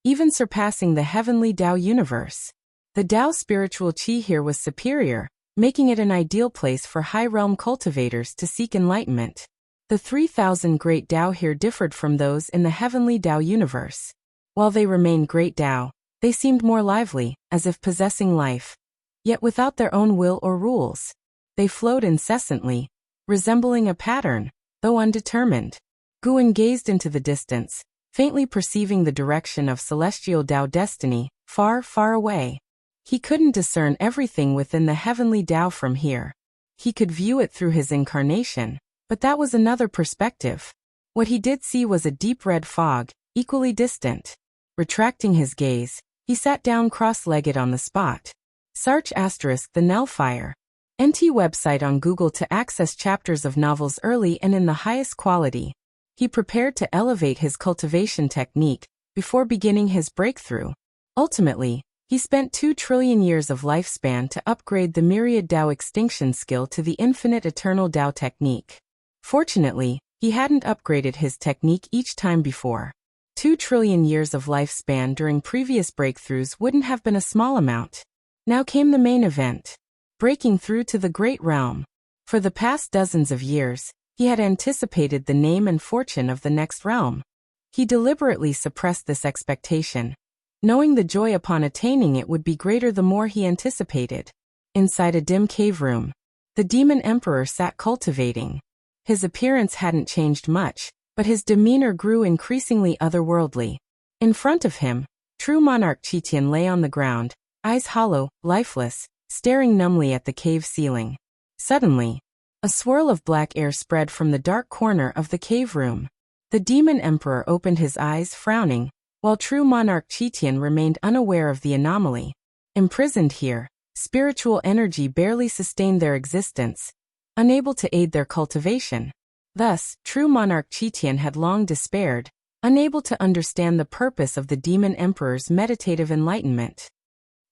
even surpassing the heavenly Tao universe. The Tao spiritual qi here was superior, making it an ideal place for high realm cultivators to seek enlightenment. The 3,000 great Tao here differed from those in the heavenly Tao universe. While they remained great Tao, they seemed more lively, as if possessing life. Yet without their own will or rules. They flowed incessantly, resembling a pattern, though undetermined. Guan gazed into the distance, faintly perceiving the direction of celestial Tao destiny, far, far away. He couldn't discern everything within the heavenly Tao from here. He could view it through his incarnation, but that was another perspective. What he did see was a deep red fog, equally distant. Retracting his gaze, he sat down cross-legged on the spot. Search * the Nelfire. NT website on Google to access chapters of novels early and in the highest quality. He prepared to elevate his cultivation technique before beginning his breakthrough. Ultimately, he spent 2 trillion years of lifespan to upgrade the myriad Tao extinction skill to the infinite eternal Tao technique. Fortunately, he hadn't upgraded his technique each time before. 2 trillion years of lifespan during previous breakthroughs wouldn't have been a small amount. Now came the main event. Breaking through to the great realm. For the past dozens of years, he had anticipated the name and fortune of the next realm. He deliberately suppressed this expectation, knowing the joy upon attaining it would be greater the more he anticipated. Inside a dim cave room, the demon emperor sat cultivating. His appearance hadn't changed much, but his demeanor grew increasingly otherworldly. In front of him, true monarch Qitian lay on the ground, eyes hollow, lifeless, staring numbly at the cave ceiling. Suddenly, a swirl of black air spread from the dark corner of the cave room. The demon emperor opened his eyes, frowning, while true monarch Qitian remained unaware of the anomaly. Imprisoned here, spiritual energy barely sustained their existence, unable to aid their cultivation. Thus, true monarch Qitian had long despaired, unable to understand the purpose of the demon emperor's meditative enlightenment.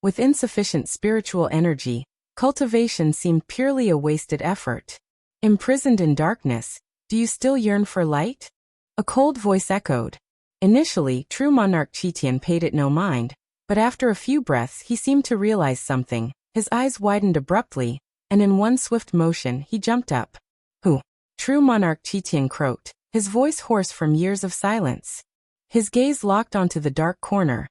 With insufficient spiritual energy, cultivation seemed purely a wasted effort. Imprisoned in darkness, do you still yearn for light? A cold voice echoed. Initially, true monarch Qitian paid it no mind, but after a few breaths he seemed to realize something. His eyes widened abruptly, and in one swift motion he jumped up. Who? True monarch Qitian croaked, his voice hoarse from years of silence. His gaze locked onto the dark corner,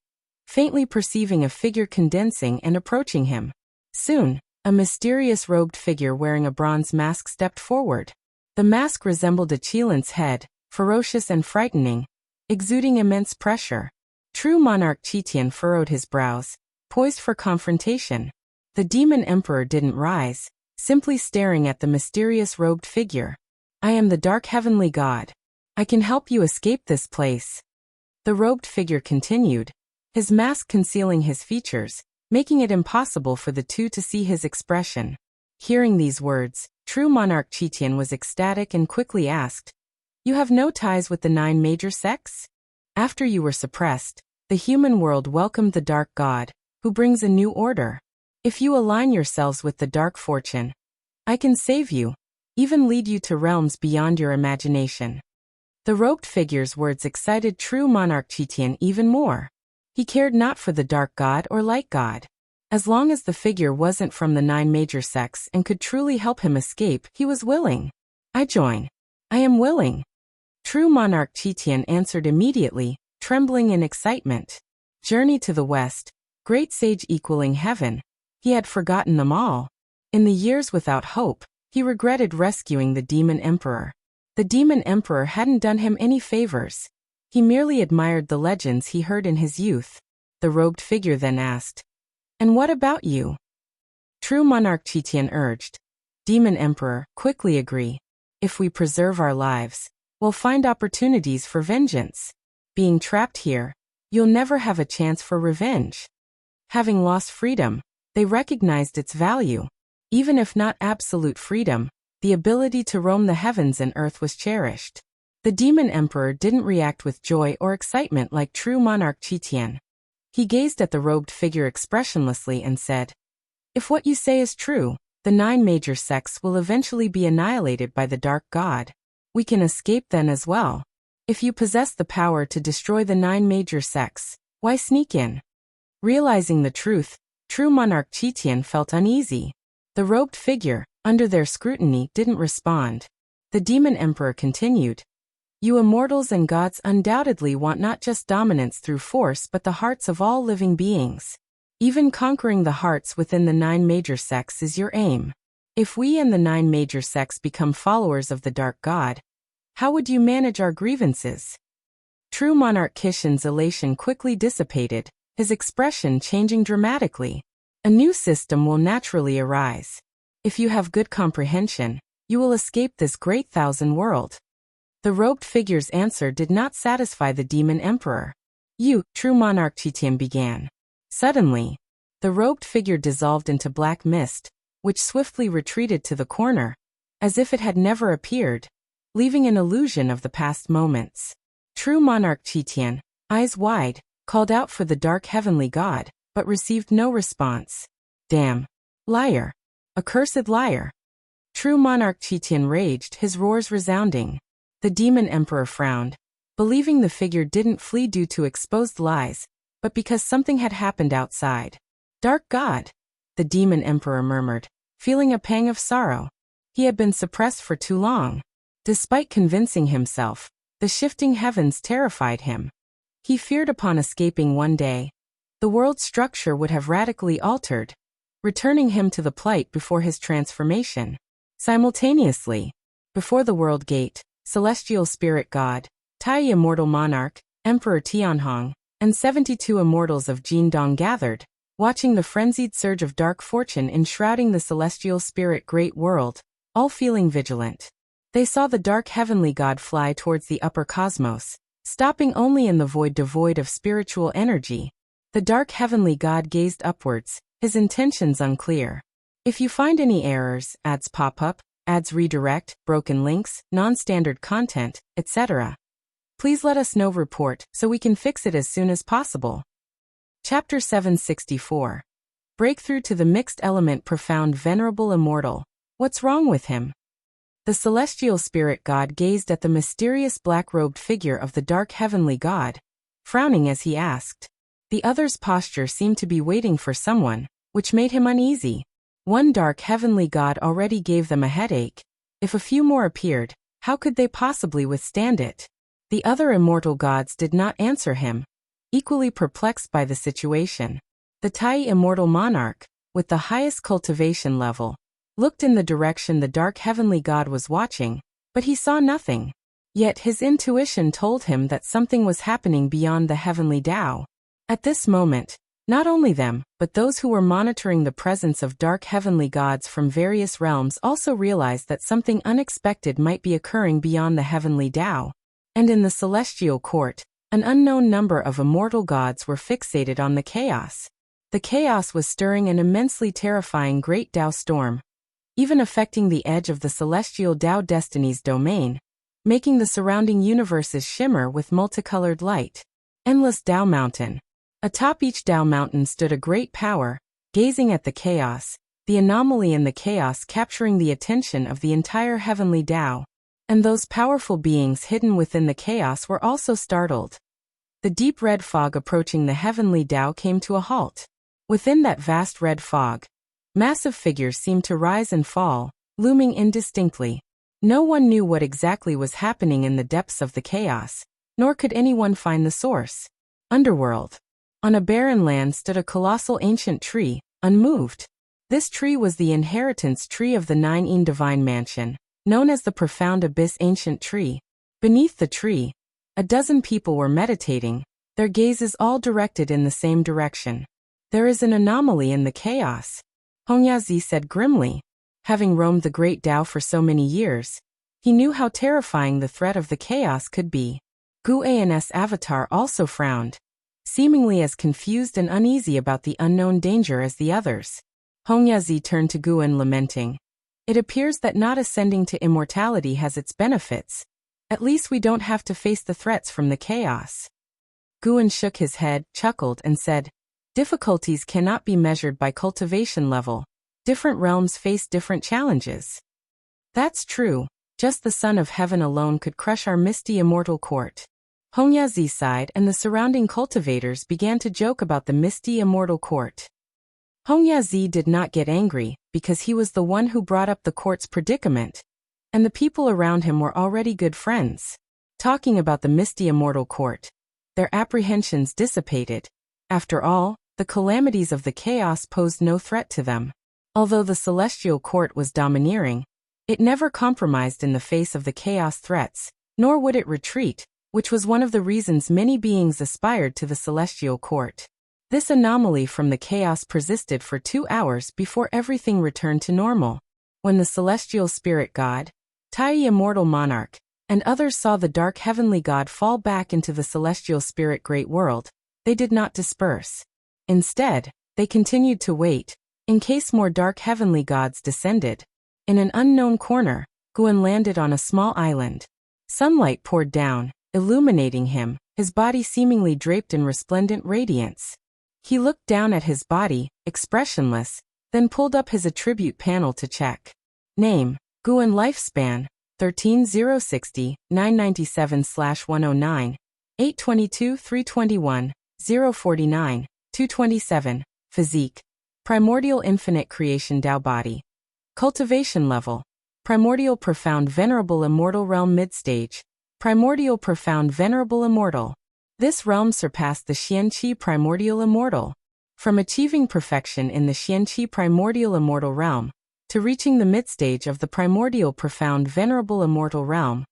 faintly perceiving a figure condensing and approaching him. Soon, a mysterious robed figure wearing a bronze mask stepped forward. The mask resembled a Qilin's head, ferocious and frightening, exuding immense pressure. True monarch Qitian furrowed his brows, poised for confrontation. The demon emperor didn't rise, simply staring at the mysterious robed figure. I am the dark heavenly god. I can help you escape this place. The robed figure continued, his mask concealing his features, making it impossible for the two to see his expression. Hearing these words, true monarch Qitian was ecstatic and quickly asked, You have no ties with the 9 major sects? After you were suppressed, the human world welcomed the dark god, who brings a new order. If you align yourselves with the dark fortune, I can save you, even lead you to realms beyond your imagination. The robed figure's words excited true monarch Qitian even more. He cared not for the dark god or light god. As long as the figure wasn't from the 9 major sects and could truly help him escape, he was willing. I join. I am willing. True monarch Qitian answered immediately, trembling in excitement. Journey to the west, great sage equaling heaven. He had forgotten them all. In the years without hope, he regretted rescuing the demon emperor. The demon emperor hadn't done him any favors. He merely admired the legends he heard in his youth. The robed figure then asked, And what about you? True monarch Qitian urged. Demon emperor, quickly agree. If we preserve our lives, we'll find opportunities for vengeance. Being trapped here, you'll never have a chance for revenge. Having lost freedom, they recognized its value. Even if not absolute freedom, the ability to roam the heavens and earth was cherished. The demon emperor didn't react with joy or excitement like true monarch Qitian. He gazed at the robed figure expressionlessly and said, If what you say is true, the 9 major sects will eventually be annihilated by the dark god. We can escape then as well. If you possess the power to destroy the 9 major sects, why sneak in? Realizing the truth, true monarch Qitian felt uneasy. The robed figure, under their scrutiny, didn't respond. The demon emperor continued, You immortals and gods undoubtedly want not just dominance through force but the hearts of all living beings. Even conquering the hearts within the 9 major sects is your aim. If we and the 9 major sects become followers of the dark god, how would you manage our grievances? True monarch Qitian's elation quickly dissipated, his expression changing dramatically. A new system will naturally arise. If you have good comprehension, you will escape this great thousand world. The robed figure's answer did not satisfy the demon emperor. You, true monarch Qitian began. Suddenly, the robed figure dissolved into black mist, which swiftly retreated to the corner, as if it had never appeared, leaving an illusion of the past moments. True monarch Qitian, eyes wide, called out for the dark heavenly god, but received no response. Damn. Liar. Accursed liar. True monarch Qitian raged, his roars resounding. The demon emperor frowned, believing the figure didn't flee due to exposed lies, but because something had happened outside. Dark god, the demon emperor murmured, feeling a pang of sorrow. He had been suppressed for too long. Despite convincing himself, the shifting heavens terrified him. He feared upon escaping one day, the world's structure would have radically altered, returning him to the plight before his transformation. Simultaneously, before the world gate, celestial spirit god, Tai immortal monarch, Emperor Tianhong, and 72 immortals of Jindong gathered, watching the frenzied surge of dark fortune enshrouding the celestial spirit great world, all feeling vigilant. They saw the dark heavenly god fly towards the upper cosmos, stopping only in the void devoid of spiritual energy. The dark heavenly God gazed upwards, his intentions unclear. If you find any errors, ads pop up, ads redirect, broken links, non-standard content, etc., please let us know. Report so we can fix it as soon as possible. Chapter 764. Breakthrough to the mixed element. Profound venerable immortal. What's wrong with him? The celestial spirit God gazed at the mysterious black-robed figure of the dark heavenly God, frowning as he asked. The other's posture seemed to be waiting for someone, which made him uneasy. One dark heavenly God already gave them a headache. If a few more appeared, how could they possibly withstand it? The other immortal gods did not answer him, equally perplexed by the situation. The Tai immortal monarch, with the highest cultivation level, looked in the direction the dark heavenly God was watching, but he saw nothing. Yet his intuition told him that something was happening beyond the heavenly Tao. At this moment, not only them, but those who were monitoring the presence of dark heavenly gods from various realms also realized that something unexpected might be occurring beyond the heavenly Tao. And in the celestial court, an unknown number of immortal gods were fixated on the chaos. The chaos was stirring an immensely terrifying great Tao storm, even affecting the edge of the celestial Tao destiny's domain, making the surrounding universes shimmer with multicolored light. Endless Tao Mountain. Atop each Tao mountain stood a great power, gazing at the chaos, the anomaly in the chaos capturing the attention of the entire heavenly Tao. And those powerful beings hidden within the chaos were also startled. The deep red fog approaching the heavenly Tao came to a halt. Within that vast red fog, massive figures seemed to rise and fall, looming indistinctly. No one knew what exactly was happening in the depths of the chaos, nor could anyone find the source. Underworld. On a barren land stood a colossal ancient tree, unmoved. This tree was the inheritance tree of the Nine Divine Mansion, known as the Profound Abyss Ancient Tree. Beneath the tree, a dozen people were meditating, their gazes all directed in the same direction. There is an anomaly in the chaos, Hongyazi said grimly. Having roamed the great Tao for so many years, he knew how terrifying the threat of the chaos could be. Gu An's avatar also frowned, seemingly as confused and uneasy about the unknown danger as the others. Hongyazi turned to Guan lamenting. It appears that not ascending to immortality has its benefits. At least we don't have to face the threats from the chaos. Guan shook his head, chuckled, and said, difficulties cannot be measured by cultivation level. Different realms face different challenges. That's true. Just the Son of Heaven alone could crush our misty immortal court. Hongyazi sighed, and the surrounding cultivators began to joke about the misty immortal court. Hongyazi did not get angry, because he was the one who brought up the court's predicament, and the people around him were already good friends. Talking about the misty immortal court, their apprehensions dissipated. After all, the calamities of the chaos posed no threat to them. Although the celestial court was domineering, it never compromised in the face of the chaos threats, nor would it retreat, which was one of the reasons many beings aspired to the celestial court. This anomaly from the chaos persisted for 2 hours before everything returned to normal. When the celestial spirit God, Tai immortal monarch, and others saw the dark heavenly God fall back into the celestial spirit great world, they did not disperse. Instead, they continued to wait, in case more dark heavenly gods descended. In an unknown corner, Guan landed on a small island. Sunlight poured down, illuminating him, his body seemingly draped in resplendent radiance. He looked down at his body, expressionless, then pulled up his attribute panel to check. Name, Guan. Lifespan, 13,060, 997/109, 822 321, 049, 227. Physique, primordial infinite creation Tao body. Cultivation level, primordial profound venerable immortal realm mid-stage. Primordial profound venerable immortal. This realm surpassed the Xianqi primordial immortal. From achieving perfection in the Xianqi primordial immortal realm, to reaching the mid-stage of the primordial profound venerable immortal realm,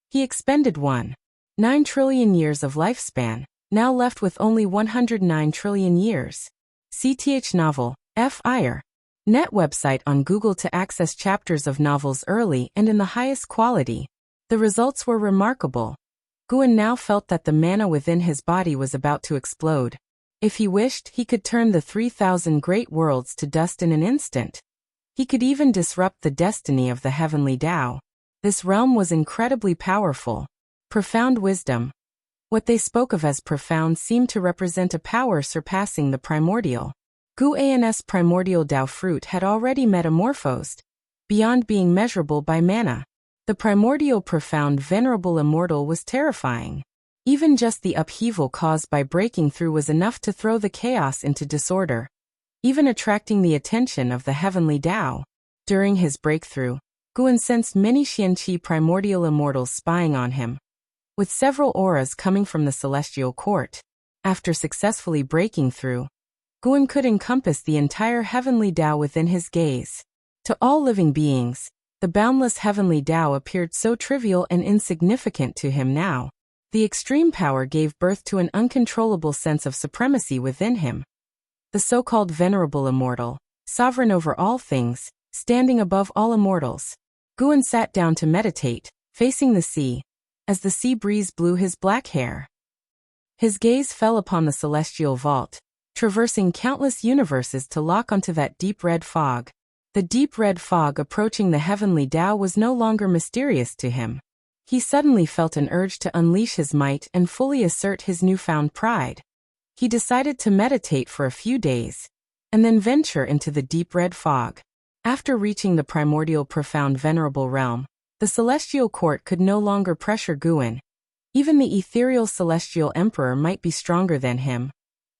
he expended 1.9 trillion years of lifespan, now left with only 109 trillion years. CTH novel, F. Iyer. Net website on Google to access chapters of novels early and in the highest quality. The results were remarkable. Guan now felt that the mana within his body was about to explode. If he wished, he could turn the 3,000 great worlds to dust in an instant. He could even disrupt the destiny of the heavenly Tao. This realm was incredibly powerful. Profound wisdom. What they spoke of as profound seemed to represent a power surpassing the primordial. Guan's primordial Tao fruit had already metamorphosed, beyond being measurable by mana. The primordial profound venerable immortal was terrifying. Even just the upheaval caused by breaking through was enough to throw the chaos into disorder, even attracting the attention of the heavenly Tao. During his breakthrough, Guan sensed many Xianqi primordial immortals spying on him, with several auras coming from the celestial court. After successfully breaking through, Guan could encompass the entire heavenly Tao within his gaze. To all living beings, the boundless heavenly Tao appeared so trivial and insignificant to him now. The extreme power gave birth to an uncontrollable sense of supremacy within him. The so-called venerable immortal, sovereign over all things, standing above all immortals. Guan sat down to meditate, facing the sea, as the sea breeze blew his black hair. His gaze fell upon the celestial vault, traversing countless universes to lock onto that deep red fog. The deep red fog approaching the heavenly Tao was no longer mysterious to him. He suddenly felt an urge to unleash his might and fully assert his newfound pride. He decided to meditate for a few days, and then venture into the deep red fog. After reaching the primordial profound venerable realm, the celestial court could no longer pressure Guan. Even the ethereal celestial emperor might be stronger than him,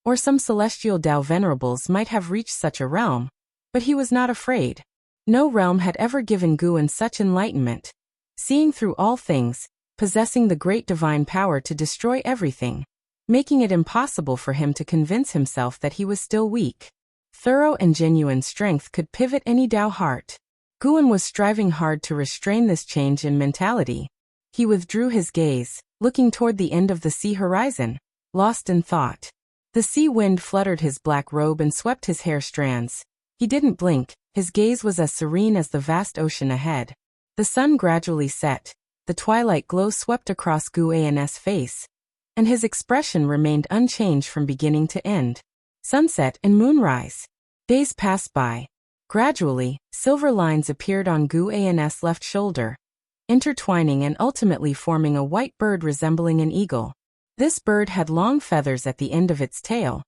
or some celestial Tao venerables might have reached such a realm, but he was not afraid. No realm had ever given Guan such enlightenment, seeing through all things, possessing the great divine power to destroy everything, making it impossible for him to convince himself that he was still weak. Thorough and genuine strength could pivot any Tao heart. Guan was striving hard to restrain this change in mentality. He withdrew his gaze, looking toward the end of the sea horizon, lost in thought. The sea wind fluttered his black robe and swept his hair strands. He didn't blink, his gaze was as serene as the vast ocean ahead. The sun gradually set, the twilight glow swept across Guan's face, and his expression remained unchanged from beginning to end. Sunset and moonrise. Days passed by. Gradually, silver lines appeared on Guan's left shoulder, intertwining and ultimately forming a white bird resembling an eagle. This bird had long feathers at the end of its tail.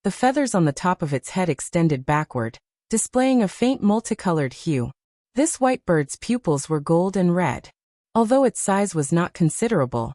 The feathers on the top of its head extended backward, displaying a faint multicolored hue. This white bird's pupils were gold and red. Although its size was not considerable,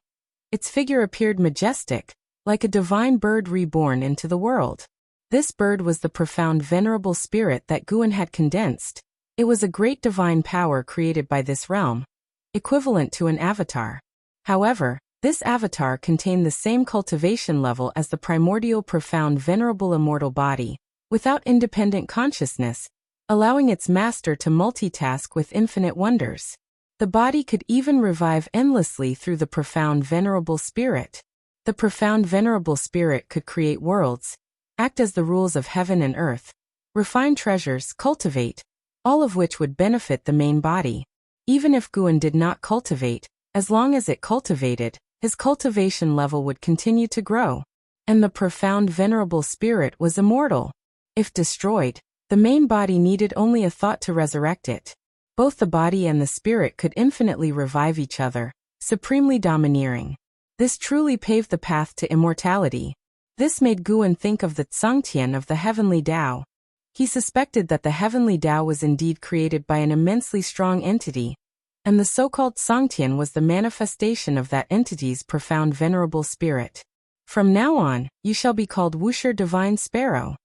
its figure appeared majestic, like a divine bird reborn into the world. This bird was the profound venerable spirit that Guan had condensed. It was a great divine power created by this realm, equivalent to an avatar. However, this avatar contained the same cultivation level as the primordial profound venerable immortal body, without independent consciousness, allowing its master to multitask with infinite wonders. The body could even revive endlessly through the profound venerable spirit. The profound venerable spirit could create worlds, act as the rules of heaven and earth, refine treasures, cultivate, all of which would benefit the main body. Even if Guan did not cultivate, as long as it cultivated, his cultivation level would continue to grow. And the profound venerable spirit was immortal. If destroyed, the main body needed only a thought to resurrect it. Both the body and the spirit could infinitely revive each other, supremely domineering. This truly paved the path to immortality. This made Guan think of the Tsangtian of the heavenly Tao. He suspected that the heavenly Tao was indeed created by an immensely strong entity, and the so-called Tsangtian was the manifestation of that entity's profound venerable spirit. From now on, you shall be called Wusher Divine Sparrow.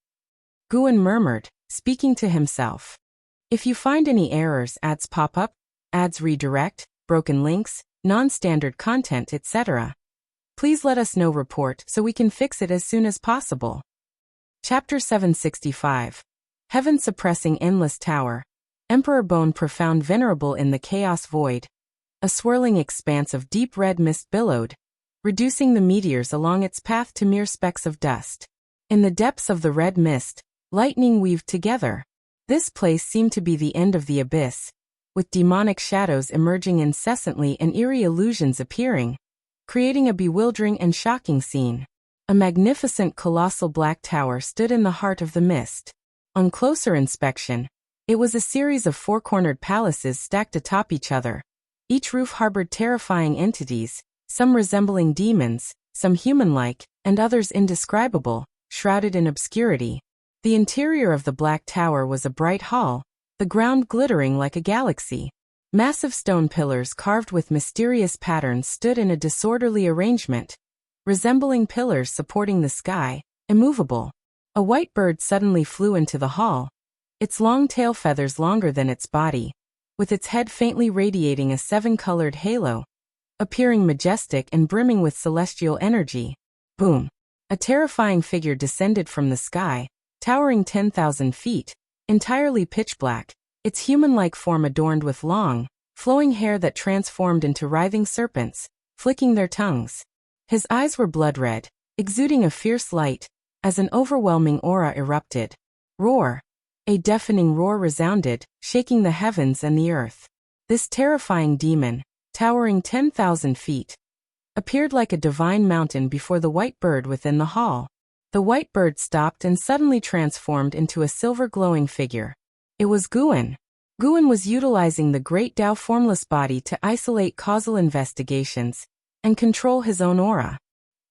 Guan murmured, speaking to himself. If you find any errors, ads pop up, ads redirect, broken links, non-standard content, etc., please let us know. Report so we can fix it as soon as possible. Chapter 765. Heaven Suppressing Endless Tower. Emperor Bone profound venerable in the chaos void. A swirling expanse of deep red mist billowed, reducing the meteors along its path to mere specks of dust. In the depths of the red mist, lightning weaved together. This place seemed to be the end of the abyss, with demonic shadows emerging incessantly and eerie illusions appearing. creating a bewildering and shocking scene. A magnificent colossal black tower stood in the heart of the mist. On closer inspection, it was a series of four-cornered palaces stacked atop each other. Each roof harbored terrifying entities, some resembling demons, some human-like, and others indescribable, shrouded in obscurity. The interior of the black tower was a bright hall, the ground glittering like a galaxy. Massive stone pillars carved with mysterious patterns stood in a disorderly arrangement, resembling pillars supporting the sky, immovable. A white bird suddenly flew into the hall, its long tail feathers longer than its body, with its head faintly radiating a seven-colored halo, appearing majestic and brimming with celestial energy. Boom! A terrifying figure descended from the sky, towering 10,000 feet, entirely pitch black, its human-like form adorned with long, flowing hair that transformed into writhing serpents, flicking their tongues. His eyes were blood-red, exuding a fierce light, as an overwhelming aura erupted. Roar! A deafening roar resounded, shaking the heavens and the earth. This terrifying demon, towering 10,000 feet, appeared like a divine mountain before the white bird within the hall. The white bird stopped and suddenly transformed into a silver-glowing figure. It was Guan. Guan was utilizing the great Tao formless body to isolate causal investigations and control his own aura.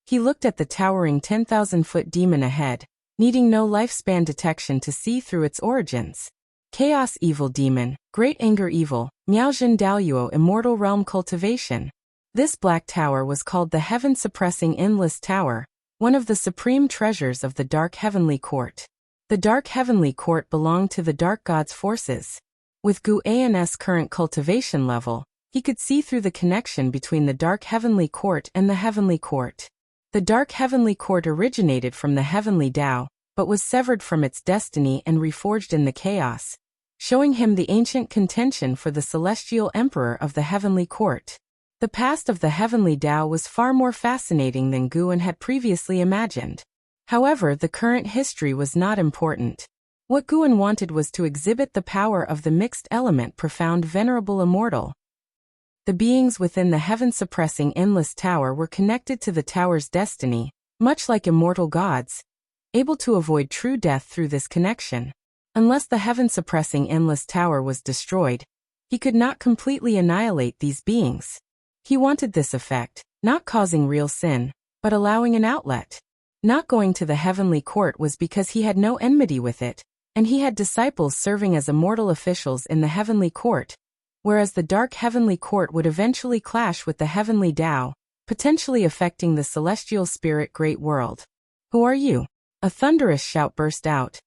He looked at the towering 10,000-foot demon ahead, needing no lifespan detection to see through its origins. Chaos Evil Demon, Great Anger Evil, Miaojin Daoyuo Immortal Realm Cultivation. This black tower was called the Heaven-Suppressing Endless Tower, one of the supreme treasures of the Dark Heavenly Court. The Dark Heavenly Court belonged to the Dark God's forces. With Gu An's current cultivation level, he could see through the connection between the Dark Heavenly Court and the Heavenly Court. The Dark Heavenly Court originated from the Heavenly Tao, but was severed from its destiny and reforged in the chaos, showing him the ancient contention for the celestial emperor of the Heavenly Court. The past of the Heavenly Tao was far more fascinating than Guan had previously imagined. However, the current history was not important. What Guan wanted was to exhibit the power of the mixed element profound venerable immortal. The beings within the heaven-suppressing endless tower were connected to the tower's destiny, much like immortal gods, able to avoid true death through this connection. Unless the heaven-suppressing endless tower was destroyed, he could not completely annihilate these beings. He wanted this effect, not causing real sin, but allowing an outlet. Not going to the heavenly court was because he had no enmity with it, and he had disciples serving as immortal officials in the heavenly court, whereas the dark heavenly court would eventually clash with the heavenly Tao, potentially affecting the celestial spirit great world. Who are you? A thunderous shout burst out,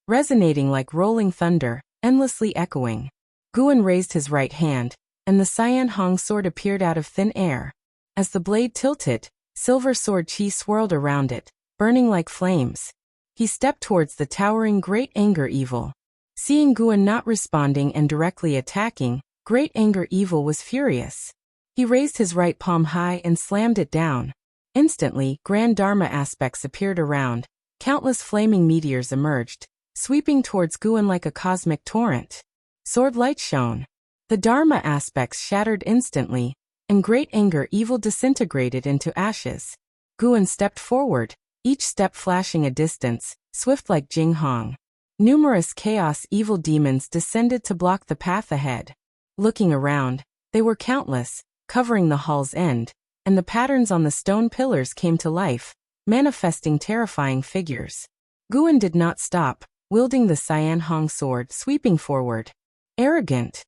resonating like rolling thunder, endlessly echoing. Guan raised his right hand, and the Cyan Hong sword appeared out of thin air. As the blade tilted, silver sword chi swirled around it, burning like flames. He stepped towards the towering Great Anger Evil. Seeing Guan not responding and directly attacking, Great Anger Evil was furious. He raised his right palm high and slammed it down. Instantly, grand Dharma aspects appeared around. Countless flaming meteors emerged, sweeping towards Guan like a cosmic torrent. Sword light shone. The Dharma aspects shattered instantly, and Great Anger Evil disintegrated into ashes. Guan stepped forward, each step flashing a distance, swift like Jing Hong. Numerous Chaos Evil demons descended to block the path ahead. Looking around, they were countless, covering the hall's end, and the patterns on the stone pillars came to life, manifesting terrifying figures. Guan did not stop, wielding the Cyan Hong sword, sweeping forward. Arrogant!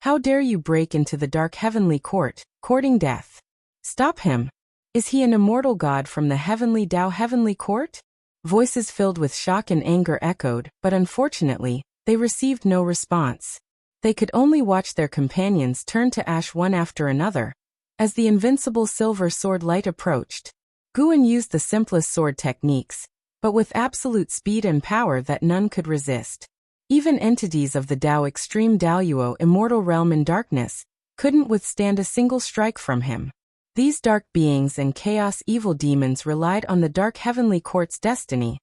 How dare you break into the dark heavenly court, courting death? Stop him! Is he an immortal god from the heavenly Tao heavenly court? Voices filled with shock and anger echoed, but unfortunately, they received no response. They could only watch their companions turn to ash one after another. As the invincible silver sword light approached, Guan used the simplest sword techniques, but with absolute speed and power that none could resist. Even entities of the Tao Extreme Daoyuo Immortal Realm in Darkness couldn't withstand a single strike from him. These dark beings and chaos evil demons relied on the dark heavenly court's destiny,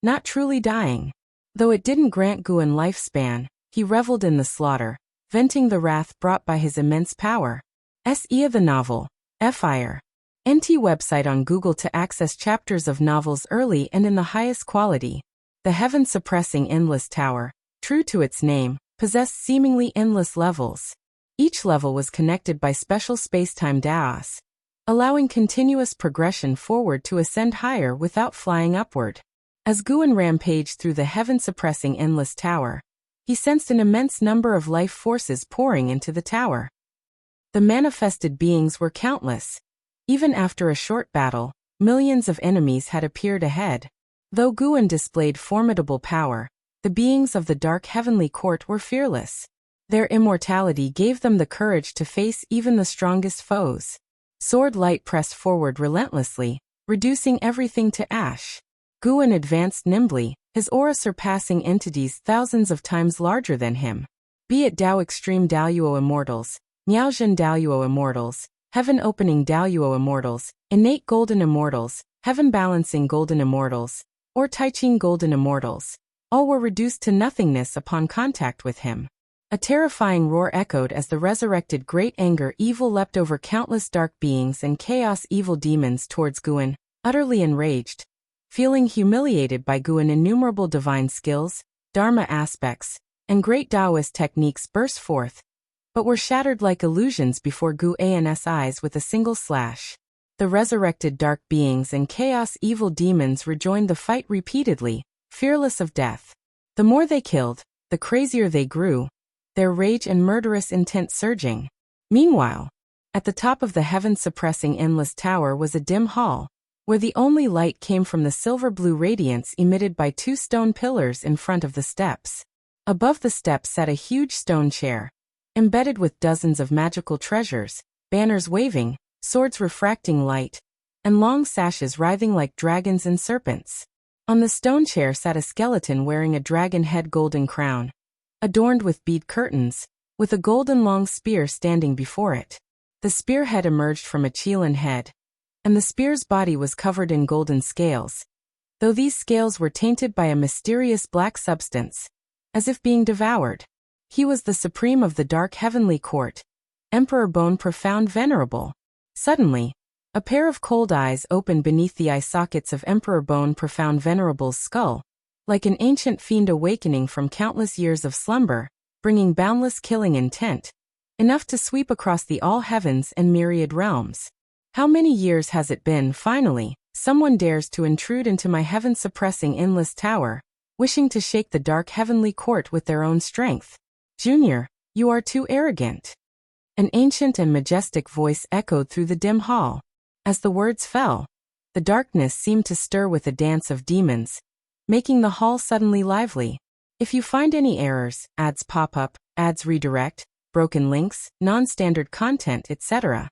not truly dying. Though it didn't grant Guan lifespan, he reveled in the slaughter, venting the wrath brought by his immense power. S.E. The novel, Fire. NT website on Google to access chapters of novels early and in the highest quality. The heaven-suppressing endless tower, true to its name, possessed seemingly endless levels. Each level was connected by special space-time daos, allowing continuous progression forward to ascend higher without flying upward. As Guan rampaged through the heaven-suppressing endless tower, he sensed an immense number of life forces pouring into the tower. The manifested beings were countless. Even after a short battle, millions of enemies had appeared ahead. Though Guan displayed formidable power, the beings of the dark heavenly court were fearless. Their immortality gave them the courage to face even the strongest foes. Sword light pressed forward relentlessly, reducing everything to ash. Guan advanced nimbly, his aura surpassing entities thousands of times larger than him. Be it Dao Extreme Daoyuo Immortals, Miaozhen Daoyuo Immortals, Heaven Opening Daoyuo Immortals, Innate Golden Immortals, Heaven Balancing Golden Immortals, or Taiqing Golden Immortals, all were reduced to nothingness upon contact with him. A terrifying roar echoed as the resurrected great anger evil leapt over countless dark beings and chaos evil demons towards Guan, utterly enraged. Feeling humiliated by Guan, innumerable divine skills, Dharma aspects, and great Taoist techniques burst forth, but were shattered like illusions before Guan's eyes with a single slash. The resurrected dark beings and chaos evil demons rejoined the fight repeatedly, fearless of death. The more they killed, the crazier they grew, their rage and murderous intent surging. Meanwhile, at the top of the heaven-suppressing endless tower was a dim hall, where the only light came from the silver-blue radiance emitted by two stone pillars in front of the steps. Above the steps sat a huge stone chair, embedded with dozens of magical treasures, banners waving, swords refracting light, and long sashes writhing like dragons and serpents. On the stone chair sat a skeleton wearing a dragon head golden crown, adorned with bead curtains, with a golden long spear standing before it. The spearhead emerged from a Qilin head, and the spear's body was covered in golden scales, though these scales were tainted by a mysterious black substance, as if being devoured. He was the supreme of the dark heavenly court, Emperor Bone Profound Venerable. Suddenly, a pair of cold eyes opened beneath the eye sockets of Emperor Bone Profound Venerable's skull, like an ancient fiend awakening from countless years of slumber, bringing boundless killing intent, enough to sweep across the all heavens and myriad realms. How many years has it been? Finally, someone dares to intrude into my heaven-suppressing endless tower, wishing to shake the dark heavenly court with their own strength. Junior, you are too arrogant. An ancient and majestic voice echoed through the dim hall. As the words fell, the darkness seemed to stir with a dance of demons, making the hall suddenly lively. If you find any errors, ads pop up, ads redirect, broken links, non-standard content, etc.,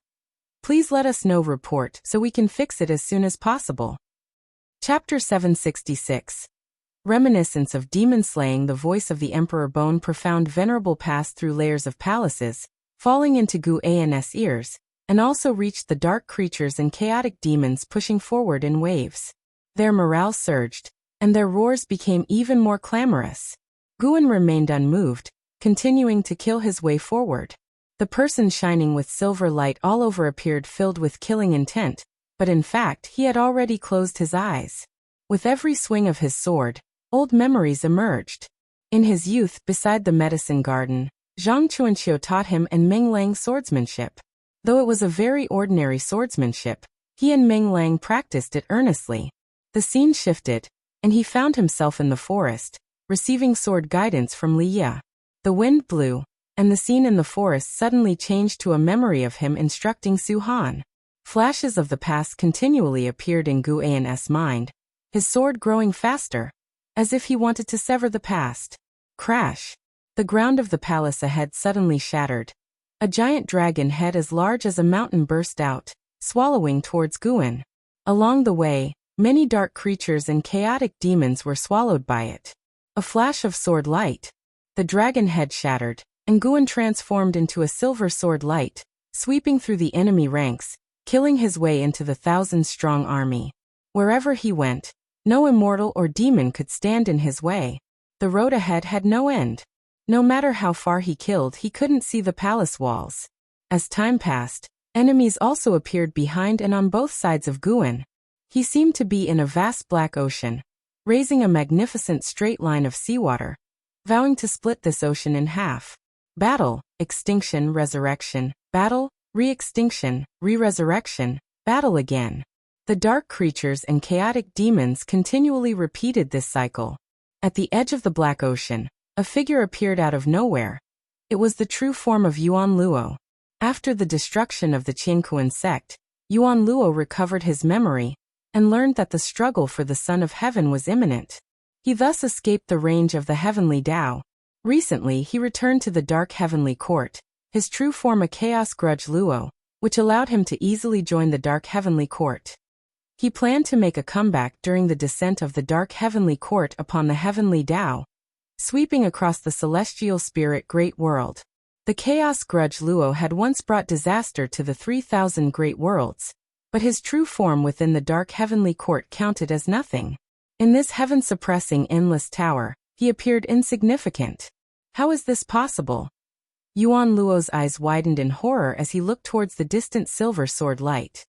please let us know. Report so we can fix it as soon as possible. Chapter 766. Reminiscence of demon slaying. The voice of the Emperor Bone Profound Venerable passed through layers of palaces, falling into Guan's ears, and also reached the dark creatures and chaotic demons pushing forward in waves. Their morale surged, and their roars became even more clamorous. Guan remained unmoved, continuing to kill his way forward. The person shining with silver light all over appeared filled with killing intent, but in fact he had already closed his eyes. With every swing of his sword, old memories emerged. In his youth, beside the medicine garden, Zhang Chuanqiu taught him and Meng Lang swordsmanship. Though it was a very ordinary swordsmanship, he and Meng Lang practiced it earnestly. The scene shifted, and he found himself in the forest, receiving sword guidance from Li Ye. The wind blew, and the scene in the forest suddenly changed to a memory of him instructing Su Han. Flashes of the past continually appeared in Guan's mind, his sword growing faster, as if he wanted to sever the past. Crash! The ground of the palace ahead suddenly shattered. A giant dragon head as large as a mountain burst out, swallowing towards Guan. Along the way, many dark creatures and chaotic demons were swallowed by it. A flash of sword light. The dragon head shattered, and Guan transformed into a silver sword light, sweeping through the enemy ranks, killing his way into the thousand-strong army. Wherever he went, no immortal or demon could stand in his way. The road ahead had no end. No matter how far he killed, he couldn't see the palace walls. As time passed, Enemies also appeared behind and on both sides of Guan. He seemed to be in a vast black ocean, raising a magnificent straight line of seawater, vowing to split this ocean in half. Battle, extinction, resurrection, battle, re-extinction, re-resurrection, battle again. The dark creatures and chaotic demons continually repeated this cycle. At the edge of the black ocean, a figure appeared out of nowhere. It was the true form of Yuan Luo. After the destruction of the Qiankuan sect, Yuan Luo recovered his memory and learned that the struggle for the Son of Heaven was imminent. He thus escaped the range of the heavenly Tao. Recently he returned to the dark heavenly court, his true form a Chaos Grudge Luo, which allowed him to easily join the dark heavenly court. He planned to make a comeback during the descent of the dark heavenly court upon the heavenly Tao, sweeping across the celestial spirit great world. The Chaos Grudge Luo had once brought disaster to the 3,000 great worlds, but his true form within the dark heavenly court counted as nothing. In this heaven-suppressing endless tower, he appeared insignificant. How is this possible? Yuan Luo's eyes widened in horror as he looked towards the distant silver sword light.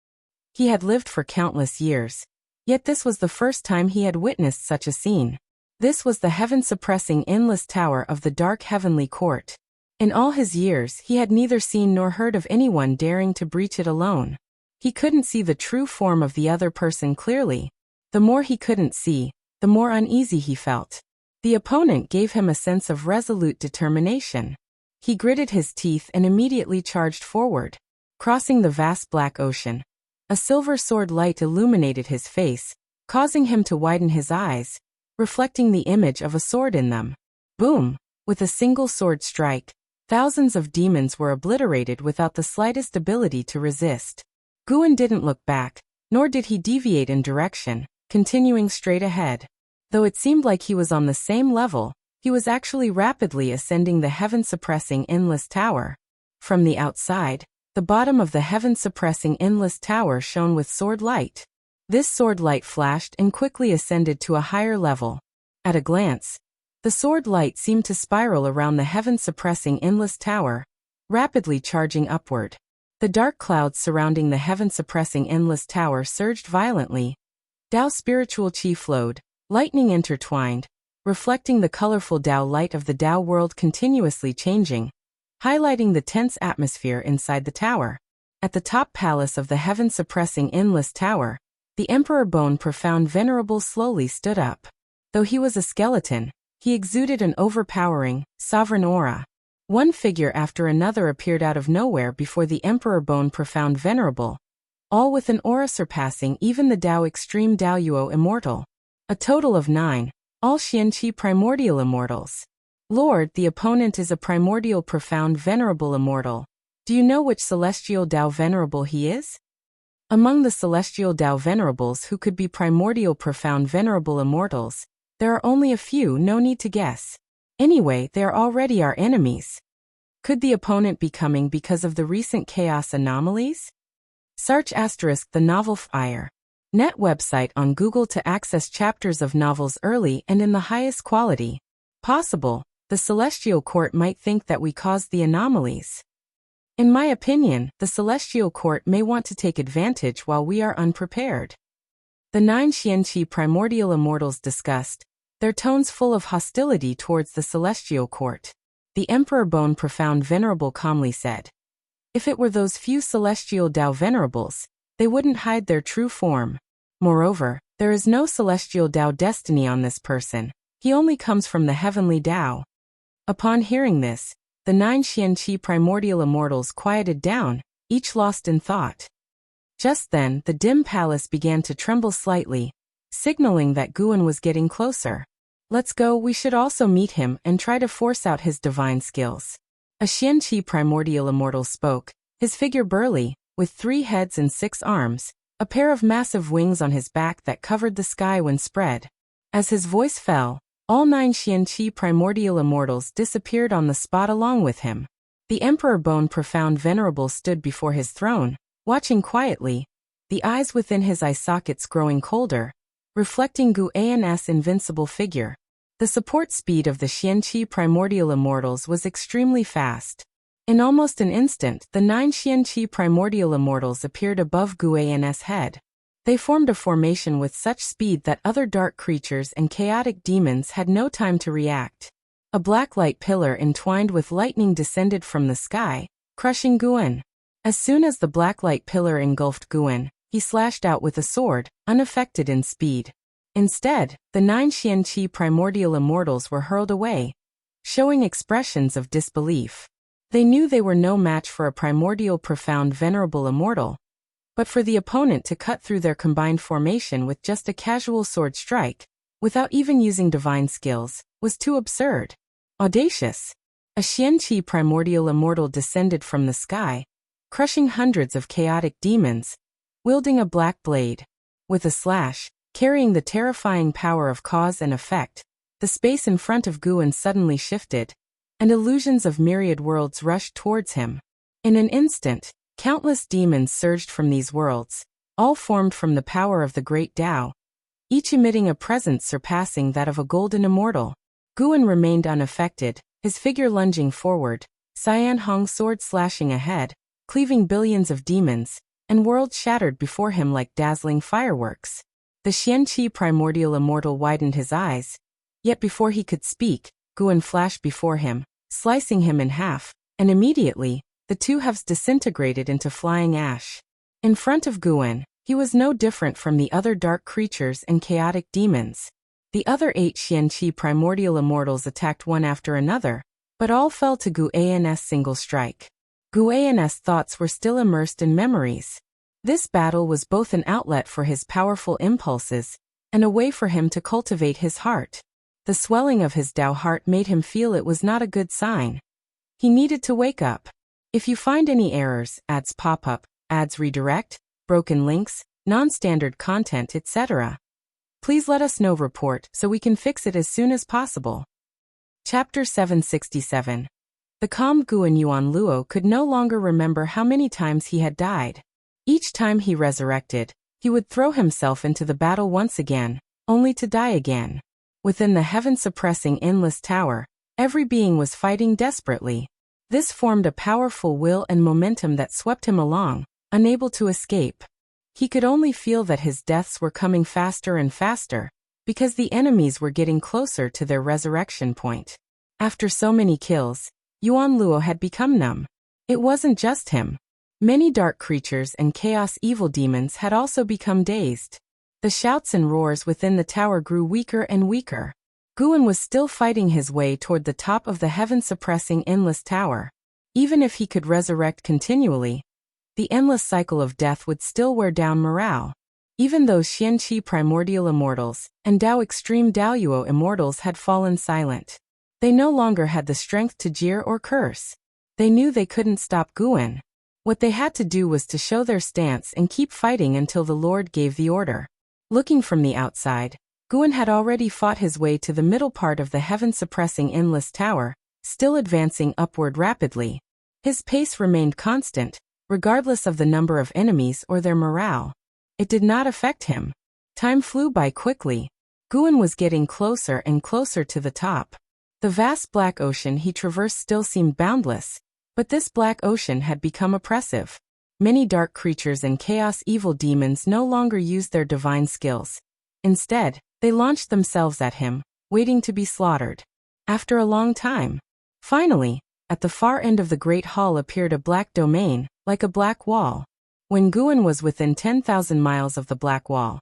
He had lived for countless years, yet this was the first time he had witnessed such a scene. This was the heaven-suppressing endless tower of the dark heavenly court. In all his years he had neither seen nor heard of anyone daring to breach it alone. He couldn't see the true form of the other person clearly. The more he couldn't see, the more uneasy he felt. The opponent gave him a sense of resolute determination. He gritted his teeth and immediately charged forward. Crossing the vast black ocean, a silver sword light illuminated his face, causing him to widen his eyes, reflecting the image of a sword in them. Boom! With a single sword strike, thousands of demons were obliterated without the slightest ability to resist. Guan didn't look back, nor did he deviate in direction, continuing straight ahead. Though it seemed like he was on the same level, he was actually rapidly ascending the heaven-suppressing endless tower. From the outside, the bottom of the heaven-suppressing endless tower shone with sword light. This sword light flashed and quickly ascended to a higher level. At a glance, the sword light seemed to spiral around the heaven-suppressing endless tower, rapidly charging upward. The dark clouds surrounding the heaven-suppressing endless tower surged violently. Tao spiritual chi flowed, lightning intertwined, reflecting the colorful Tao light of the Tao world continuously changing, highlighting the tense atmosphere inside the tower. At the top palace of the heaven-suppressing endless tower, the Emperor Bone Profound Venerable slowly stood up. Though he was a skeleton, he exuded an overpowering, sovereign aura. One figure after another appeared out of nowhere before the Emperor Bone Profound Venerable, all with an aura surpassing even the Tao Extreme Daoyuo Immortal. A total of 9, all Xianqi Primordial Immortals. Lord, the opponent is a Primordial Profound Venerable Immortal. Do you know which Celestial Tao Venerable he is? Among the Celestial Tao Venerables who could be Primordial Profound Venerable Immortals, there are only a few, no need to guess. Anyway, they are already our enemies. Could the opponent be coming because of the recent chaos anomalies? Search * the novel Fire. Net website on Google to access chapters of novels early and in the highest quality possible. The Celestial Court might think that we caused the anomalies. In my opinion, the Celestial Court may want to take advantage while we are unprepared. The 9 Xianqi Primordial Immortals discussed, their tones full of hostility towards the Celestial Court. The Emperor Bone Profound Venerable calmly said, if it were those few Celestial Tao Venerables, they wouldn't hide their true form. Moreover, there is no Celestial Tao destiny on this person. He only comes from the heavenly Tao. Upon hearing this, the 9 Xianqi Primordial Immortals quieted down, each lost in thought. Just then, the dim palace began to tremble slightly, signaling that Guan was getting closer. Let's go, we should also meet him and try to force out his divine skills. A Xianqi Primordial Immortal spoke, his figure burly, with 3 heads and 6 arms, a pair of massive wings on his back that covered the sky when spread. As his voice fell, all 9 Xianqi Primordial Immortals disappeared on the spot along with him. The Emperor Bone Profound Venerable stood before his throne, watching quietly, the eyes within his eye sockets growing colder, reflecting Guan's invincible figure. The support speed of the Xianqi Primordial Immortals was extremely fast. In almost an instant, the 9 Xianqi primordial immortals appeared above Guan's head. They formed a formation with such speed that other dark creatures and chaotic demons had no time to react. A black light pillar entwined with lightning descended from the sky, crushing Guan. As soon as the black light pillar engulfed Guan, he slashed out with a sword, unaffected in speed. Instead, the 9 Xianqi primordial immortals were hurled away, showing expressions of disbelief. They knew they were no match for a primordial profound venerable immortal, but for the opponent to cut through their combined formation with just a casual sword strike, without even using divine skills, was too absurd. Audacious. A Xianqi primordial immortal descended from the sky, crushing hundreds of chaotic demons, wielding a black blade. With a slash, carrying the terrifying power of cause and effect, the space in front of Guan suddenly shifted, and illusions of myriad worlds rushed towards him. In an instant, countless demons surged from these worlds, all formed from the power of the great Tao, each emitting a presence surpassing that of a golden immortal. Guan remained unaffected, his figure lunging forward, Cyan Hong's sword slashing ahead, cleaving billions of demons, and worlds shattered before him like dazzling fireworks. The Xianqi primordial immortal widened his eyes, yet before he could speak, Guan flashed before him, slicing him in half, and immediately, the two halves disintegrated into flying ash. In front of Guan, he was no different from the other dark creatures and chaotic demons. The other 8 Xianqi primordial immortals attacked one after another, but all fell to Guan's single strike. Guan's thoughts were still immersed in memories. This battle was both an outlet for his powerful impulses, and a way for him to cultivate his heart. The swelling of his Tao heart made him feel it was not a good sign. He needed to wake up. If you find any errors, ads pop up, ads redirect, broken links, non-standard content, etc., please let us know. Report so we can fix it as soon as possible. Chapter 767. The calm Guan Yuan Luo could no longer remember how many times he had died. Each time he resurrected, he would throw himself into the battle once again, only to die again. Within the heaven-suppressing endless tower, every being was fighting desperately. This formed a powerful will and momentum that swept him along, unable to escape. He could only feel that his deaths were coming faster and faster, because the enemies were getting closer to their resurrection point. After so many kills, Yuan Luo had become numb. It wasn't just him. Many dark creatures and chaos evil demons had also become dazed. The shouts and roars within the tower grew weaker and weaker. Guan was still fighting his way toward the top of the heaven-suppressing endless tower. Even if he could resurrect continually, the endless cycle of death would still wear down morale. Even those Xianqi primordial immortals and Dao extreme Daoyuo immortals had fallen silent. They no longer had the strength to jeer or curse. They knew they couldn't stop Guan. What they had to do was to show their stance and keep fighting until the Lord gave the order. Looking from the outside, Guan had already fought his way to the middle part of the heaven-suppressing endless tower, still advancing upward rapidly. His pace remained constant, regardless of the number of enemies or their morale. It did not affect him. Time flew by quickly. Guan was getting closer and closer to the top. The vast black ocean he traversed still seemed boundless, but this black ocean had become oppressive. Many dark creatures and chaos evil demons no longer used their divine skills. Instead, they launched themselves at him, waiting to be slaughtered. After a long time, finally, at the far end of the great hall appeared a black domain, like a black wall. When Guan was within 10,000 miles of the black wall,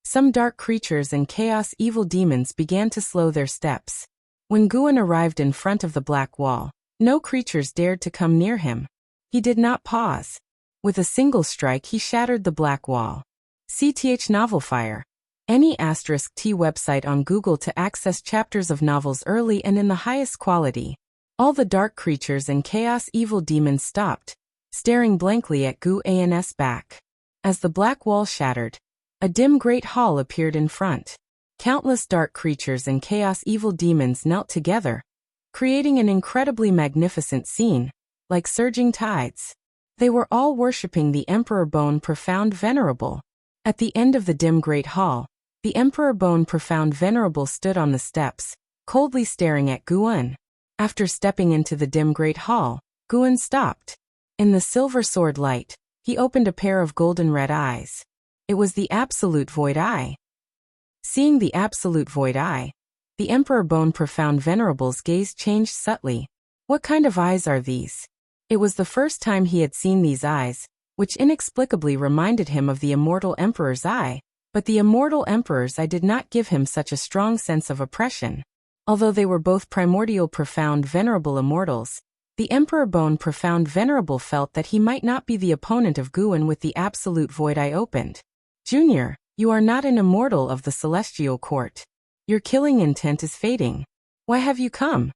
some dark creatures and chaos evil demons began to slow their steps. When Guan arrived in front of the black wall, no creatures dared to come near him. He did not pause. With a single strike he shattered the black wall. CTH Novelfire. Any *T website on Google to access chapters of novels early and in the highest quality. All the dark creatures and chaos evil demons stopped, staring blankly at Guan's back. As the black wall shattered, a dim great hall appeared in front. Countless dark creatures and chaos evil demons knelt together, creating an incredibly magnificent scene, like surging tides. They were all worshipping the Emperor Bone Profound Venerable. At the end of the dim great hall, the Emperor Bone Profound Venerable stood on the steps, coldly staring at Guan. After stepping into the dim great hall, Guan stopped. In the silver sword light, he opened a pair of golden red eyes. It was the absolute void eye. Seeing the absolute void eye, the Emperor Bone Profound Venerable's gaze changed subtly. What kind of eyes are these? It was the first time he had seen these eyes, which inexplicably reminded him of the immortal Emperor's eye, but the immortal Emperor's eye did not give him such a strong sense of oppression. Although they were both primordial profound venerable immortals, the Emperor Bone Profound Venerable felt that he might not be the opponent of Guan with the absolute void eye opened. Junior, you are not an immortal of the celestial court. Your killing intent is fading. Why have you come?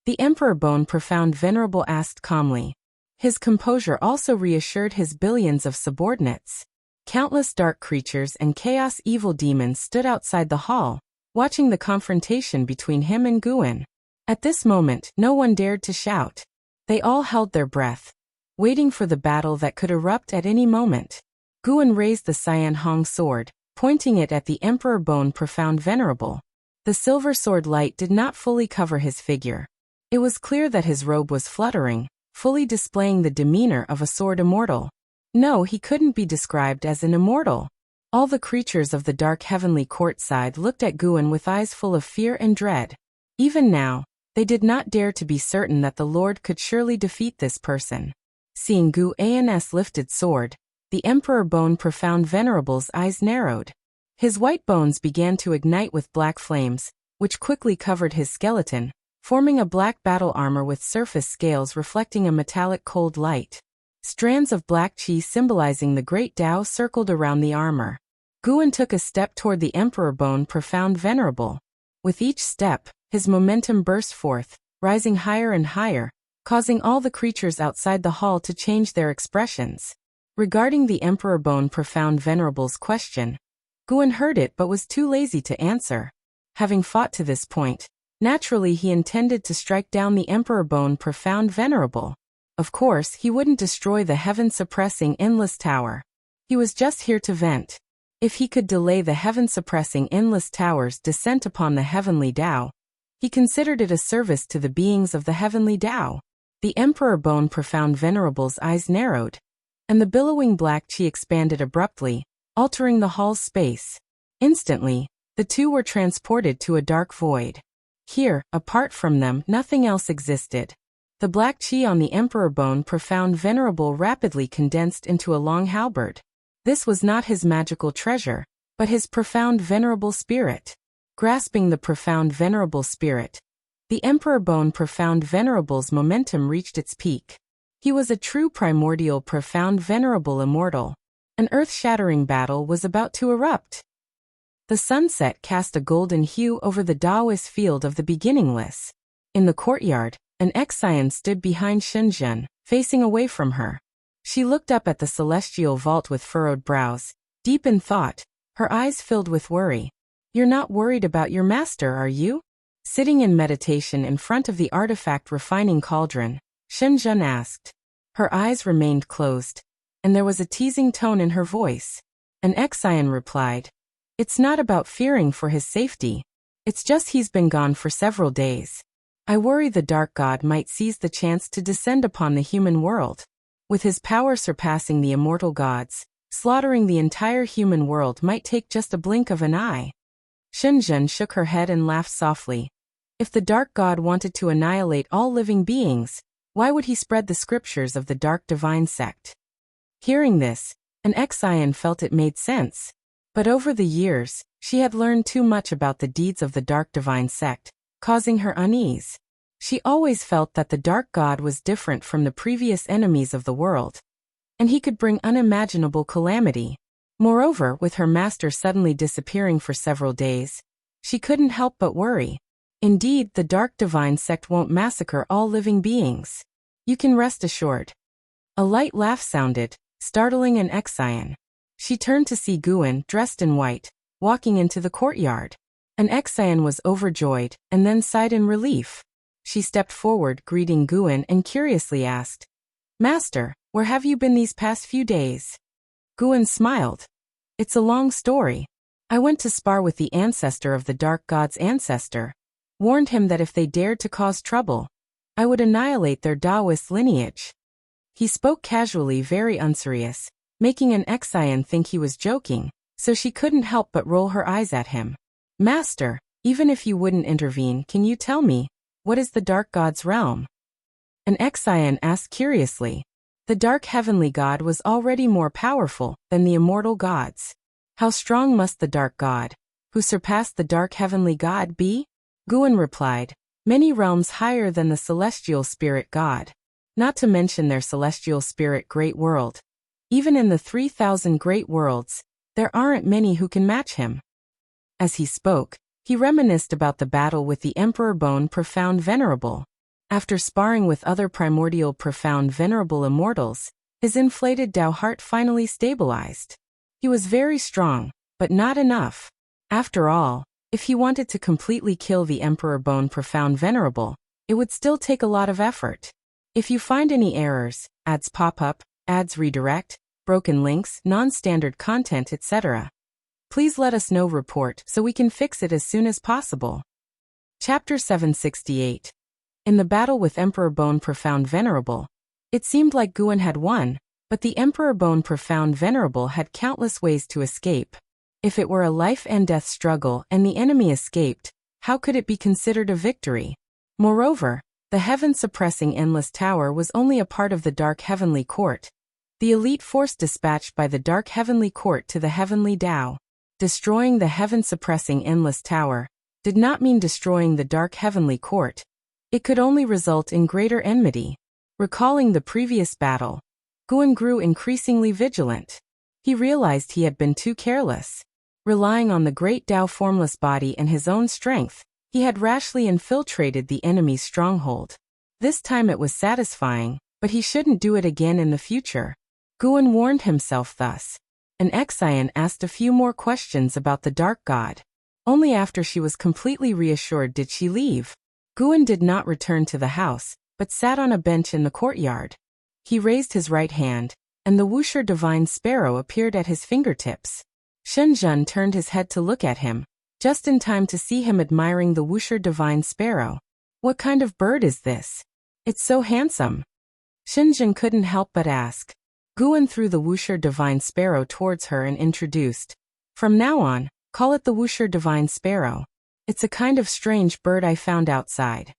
The Emperor Bone Profound Venerable asked calmly. His composure also reassured his billions of subordinates. Countless dark creatures and chaos evil demons stood outside the hall, watching the confrontation between him and Guan. At this moment, no one dared to shout. They all held their breath, waiting for the battle that could erupt at any moment. Guan raised the Cyan Hong sword, pointing it at the Emperor Bone Profound Venerable. The silver sword light did not fully cover his figure. It was clear that his robe was fluttering, fully displaying the demeanor of a sword immortal. No, he couldn't be described as an immortal. All the creatures of the dark heavenly courtside looked at Guan with eyes full of fear and dread. Even now, they did not dare to be certain that the Lord could surely defeat this person. Seeing Guan's lifted sword, the Emperor Bone Profound Venerable's eyes narrowed. His white bones began to ignite with black flames, which quickly covered his skeleton, forming a black battle armor with surface scales reflecting a metallic cold light. Strands of black chi symbolizing the great Tao circled around the armor. Guan took a step toward the Emperor Bone Profound Venerable. With each step, his momentum burst forth, rising higher and higher, causing all the creatures outside the hall to change their expressions. Regarding the Emperor Bone Profound Venerable's question, Guan heard it but was too lazy to answer. Having fought to this point, naturally he intended to strike down the Emperor Bone Profound Venerable. Of course, he wouldn't destroy the heaven-suppressing endless tower. He was just here to vent. If he could delay the heaven-suppressing endless tower's descent upon the heavenly Tao, he considered it a service to the beings of the heavenly Tao. The Emperor Bone Profound Venerable's eyes narrowed, and the billowing black chi expanded abruptly, altering the hall's space. Instantly, the two were transported to a dark void. Here, apart from them, nothing else existed. The black chi on the Emperor Bone Profound Venerable rapidly condensed into a long halberd. This was not his magical treasure, but his profound venerable spirit. Grasping the profound venerable spirit, the Emperor Bone Profound Venerable's momentum reached its peak. He was a true primordial profound venerable immortal. An earth-shattering battle was about to erupt. The sunset cast a golden hue over the Taoist field of the beginningless. In the courtyard, an Exian stood behind Shenzhen, facing away from her. She looked up at the celestial vault with furrowed brows, deep in thought, her eyes filled with worry. You're not worried about your master, are you? Sitting in meditation in front of the artifact refining cauldron, Shenzhen asked. Her eyes remained closed, and there was a teasing tone in her voice. An Exian replied, It's not about fearing for his safety. It's just he's been gone for several days. I worry the Dark God might seize the chance to descend upon the human world. With his power surpassing the immortal gods, slaughtering the entire human world might take just a blink of an eye. Shenzhen shook her head and laughed softly. If the Dark God wanted to annihilate all living beings, why would he spread the scriptures of the Dark Divine Sect? Hearing this, an Exian felt it made sense. But over the years, she had learned too much about the deeds of the Dark Divine Sect, causing her unease. She always felt that the Dark God was different from the previous enemies of the world, and he could bring unimaginable calamity. Moreover, with her master suddenly disappearing for several days, she couldn't help but worry. Indeed, the Dark Divine Sect won't massacre all living beings. You can rest assured. A light laugh sounded, startling an Exian. She turned to see Guan, dressed in white, walking into the courtyard. An Exian was overjoyed, and then sighed in relief. She stepped forward, greeting Guan, and curiously asked, Master, where have you been these past few days? Guan smiled. It's a long story. I went to spar with the ancestor of the Dark God's ancestor, warned him that if they dared to cause trouble, I would annihilate their Taoist lineage. He spoke casually, very unserious, making an Xian think he was joking, so she couldn't help but roll her eyes at him. Master, even if you wouldn't intervene, can you tell me, what is the Dark God's realm? An Xian asked curiously. The Dark Heavenly God was already more powerful than the immortal gods. How strong must the Dark God, who surpassed the Dark Heavenly God, be? Guan replied, many realms higher than the celestial spirit God. Not to mention their celestial spirit great world. Even in the 3,000 great worlds, there aren't many who can match him. As he spoke, he reminisced about the battle with the Emperor Bone Profound Venerable. After sparring with other primordial profound venerable immortals, his inflated Tao heart finally stabilized. He was very strong, but not enough. After all, if he wanted to completely kill the Emperor Bone Profound Venerable, it would still take a lot of effort. If you find any errors, ads pop up, ads redirect, broken links, non-standard content, etc., please let us know. Report so we can fix it as soon as possible. Chapter 768. In the battle with Emperor Bone Profound Venerable, it seemed like Guan had won, but the Emperor Bone Profound Venerable had countless ways to escape. If it were a life and death struggle and the enemy escaped, how could it be considered a victory? Moreover, the heaven-suppressing Endless Tower was only a part of the Dark Heavenly Court, the elite force dispatched by the Dark Heavenly Court to the Heavenly Tao. Destroying the heaven-suppressing Endless Tower did not mean destroying the Dark Heavenly Court. It could only result in greater enmity. Recalling the previous battle, Guan grew increasingly vigilant. He realized he had been too careless. Relying on the great Tao formless body and his own strength, he had rashly infiltrated the enemy's stronghold. This time it was satisfying, but he shouldn't do it again in the future. Guan warned himself thus. An Xian asked a few more questions about the Dark God. Only after she was completely reassured did she leave. Guan did not return to the house, but sat on a bench in the courtyard. He raised his right hand, and the Wuxia Divine Sparrow appeared at his fingertips. Shenzhen turned his head to look at him, just in time to see him admiring the Wuxia Divine Sparrow. What kind of bird is this? It's so handsome. Shenzhen couldn't help but ask. Guan threw the Wuxia Divine Sparrow towards her and introduced. From now on, call it the Wuxia Divine Sparrow. It's a kind of strange bird I found outside.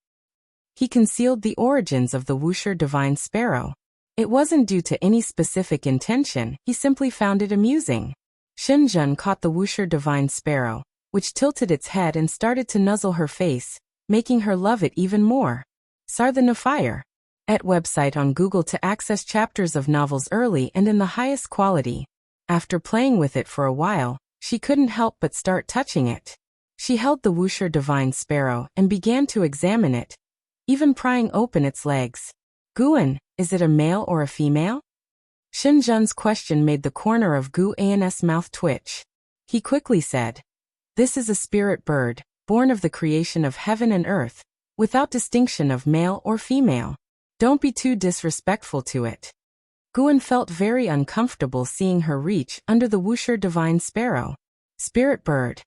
He concealed the origins of the Wuxia Divine Sparrow. It wasn't due to any specific intention, he simply found it amusing. Shenzhen caught the Wuxia Divine Sparrow, which tilted its head and started to nuzzle her face, making her love it even more. Sarthana Fire. At website on Google to access chapters of novels early and in the highest quality. After playing with it for a while, she couldn't help but start touching it. She held the Wuxia Divine Sparrow and began to examine it, even prying open its legs. Guan, is it a male or a female? Shenzhen's question made the corner of Gu An's mouth twitch. He quickly said, this is a spirit bird, born of the creation of heaven and earth, without distinction of male or female. Don't be too disrespectful to it. Guan felt very uncomfortable seeing her reach under the Wuxia Divine Sparrow. Spirit bird.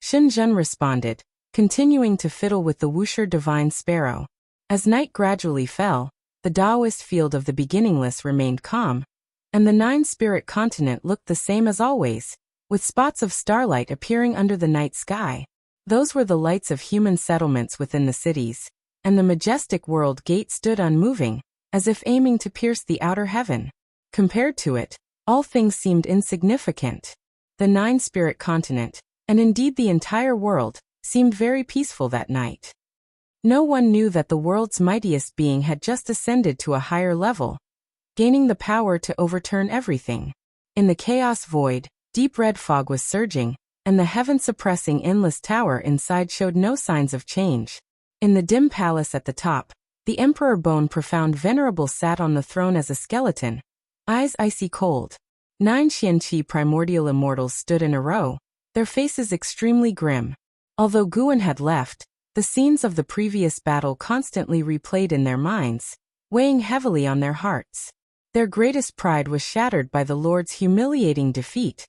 Shenzhen responded, continuing to fiddle with the Wuxia Divine Sparrow. As night gradually fell, the Taoist field of the beginningless remained calm, and the nine-spirit continent looked the same as always, with spots of starlight appearing under the night sky. Those were the lights of human settlements within the cities, and the majestic world gate stood unmoving, as if aiming to pierce the outer heaven. Compared to it, all things seemed insignificant. The nine-spirit continent, and indeed the entire world, seemed very peaceful that night. No one knew that the world's mightiest being had just ascended to a higher level, gaining the power to overturn everything. In the chaos void, deep red fog was surging, and the heaven-suppressing endless tower inside showed no signs of change. In the dim palace at the top, the Emperor Bone Profound Venerable sat on the throne as a skeleton, eyes icy cold. 9 Xianqi primordial immortals stood in a row, their faces extremely grim. Although Guan had left, the scenes of the previous battle constantly replayed in their minds, weighing heavily on their hearts. Their greatest pride was shattered by the Lord's humiliating defeat,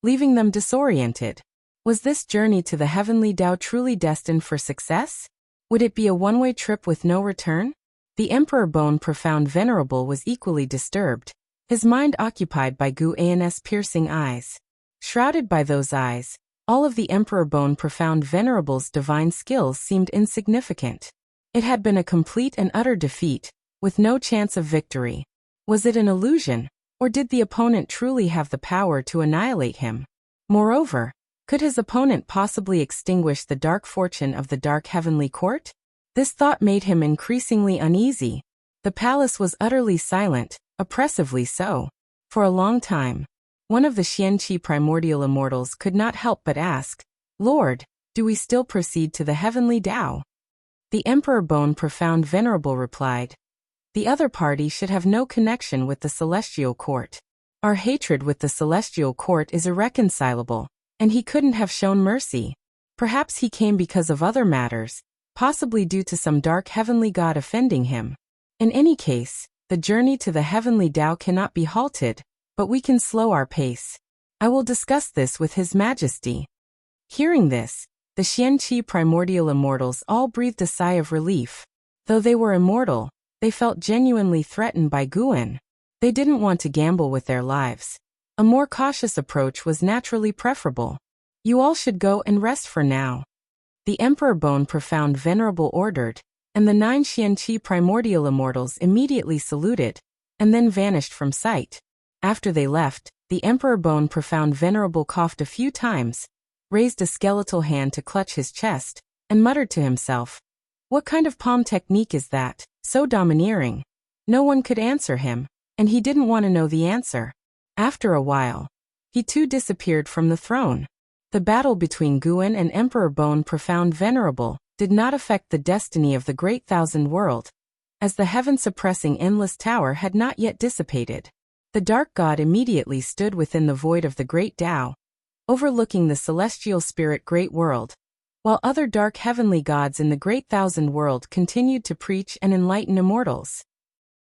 leaving them disoriented. Was this journey to the heavenly Tao truly destined for success? Would it be a one-way trip with no return? The Emperor Bone Profound Venerable was equally disturbed, his mind occupied by Gu An's piercing eyes. Shrouded by those eyes, all of the Emperor Bone Profound Venerable's divine skills seemed insignificant. It had been a complete and utter defeat, with no chance of victory. Was it an illusion, or did the opponent truly have the power to annihilate him? Moreover, could his opponent possibly extinguish the dark fortune of the dark heavenly court? This thought made him increasingly uneasy. The palace was utterly silent, oppressively so. For a long time, one of the Xianqi primordial immortals could not help but ask, "Lord, do we still proceed to the heavenly Tao?" The Emperor Bone Profound Venerable replied, "The other party should have no connection with the celestial court. Our hatred with the celestial court is irreconcilable, and he couldn't have shown mercy. Perhaps he came because of other matters, possibly due to some dark heavenly god offending him. In any case, the journey to the heavenly Tao cannot be halted, but we can slow our pace. I will discuss this with His Majesty." Hearing this, the Xianqi primordial immortals all breathed a sigh of relief. Though they were immortal, they felt genuinely threatened by Guan. They didn't want to gamble with their lives. A more cautious approach was naturally preferable. "You all should go and rest for now," the Emperor Bone Profound Venerable ordered, and the 9 Xianqi primordial immortals immediately saluted, and then vanished from sight. After they left, the Emperor Bone Profound Venerable coughed a few times, raised a skeletal hand to clutch his chest, and muttered to himself, "What kind of palm technique is that, so domineering?" No one could answer him, and he didn't want to know the answer. After a while, he too disappeared from the throne. The battle between Guan and Emperor Bone Profound Venerable did not affect the destiny of the Great Thousand World, as the heaven-suppressing Endless Tower had not yet dissipated. The Dark God immediately stood within the void of the Great Tao, overlooking the celestial spirit Great World, while other dark heavenly gods in the Great Thousand World continued to preach and enlighten immortals.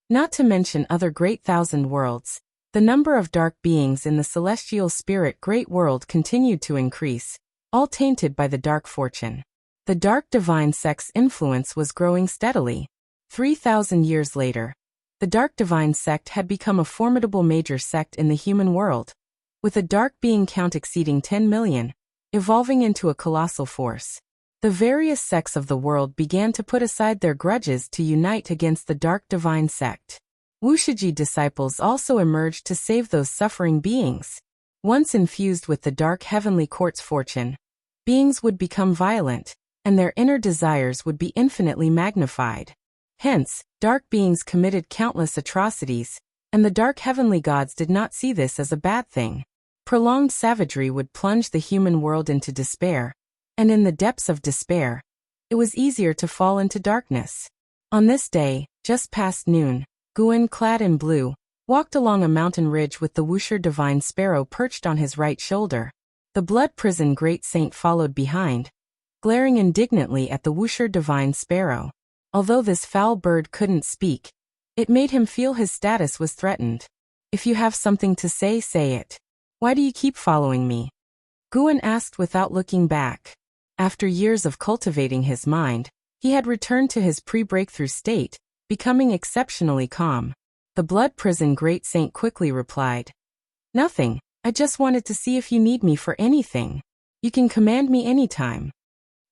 Not to mention other Great Thousand Worlds, the number of dark beings in the celestial spirit Great World continued to increase, all tainted by the dark fortune. The dark divine sect's influence was growing steadily. 3,000 years later, the dark divine sect had become a formidable major sect in the human world, with a dark being count exceeding 10 million, evolving into a colossal force. The various sects of the world began to put aside their grudges to unite against the dark divine sect. Wushiji disciples also emerged to save those suffering beings. Once infused with the dark heavenly court's fortune, beings would become violent, and their inner desires would be infinitely magnified. Hence, dark beings committed countless atrocities, and the dark heavenly gods did not see this as a bad thing. Prolonged savagery would plunge the human world into despair, and in the depths of despair, it was easier to fall into darkness. On this day, just past noon, Guan, clad in blue, walked along a mountain ridge with the Wusher divine sparrow perched on his right shoulder. The blood prison great saint followed behind, glaring indignantly at the Wusher divine sparrow. Although this foul bird couldn't speak, it made him feel his status was threatened. "If you have something to say, say it. Why do you keep following me?" Guan asked without looking back. After years of cultivating his mind, he had returned to his pre-breakthrough state, becoming exceptionally calm. The blood prison great saint quickly replied, "Nothing, I just wanted to see if you need me for anything. You can command me anytime."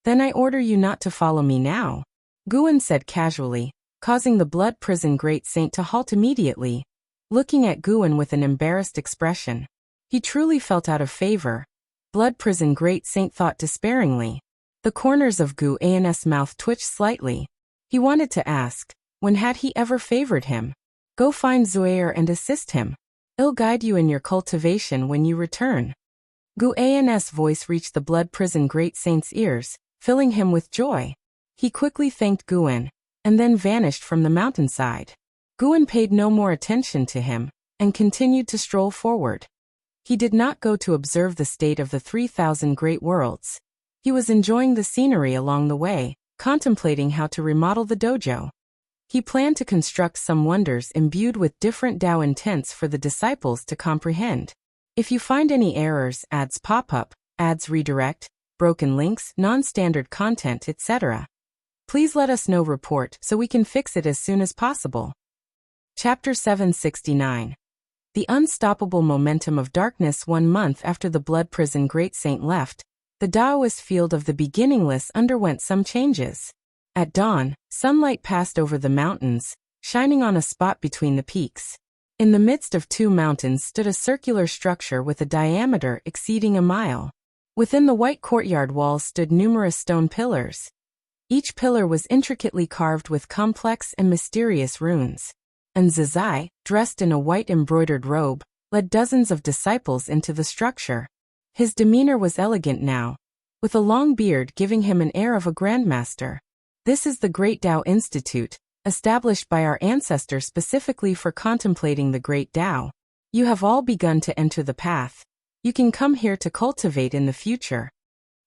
"Then I order you not to follow me now," Guan said casually, causing the blood prison great saint to halt immediately, looking at Guan with an embarrassed expression. He truly felt out of favor. Blood prison great saint thought despairingly. The corners of Gu An's mouth twitched slightly. He wanted to ask, when had he ever favored him? "Go find Zuair and assist him. He'll guide you in your cultivation when you return." Gu An's voice reached the blood prison great saint's ears, filling him with joy. He quickly thanked Guan, and then vanished from the mountainside. Guan paid no more attention to him, and continued to stroll forward. He did not go to observe the state of the 3,000 great worlds. He was enjoying the scenery along the way, contemplating how to remodel the dojo. He planned to construct some wonders imbued with different Tao intents for the disciples to comprehend. If you find any errors, ads pop up, ads redirect, broken links, non-standard content, etc., Please let us know report so we can fix it as soon as possible. Chapter 769. The unstoppable momentum of darkness. 1 month after the blood prison Great Saint left, the Taoist field of the beginningless underwent some changes. At dawn, sunlight passed over the mountains, shining on a spot between the peaks. In the midst of 2 mountains stood a circular structure with a diameter exceeding a mile. Within the white courtyard walls stood numerous stone pillars. Each pillar was intricately carved with complex and mysterious runes. And Zizai, dressed in a white embroidered robe, led dozens of disciples into the structure. His demeanor was elegant now, with a long beard giving him an air of a grandmaster. This is the Great Tao Institute, established by our ancestors specifically for contemplating the Great Tao. You have all begun to enter the path. You can come here to cultivate in the future.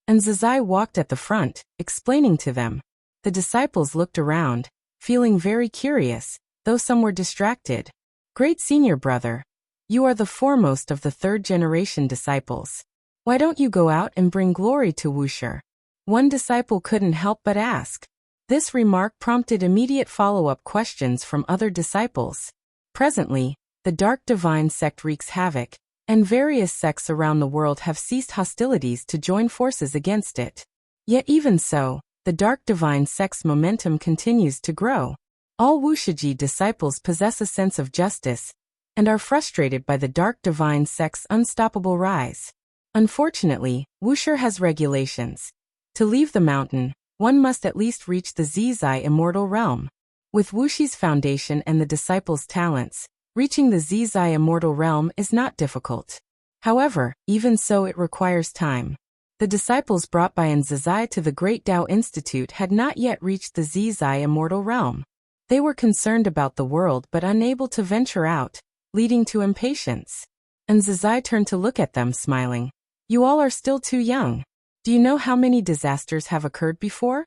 And Zizai walked at the front, explaining to them. The disciples looked around, feeling very curious, though some were distracted. Great senior brother, you are the foremost of the 3rd-generation disciples. Why don't you go out and bring glory to Wusher? One disciple couldn't help but ask. This remark prompted immediate follow-up questions from other disciples. Presently, the Dark Divine sect wreaks havoc, and various sects around the world have ceased hostilities to join forces against it. Yet even so, the Dark Divine sect's momentum continues to grow. All Wushiji disciples possess a sense of justice, and are frustrated by the Dark Divine sect's unstoppable rise. Unfortunately, Wusher has regulations. To leave the mountain, one must at least reach the Zizai immortal realm. With Wushi's foundation and the disciples' talents, reaching the Zizai immortal realm is not difficult. However, even so it requires time. The disciples brought by Zizai to the Great Tao Institute had not yet reached the Zizai immortal realm. They were concerned about the world but unable to venture out, leading to impatience. And Zizai turned to look at them, smiling. You all are still too young. Do you know how many disasters have occurred before?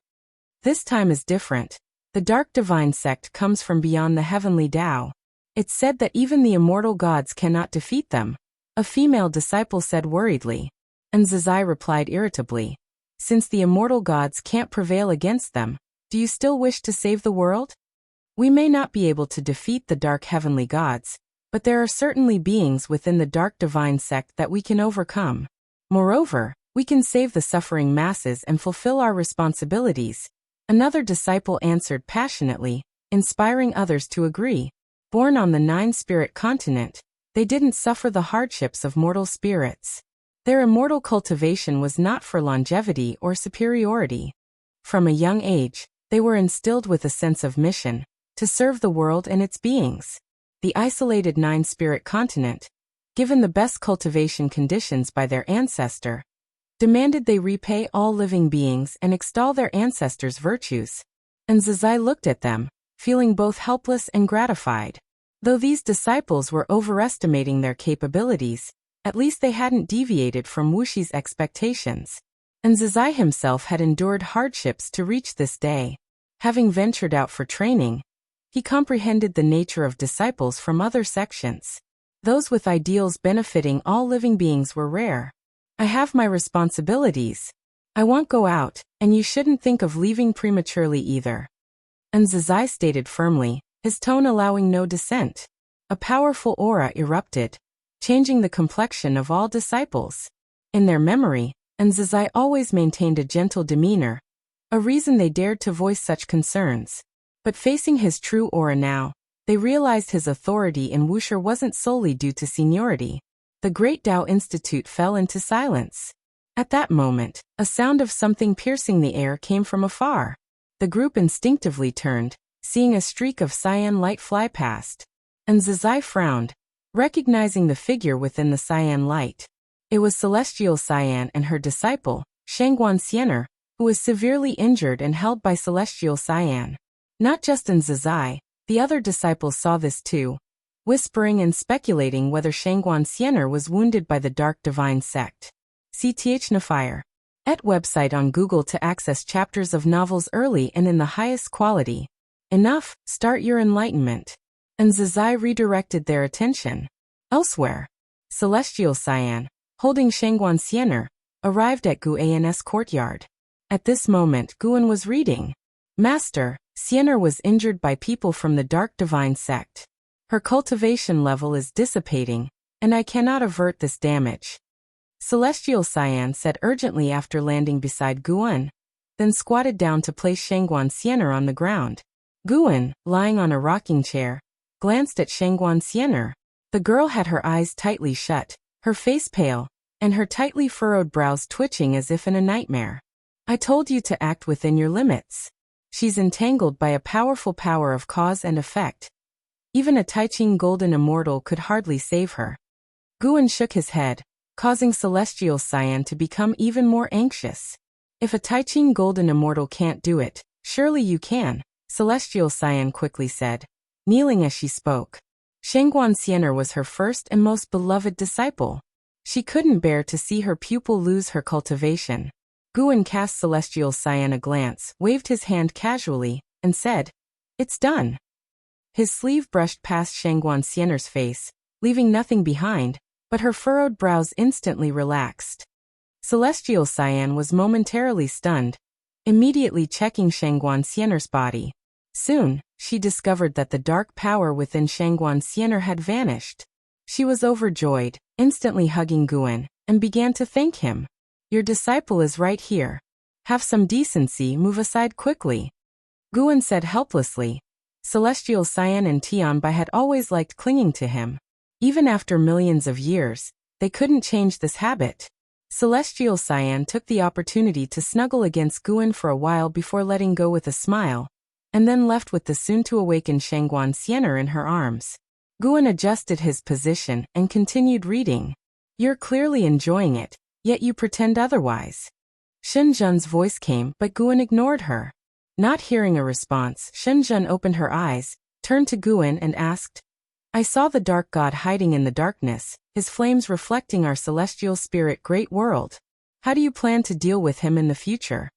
This time is different. The Dark Divine sect comes from beyond the heavenly Tao. It's said that even the immortal gods cannot defeat them, a female disciple said worriedly. And Zizai replied irritably. Since the immortal gods can't prevail against them, do you still wish to save the world? We may not be able to defeat the dark heavenly gods, but there are certainly beings within the Dark Divine sect that we can overcome. Moreover, we can save the suffering masses and fulfill our responsibilities. Another disciple answered passionately, inspiring others to agree. Born on the 9-spirit continent, they didn't suffer the hardships of mortal spirits. Their immortal cultivation was not for longevity or superiority. From a young age, they were instilled with a sense of mission, to serve the world and its beings. The isolated 9-spirit continent, given the best cultivation conditions by their ancestor, demanded they repay all living beings and extol their ancestors' virtues. And Zizai looked at them, feeling both helpless and gratified. Though these disciples were overestimating their capabilities, at least they hadn't deviated from Wushi's expectations. And Zizai himself had endured hardships to reach this day. Having ventured out for training, he comprehended the nature of disciples from other sections. Those with ideals benefiting all living beings were rare. I have my responsibilities. I won't go out, and you shouldn't think of leaving prematurely either. And Zizai stated firmly, his tone allowing no dissent. A powerful aura erupted, changing the complexion of all disciples. In their memory, and Zizai always maintained a gentle demeanor, a reason they dared to voice such concerns. But facing his true aura now, they realized his authority in Wusher wasn't solely due to seniority. The Great Tao Institute fell into silence. At that moment, a sound of something piercing the air came from afar. The group instinctively turned, seeing a streak of cyan light fly past. And Zizai frowned, recognizing the figure within the cyan light. It was Celestial Cyan and her disciple, Shangguan Xiener, who was severely injured and held by Celestial Cyan. Not just in Zizai, the other disciples saw this too, whispering and speculating whether Shangguan Xiener was wounded by the Dark Divine sect. CTH Nafire. Et website on Google to access chapters of novels early and in the highest quality. Enough, start your enlightenment. And Zizai redirected their attention elsewhere. Celestial Cyan, holding Shangguan Xiener, arrived at Guan's courtyard. At this moment Guan was reading. Master, Sienna was injured by people from the Dark Divine sect. Her cultivation level is dissipating, and I cannot avert this damage. Celestial Cyan said urgently after landing beside Guan, then squatted down to place Shangguan Sienna on the ground. Guan, lying on a rocking chair, glanced at Shangguan Sienna. The girl had her eyes tightly shut, her face pale, and her tightly furrowed brows twitching as if in a nightmare. I told you to act within your limits. She's entangled by a powerful power of cause and effect. Even a Taiching Golden Immortal could hardly save her. Guan shook his head, causing Celestial Cyan to become even more anxious. If a Taiching Golden Immortal can't do it, surely you can, Celestial Cyan quickly said, kneeling as she spoke. Shangguan Sienna was her first and most beloved disciple. She couldn't bear to see her pupil lose her cultivation. Guan cast Celestial Cyan a glance, waved his hand casually, and said, "It's done." His sleeve brushed past Shangguan Sienna's face, leaving nothing behind, but her furrowed brows instantly relaxed. Celestial Cyan was momentarily stunned, immediately checking Shangguan Sienna's body. Soon, she discovered that the dark power within Shangguan Sienna had vanished. She was overjoyed, instantly hugging Guan, and began to thank him. "Your disciple is right here. Have some decency, move aside quickly," Guan said helplessly. Celestial Cyan and Tianbai had always liked clinging to him. Even after millions of years, they couldn't change this habit. Celestial Cyan took the opportunity to snuggle against Guan for a while before letting go with a smile, and then left with the soon-to-awaken Shangguan Sienna in her arms. Guan adjusted his position and continued reading. "You're clearly enjoying it, yet you pretend otherwise." Shenzhen's voice came, but Guan ignored her. Not hearing a response, Shenzhen opened her eyes, turned to Guan and asked, "I saw the dark god hiding in the darkness, his flames reflecting our celestial spirit great world. How do you plan to deal with him in the future?"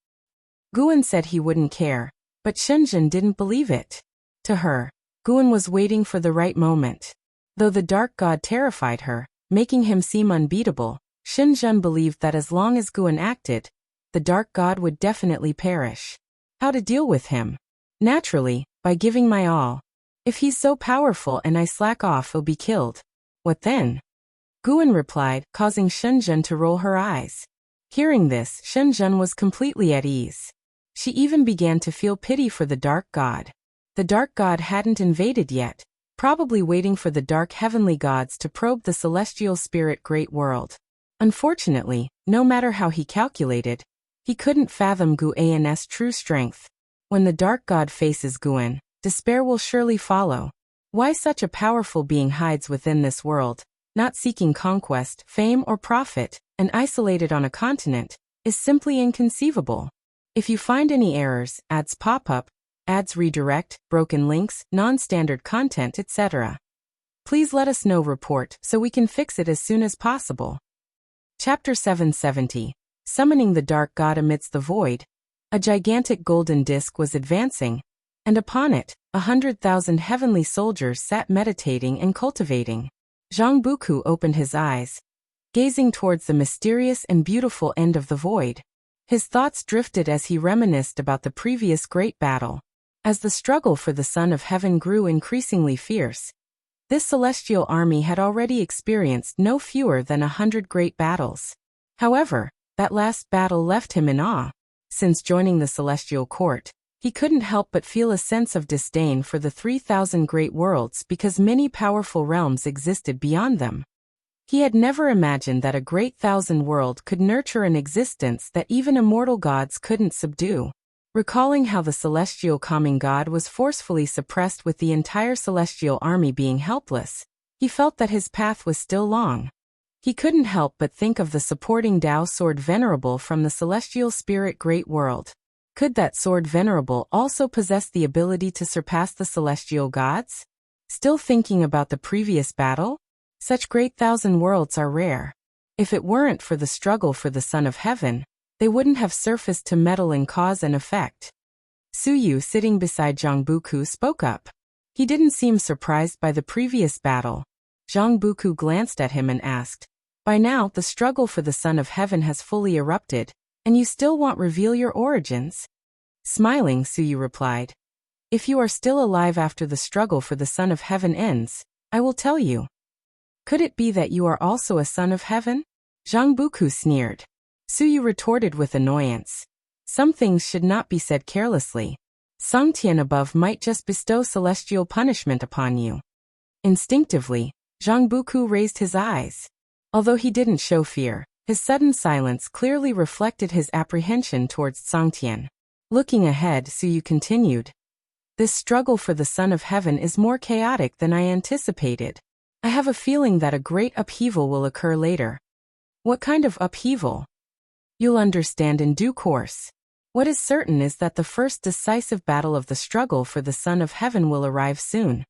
Guan said he wouldn't care, but Shenzhen didn't believe it. To her, Guan was waiting for the right moment. Though the dark god terrified her, making him seem unbeatable, Shenzhen believed that as long as Guan acted, the dark god would definitely perish. How to deal with him? Naturally, by giving my all. If he's so powerful and I slack off, he'll be killed. What then? Guan replied, causing Shenzhen to roll her eyes. Hearing this, Shenzhen was completely at ease. She even began to feel pity for the dark god. The dark god hadn't invaded yet, probably waiting for the dark heavenly gods to probe the celestial spirit great world. Unfortunately, no matter how he calculated, he couldn't fathom Guan's true strength. When the dark god faces Guan, despair will surely follow. Why such a powerful being hides within this world, not seeking conquest, fame or profit, and isolated on a continent, is simply inconceivable. If you find any errors, ads pop up, ads redirect, broken links, non-standard content, etc., please let us know report so we can fix it as soon as possible. Chapter 770. Summoning the Dark God amidst the void. A gigantic golden disk was advancing, and upon it, 100,000 heavenly soldiers sat meditating and cultivating. Zhang Buku opened his eyes, gazing towards the mysterious and beautiful end of the void. His thoughts drifted as he reminisced about the previous great battle. As the struggle for the Son of Heaven grew increasingly fierce, this celestial army had already experienced no fewer than 100 great battles. However, that last battle left him in awe. Since joining the celestial court, he couldn't help but feel a sense of disdain for the 3,000 great worlds because many powerful realms existed beyond them. He had never imagined that a great thousand world could nurture an existence that even immortal gods couldn't subdue. Recalling how the celestial calming god was forcefully suppressed with the entire celestial army being helpless, he felt that his path was still long. He couldn't help but think of the supporting Tao sword Venerable from the celestial spirit great world. Could that sword Venerable also possess the ability to surpass the celestial gods? Still thinking about the previous battle? Such great thousand worlds are rare. If it weren't for the struggle for the Son of Heaven, they wouldn't have surfaced to meddle in cause and effect. Suyu, sitting beside Zhang Buku, spoke up. He didn't seem surprised by the previous battle. Zhang Buku glanced at him and asked, "By now, the struggle for the Son of Heaven has fully erupted, and you still won't reveal your origins?" Smiling, Suyu replied. If you are still alive after the struggle for the Son of Heaven ends, I will tell you. Could it be that you are also a son of heaven? Zhang Buku sneered. Suyu retorted with annoyance. Some things should not be said carelessly. Songtian above might just bestow celestial punishment upon you. Instinctively, Zhang Buku raised his eyes. Although he didn't show fear, his sudden silence clearly reflected his apprehension towards Songtian. Looking ahead, Suyu continued. This struggle for the Son of Heaven is more chaotic than I anticipated. I have a feeling that a great upheaval will occur later. What kind of upheaval? You'll understand in due course. What is certain is that the first decisive battle of the struggle for the Son of Heaven will arrive soon.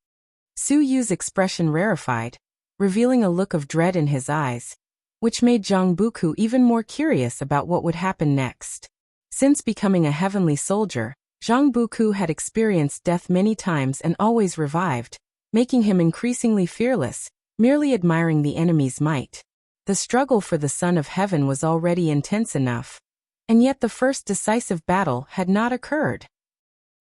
Su Yu's expression rarefied, revealing a look of dread in his eyes, which made Zhang Buku even more curious about what would happen next. Since becoming a heavenly soldier, Zhang Buku had experienced death many times and always revived, making him increasingly fearless, merely admiring the enemy's might. The struggle for the Son of Heaven was already intense enough, and yet the first decisive battle had not occurred.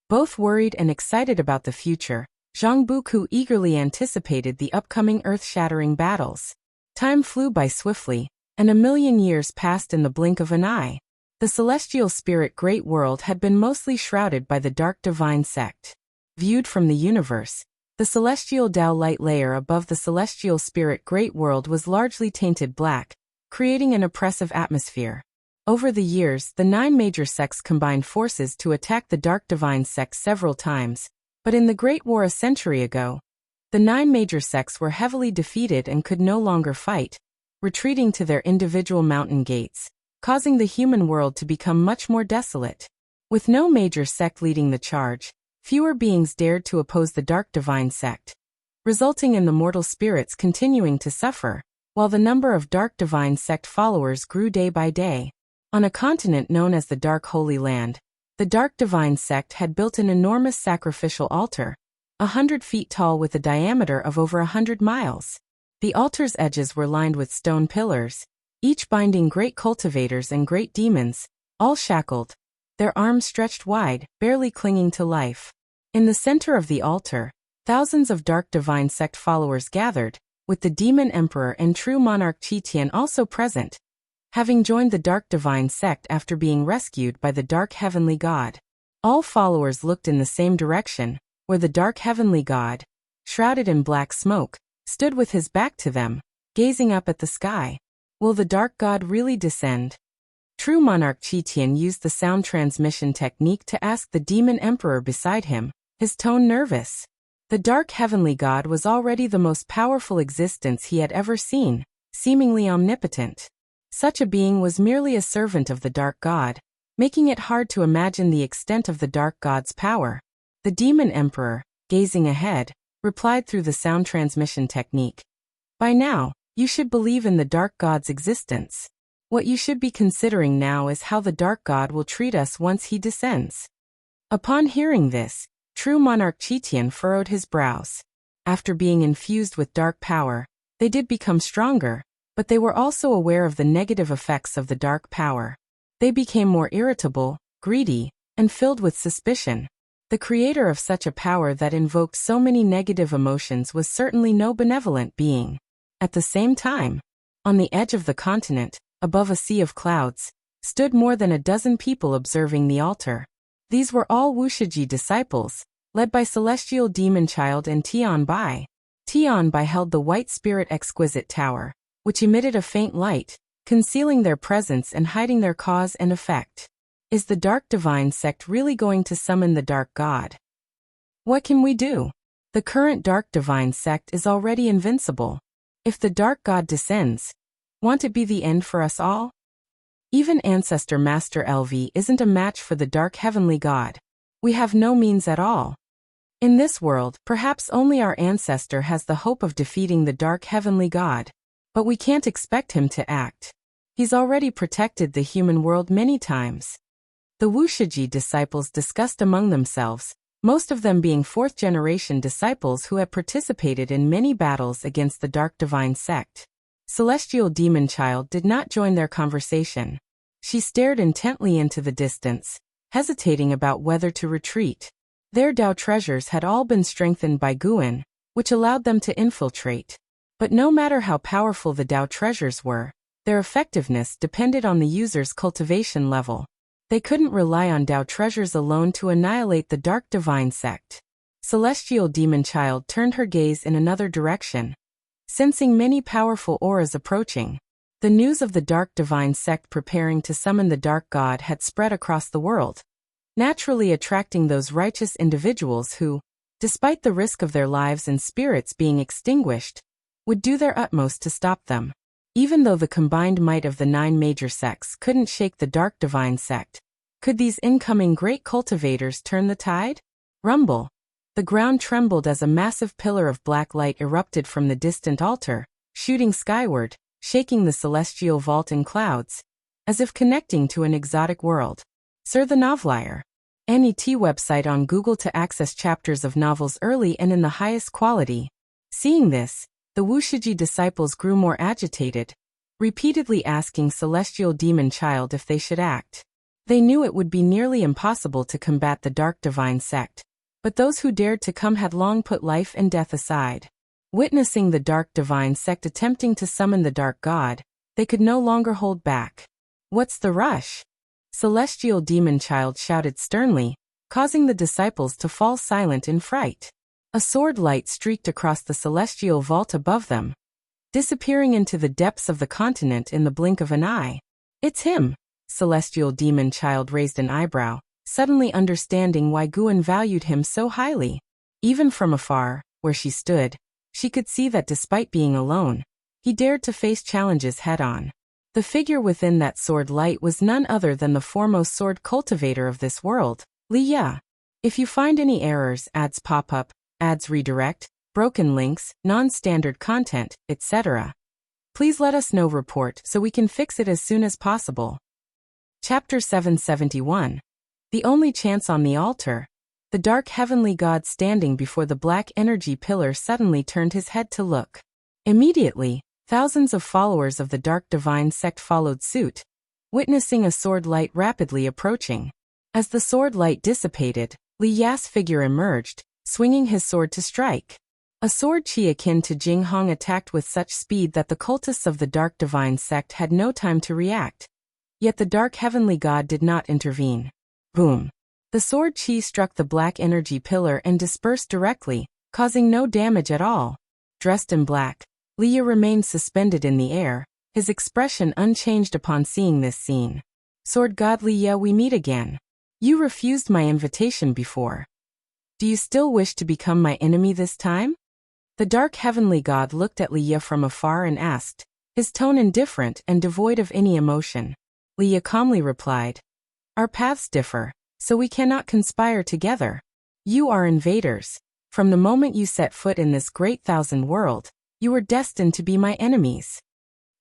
Both worried and excited about the future, Zhang Buku eagerly anticipated the upcoming earth-shattering battles. Time flew by swiftly, and 1,000,000 years passed in the blink of an eye. The celestial spirit Great World had been mostly shrouded by the dark divine sect. Viewed from the universe, the celestial Tao light layer above the celestial spirit Great World was largely tainted black, creating an oppressive atmosphere. Over the years, the 9 major sects combined forces to attack the dark divine sect several times, but in the Great War a century ago, the 9 major sects were heavily defeated and could no longer fight, retreating to their individual mountain gates, causing the human world to become much more desolate. With no major sect leading the charge, fewer beings dared to oppose the dark divine sect, resulting in the mortal spirits continuing to suffer, while the number of dark divine sect followers grew day by day. On a continent known as the Dark Holy Land, the dark divine sect had built an enormous sacrificial altar, 100 feet tall with a diameter of over 100 miles. The altar's edges were lined with stone pillars, each binding great cultivators and great demons, all shackled, their arms stretched wide, barely clinging to life. In the center of the altar, thousands of dark divine sect followers gathered, with the demon emperor and true monarch Qitian also present, having joined the dark divine sect after being rescued by the dark heavenly god. All followers looked in the same direction, where the dark heavenly god, shrouded in black smoke, stood with his back to them, gazing up at the sky. Will the dark god really descend? True monarch Qitian used the sound transmission technique to ask the demon emperor beside him, his tone nervous. The dark heavenly god was already the most powerful existence he had ever seen, seemingly omnipotent. Such a being was merely a servant of the dark god, making it hard to imagine the extent of the dark god's power. The demon emperor, gazing ahead, replied through the sound transmission technique. By now, you should believe in the dark god's existence. What you should be considering now is how the dark god will treat us once he descends. Upon hearing this, true monarch Qitian furrowed his brows. After being infused with dark power, they did become stronger, but they were also aware of the negative effects of the dark power. They became more irritable, greedy, and filled with suspicion. The creator of such a power that invoked so many negative emotions was certainly no benevolent being. At the same time, on the edge of the continent, above a sea of clouds, stood more than a dozen people observing the altar. These were all Wushiji disciples, led by Celestial Demon Child and Tian Bai. Tian Bai held the White Spirit Exquisite Tower, which emitted a faint light, concealing their presence and hiding their cause and effect. Is the Dark Divine Sect really going to summon the Dark God? What can we do? The current Dark Divine Sect is already invincible. If the Dark God descends, won't it be the end for us all? Even Ancestor Master LV isn't a match for the Dark Heavenly God. We have no means at all. In this world, perhaps only our ancestor has the hope of defeating the Dark Heavenly God. But we can't expect him to act. He's already protected the human world many times. The Wushiji disciples discussed among themselves, most of them being 4th-generation disciples who had participated in many battles against the Dark Divine Sect. Celestial Demon Child did not join their conversation. She stared intently into the distance, hesitating about whether to retreat. Their Dao treasures had all been strengthened by Guan, which allowed them to infiltrate. But no matter how powerful the Dao treasures were, their effectiveness depended on the user's cultivation level. They couldn't rely on Dao treasures alone to annihilate the Dark Divine Sect. Celestial Demon Child turned her gaze in another direction, sensing many powerful auras approaching. The news of the Dark Divine Sect preparing to summon the Dark God had spread across the world, naturally attracting those righteous individuals who, despite the risk of their lives and spirits being extinguished, would do their utmost to stop them. Even though the combined might of the 9 major sects couldn't shake the Dark Divine Sect, could these incoming great cultivators turn the tide? Rumble. The ground trembled as a massive pillar of black light erupted from the distant altar, shooting skyward, shaking the celestial vault in clouds, as if connecting to an exotic world. Sir the Novelier. NET website on Google to access chapters of novels early and in the highest quality. Seeing this, the Wushiji disciples grew more agitated, repeatedly asking Celestial Demon Child if they should act. They knew it would be nearly impossible to combat the Dark Divine Sect, but those who dared to come had long put life and death aside. Witnessing the Dark Divine Sect attempting to summon the Dark God, they could no longer hold back. What's the rush? Celestial Demon Child shouted sternly, causing the disciples to fall silent in fright. A sword light streaked across the celestial vault above them, disappearing into the depths of the continent in the blink of an eye. It's him! Celestial Demon Child raised an eyebrow, suddenly understanding why Guan valued him so highly. Even from afar, where she stood, she could see that despite being alone, he dared to face challenges head-on. The figure within that sword light was none other than the foremost sword cultivator of this world, Li Ya. If you find any errors, ads pop up, ads redirect, broken links, non-standard content, etc., please let us know. Report so we can fix it as soon as possible. Chapter 771. The only chance on the altar. The dark heavenly god standing before the black energy pillar suddenly turned his head to look. Immediately, thousands of followers of the Dark Divine Sect followed suit, witnessing a sword light rapidly approaching. As the sword light dissipated, Li Ya's figure emerged, swinging his sword to strike. A sword chi akin to Jing Hong attacked with such speed that the cultists of the Dark Divine Sect had no time to react. Yet the Dark Heavenly God did not intervene. Boom! The sword chi struck the black energy pillar and dispersed directly, causing no damage at all. Dressed in black, Li Ya remained suspended in the air, his expression unchanged upon seeing this scene. Sword God Li Ya, we meet again. You refused my invitation before. Do you still wish to become my enemy this time? The Dark Heavenly God looked at Li Ya from afar and asked, his tone indifferent and devoid of any emotion. Li Ya calmly replied, our paths differ, so we cannot conspire together. You are invaders. From the moment you set foot in this great thousand world, you were destined to be my enemies.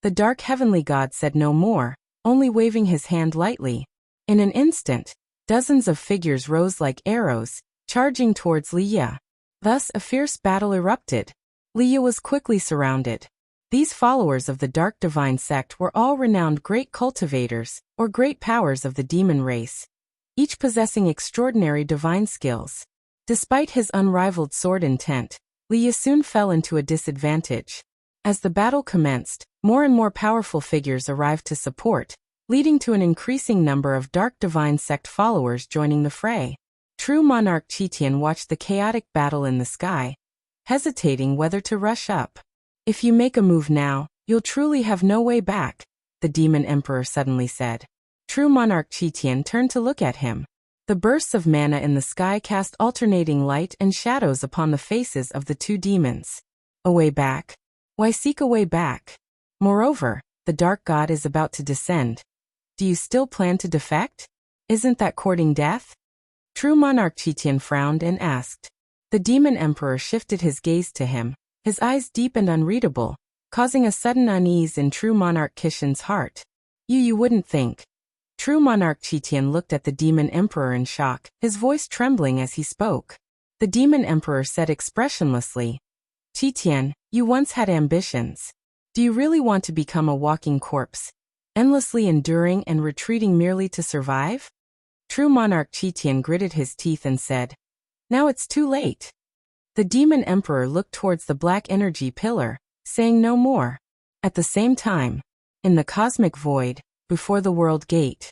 The Dark Heavenly God said no more, only waving his hand lightly. In an instant, dozens of figures rose like arrows, charging towards Li Ya. Thus a fierce battle erupted. Li Ya was quickly surrounded. These followers of the Dark Divine Sect were all renowned great cultivators, or great powers of the demon race, each possessing extraordinary divine skills. Despite his unrivaled sword intent, Li Ya soon fell into a disadvantage. As the battle commenced, more and more powerful figures arrived to support, leading to an increasing number of Dark Divine Sect followers joining the fray. True Monarch Qitian watched the chaotic battle in the sky, hesitating whether to rush up. If you make a move now, you'll truly have no way back, the Demon Emperor suddenly said. True Monarch Qitian turned to look at him. The bursts of mana in the sky cast alternating light and shadows upon the faces of the two demons. A way back? Why seek a way back? Moreover, the Dark God is about to descend. Do you still plan to defect? Isn't that courting death? True Monarch Qitian frowned and asked. The Demon Emperor shifted his gaze to him, his eyes deep and unreadable, causing a sudden unease in True Monarch Qitian's heart. You wouldn't think. True Monarch Qitian looked at the Demon Emperor in shock, his voice trembling as he spoke. The Demon Emperor said expressionlessly, Qitian, you once had ambitions. Do you really want to become a walking corpse, endlessly enduring and retreating merely to survive? True monarch Qitian gritted his teeth and said, "Now it's too late." The demon emperor looked towards the black energy pillar, saying no more. At the same time, in the cosmic void, before the world gate,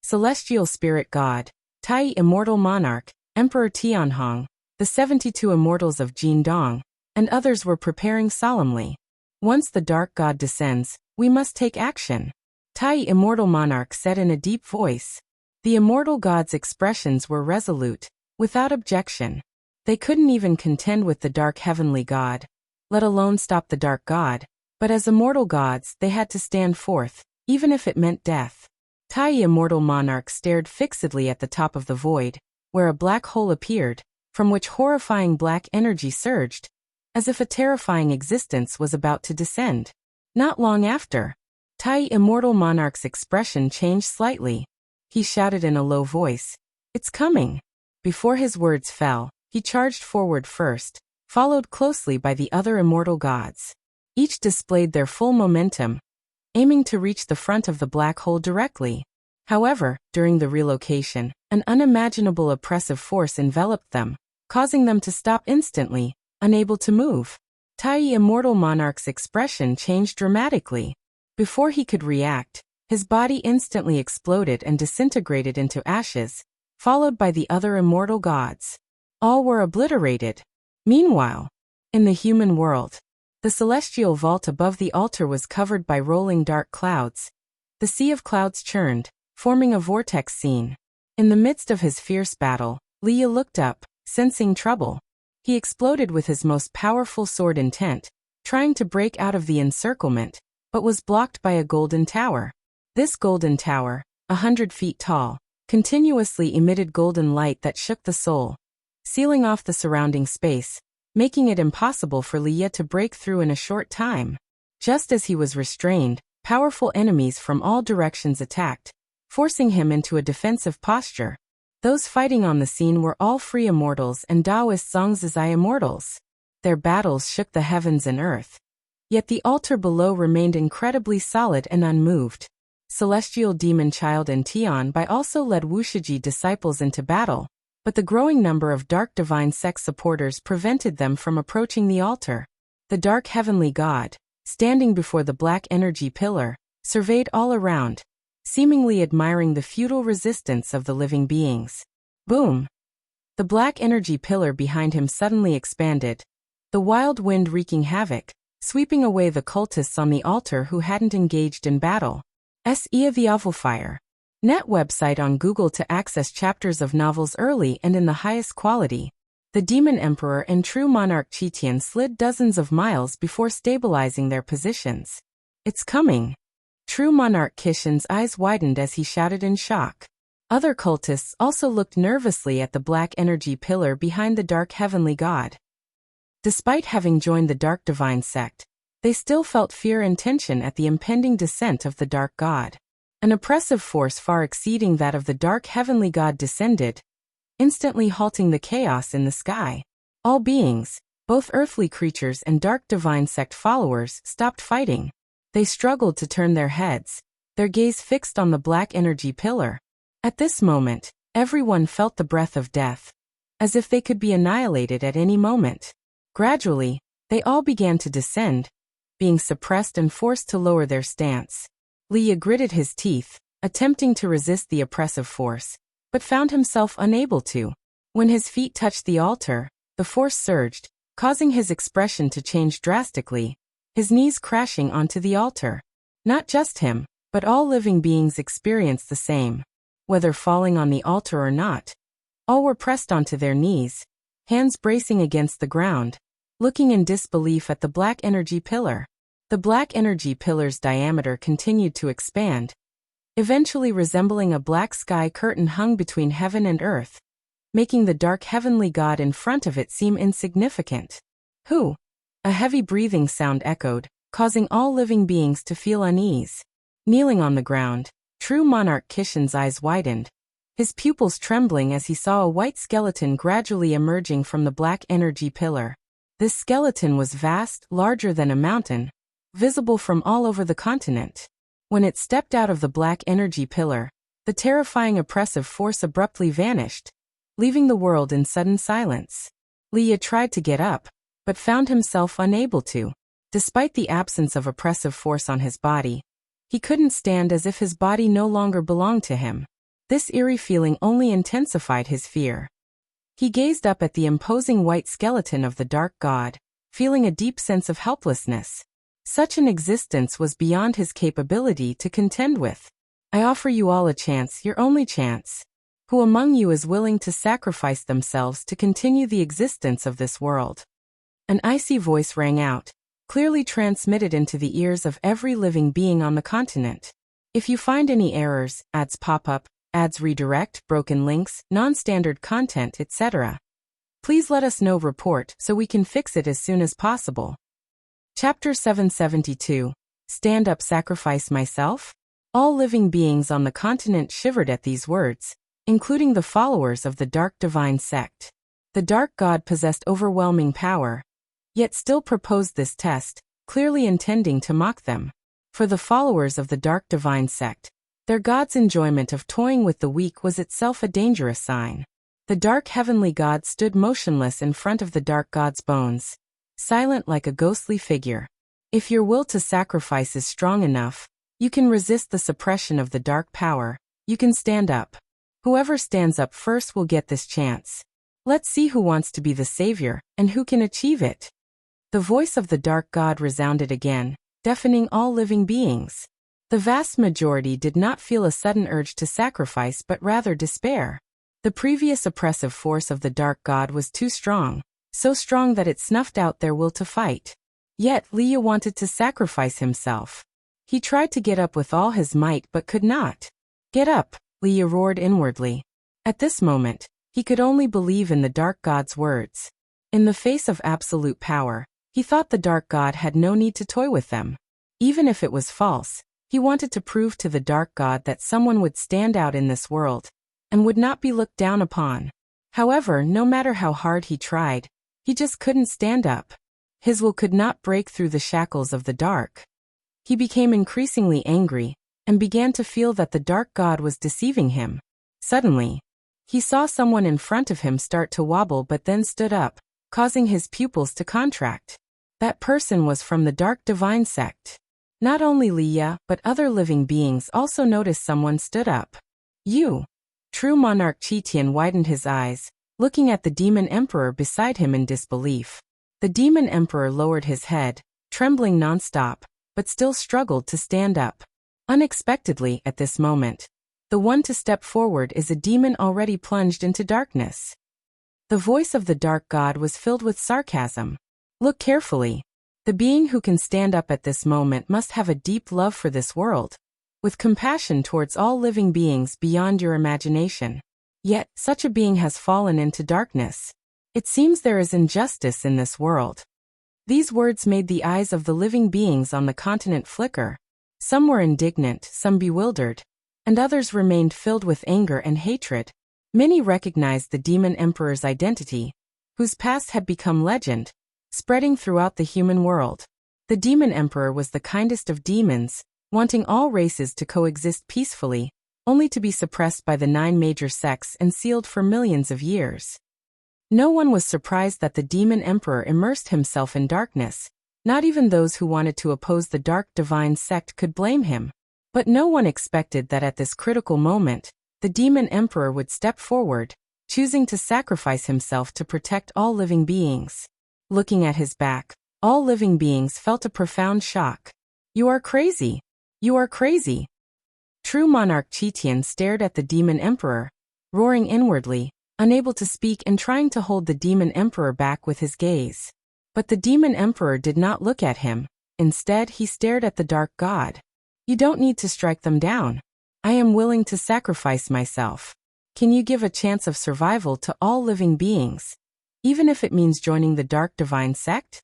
celestial spirit god, Tai immortal monarch, Emperor Tianhong, the 72 immortals of Jindong, and others were preparing solemnly. Once the dark god descends, we must take action. Tai immortal monarch said in a deep voice. The immortal god's expressions were resolute, without objection. They couldn't even contend with the dark heavenly god, let alone stop the dark god, but as immortal gods they had to stand forth, even if it meant death. Tai immortal monarch stared fixedly at the top of the void, where a black hole appeared, from which horrifying black energy surged, as if a terrifying existence was about to descend. Not long after, Tai immortal monarch's expression changed slightly. He shouted in a low voice, "It's coming!" Before his words fell, he charged forward first, followed closely by the other immortal gods. Each displayed their full momentum, aiming to reach the front of the black hole directly. However, during the relocation, an unimaginable oppressive force enveloped them, causing them to stop instantly, unable to move. Tai immortal monarch's expression changed dramatically. Before he could react, his body instantly exploded and disintegrated into ashes, followed by the other immortal gods. All were obliterated. Meanwhile, in the human world, the celestial vault above the altar was covered by rolling dark clouds. The sea of clouds churned, forming a vortex scene. In the midst of his fierce battle, Leah looked up, sensing trouble. He exploded with his most powerful sword intent, trying to break out of the encirclement, but was blocked by a golden tower. This golden tower, 100 feet tall, continuously emitted golden light that shook the soul, sealing off the surrounding space, making it impossible for Leah to break through in a short time. Just as he was restrained, powerful enemies from all directions attacked, forcing him into a defensive posture. Those fighting on the scene were all free immortals and Taoist Zhongzhi immortals. Their battles shook the heavens and earth. Yet the altar below remained incredibly solid and unmoved. Celestial Demon Child and Tian Bai also led Wushiji disciples into battle, but the growing number of Dark Divine Sect supporters prevented them from approaching the altar. The Dark Heavenly God, standing before the black energy pillar, surveyed all around, seemingly admiring the futile resistance of the living beings. Boom! The black energy pillar behind him suddenly expanded, the wild wind wreaking havoc, sweeping away the cultists on the altar who hadn't engaged in battle. S.E. the Awful Fire. Net website on Google to access chapters of novels early and in the highest quality. The Demon Emperor and True Monarch Qitian slid dozens of miles before stabilizing their positions. "It's coming!" True Monarch Qitian's eyes widened as he shouted in shock. Other cultists also looked nervously at the black energy pillar behind the Dark Heavenly God. Despite having joined the Dark Divine Sect, they still felt fear and tension at the impending descent of the Dark God. An oppressive force far exceeding that of the Dark Heavenly God descended, instantly halting the chaos in the sky. All beings, both earthly creatures and Dark Divine Sect followers, stopped fighting. They struggled to turn their heads, their gaze fixed on the black energy pillar. At this moment, everyone felt the breath of death, as if they could be annihilated at any moment. Gradually, they all began to descend, being suppressed and forced to lower their stance. Leah gritted his teeth, attempting to resist the oppressive force, but found himself unable to. When his feet touched the altar, the force surged, causing his expression to change drastically, his knees crashing onto the altar. Not just him, but all living beings experienced the same. Whether falling on the altar or not, all were pressed onto their knees, hands bracing against the ground, looking in disbelief at the black energy pillar. The black energy pillar's diameter continued to expand, eventually resembling a black sky curtain hung between heaven and earth, making the Dark Heavenly God in front of it seem insignificant. "Who?" A heavy breathing sound echoed, causing all living beings to feel unease. Kneeling on the ground, True Monarch Qitian's eyes widened, his pupils trembling as he saw a white skeleton gradually emerging from the black energy pillar. This skeleton was vast, larger than a mountain, visible from all over the continent. When it stepped out of the black energy pillar, The terrifying oppressive force abruptly vanished, leaving the world in sudden silence. Leah tried to get up, but found himself unable to. Despite the absence of oppressive force on his body, he couldn't stand, as if his body no longer belonged to him. This eerie feeling only intensified his fear. He gazed up at the imposing white skeleton of the dark god, feeling a deep sense of helplessness. Such an existence was beyond his capability to contend with. I offer you all a chance, your only chance. Who among you is willing to sacrifice themselves to continue the existence of this world? An icy voice rang out, clearly transmitted into the ears of every living being on the continent. If you find any errors, ads pop up, ads redirect, broken links, non-standard content, etc., please let us know. Report so we can fix it as soon as possible. Chapter 772. Stand up, sacrifice myself? All living beings on the continent shivered at these words, including the followers of the Dark Divine Sect. The Dark God possessed overwhelming power, yet still proposed this test, clearly intending to mock them. For the followers of the Dark Divine Sect, their god's enjoyment of toying with the weak was itself a dangerous sign. The Dark Heavenly God stood motionless in front of the Dark God's bones, silent like a ghostly figure. If your will to sacrifice is strong enough, you can resist the suppression of the dark power. You can stand up. Whoever stands up first will get this chance. Let's see who wants to be the savior, and who can achieve it. The voice of the Dark God resounded again, deafening all living beings. The vast majority did not feel a sudden urge to sacrifice but rather despair. The previous oppressive force of the Dark God was too strong, so strong that it snuffed out their will to fight. Yet Leah wanted to sacrifice himself. He tried to get up with all his might but could not. Get up, Leah roared inwardly. At this moment, he could only believe in the Dark God's words. In the face of absolute power, he thought the Dark God had no need to toy with them. Even if it was false, he wanted to prove to the Dark God that someone would stand out in this world, and would not be looked down upon. However, no matter how hard he tried, he just couldn't stand up. His will could not break through the shackles of the dark. He became increasingly angry, and began to feel that the Dark God was deceiving him. Suddenly, he saw someone in front of him start to wobble but then stood up, causing his pupils to contract. That person was from the Dark Divine Sect. Not only Leah, but other living beings also noticed someone stood up. You. True Monarch Chitian widened his eyes, looking at the Demon Emperor beside him in disbelief. The Demon Emperor lowered his head, trembling non-stop, but still struggled to stand up. Unexpectedly, at this moment, the one to step forward is a demon already plunged into darkness. The voice of the Dark God was filled with sarcasm. Look carefully. The being who can stand up at this moment must have a deep love for this world, with compassion towards all living beings beyond your imagination. Yet, such a being has fallen into darkness. It seems there is injustice in this world. These words made the eyes of the living beings on the continent flicker. Some were indignant, some bewildered, and others remained filled with anger and hatred. Many recognized the Demon Emperor's identity, whose past had become legend, spreading throughout the human world. The Demon Emperor was the kindest of demons, wanting all races to coexist peacefully, only to be suppressed by the 9 major sects and sealed for millions of years. No one was surprised that the Demon Emperor immersed himself in darkness. Not even those who wanted to oppose the Dark Divine Sect could blame him. But no one expected that at this critical moment, the Demon Emperor would step forward, choosing to sacrifice himself to protect all living beings. Looking at his back, all living beings felt a profound shock. You are crazy. You are crazy. True Monarch Chitian stared at the Demon Emperor, roaring inwardly, unable to speak and trying to hold the Demon Emperor back with his gaze. But the Demon Emperor did not look at him. Instead, he stared at the Dark God. You don't need to strike them down. I am willing to sacrifice myself. Can you give a chance of survival to all living beings, even if it means joining the Dark Divine Sect?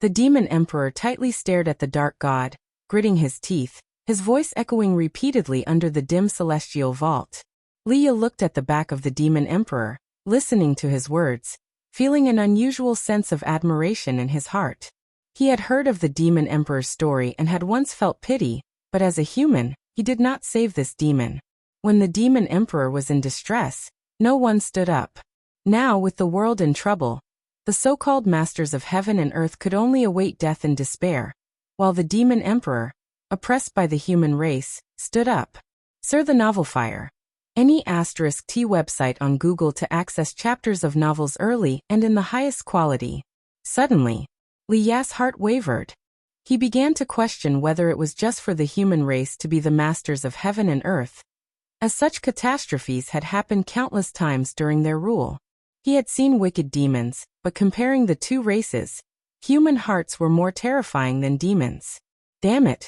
The Demon Emperor tightly stared at the Dark God, gritting his teeth, his voice echoing repeatedly under the dim celestial vault. Leah looked at the back of the Demon Emperor, listening to his words, feeling an unusual sense of admiration in his heart. He had heard of the Demon Emperor's story and had once felt pity, but as a human, he did not save this demon. When the demon emperor was in distress, no one stood up. Now, with the world in trouble, the so-called masters of heaven and earth could only await death in despair, while the demon emperor, oppressed by the human race, stood up. Sir, the novel fire. Any *T website on Google to access chapters of novels early and in the highest quality. Suddenly, Li Ya's heart wavered. He began to question whether it was just for the human race to be the masters of heaven and earth, as such catastrophes had happened countless times during their rule. He had seen wicked demons, but comparing the two races, human hearts were more terrifying than demons. Damn it!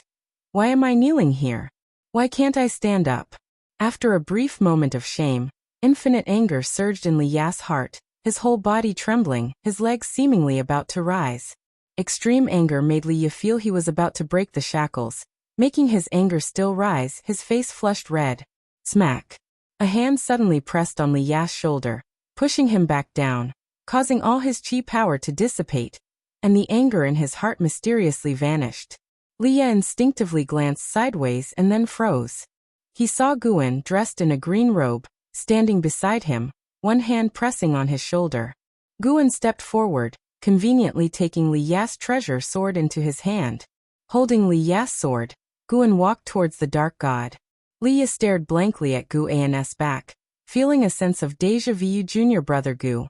Why am I kneeling here? Why can't I stand up? After a brief moment of shame, infinite anger surged in Li Ya's heart, his whole body trembling, his legs seemingly about to rise. Extreme anger made Li Ya feel he was about to break the shackles, making his anger still rise, his face flushed red. Smack! A hand suddenly pressed on Li Ya's shoulder, pushing him back down, causing all his chi power to dissipate, and the anger in his heart mysteriously vanished. Li Ya instinctively glanced sideways and then froze. He saw Guan, dressed in a green robe, standing beside him, one hand pressing on his shoulder. Guan stepped forward, conveniently taking Li Ya's treasure sword into his hand. Holding Li Ya's sword, Guan walked towards the dark god. Li Ya stared blankly at Guan's back, feeling a sense of déjà vu. Junior brother Gu.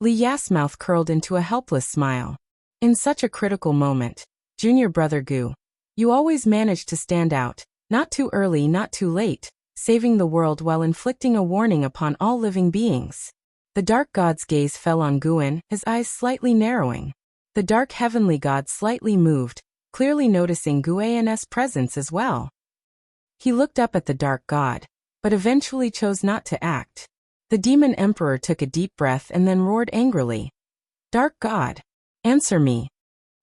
Li Ya's mouth curled into a helpless smile. In such a critical moment, junior brother Gu, you always manage to stand out, not too early, not too late, saving the world while inflicting a warning upon all living beings. The dark god's gaze fell on Guan, his eyes slightly narrowing. The dark heavenly god slightly moved, clearly noticing Guan's presence as well. He looked up at the dark god, but eventually chose not to act. The demon emperor took a deep breath and then roared angrily. Dark god, answer me!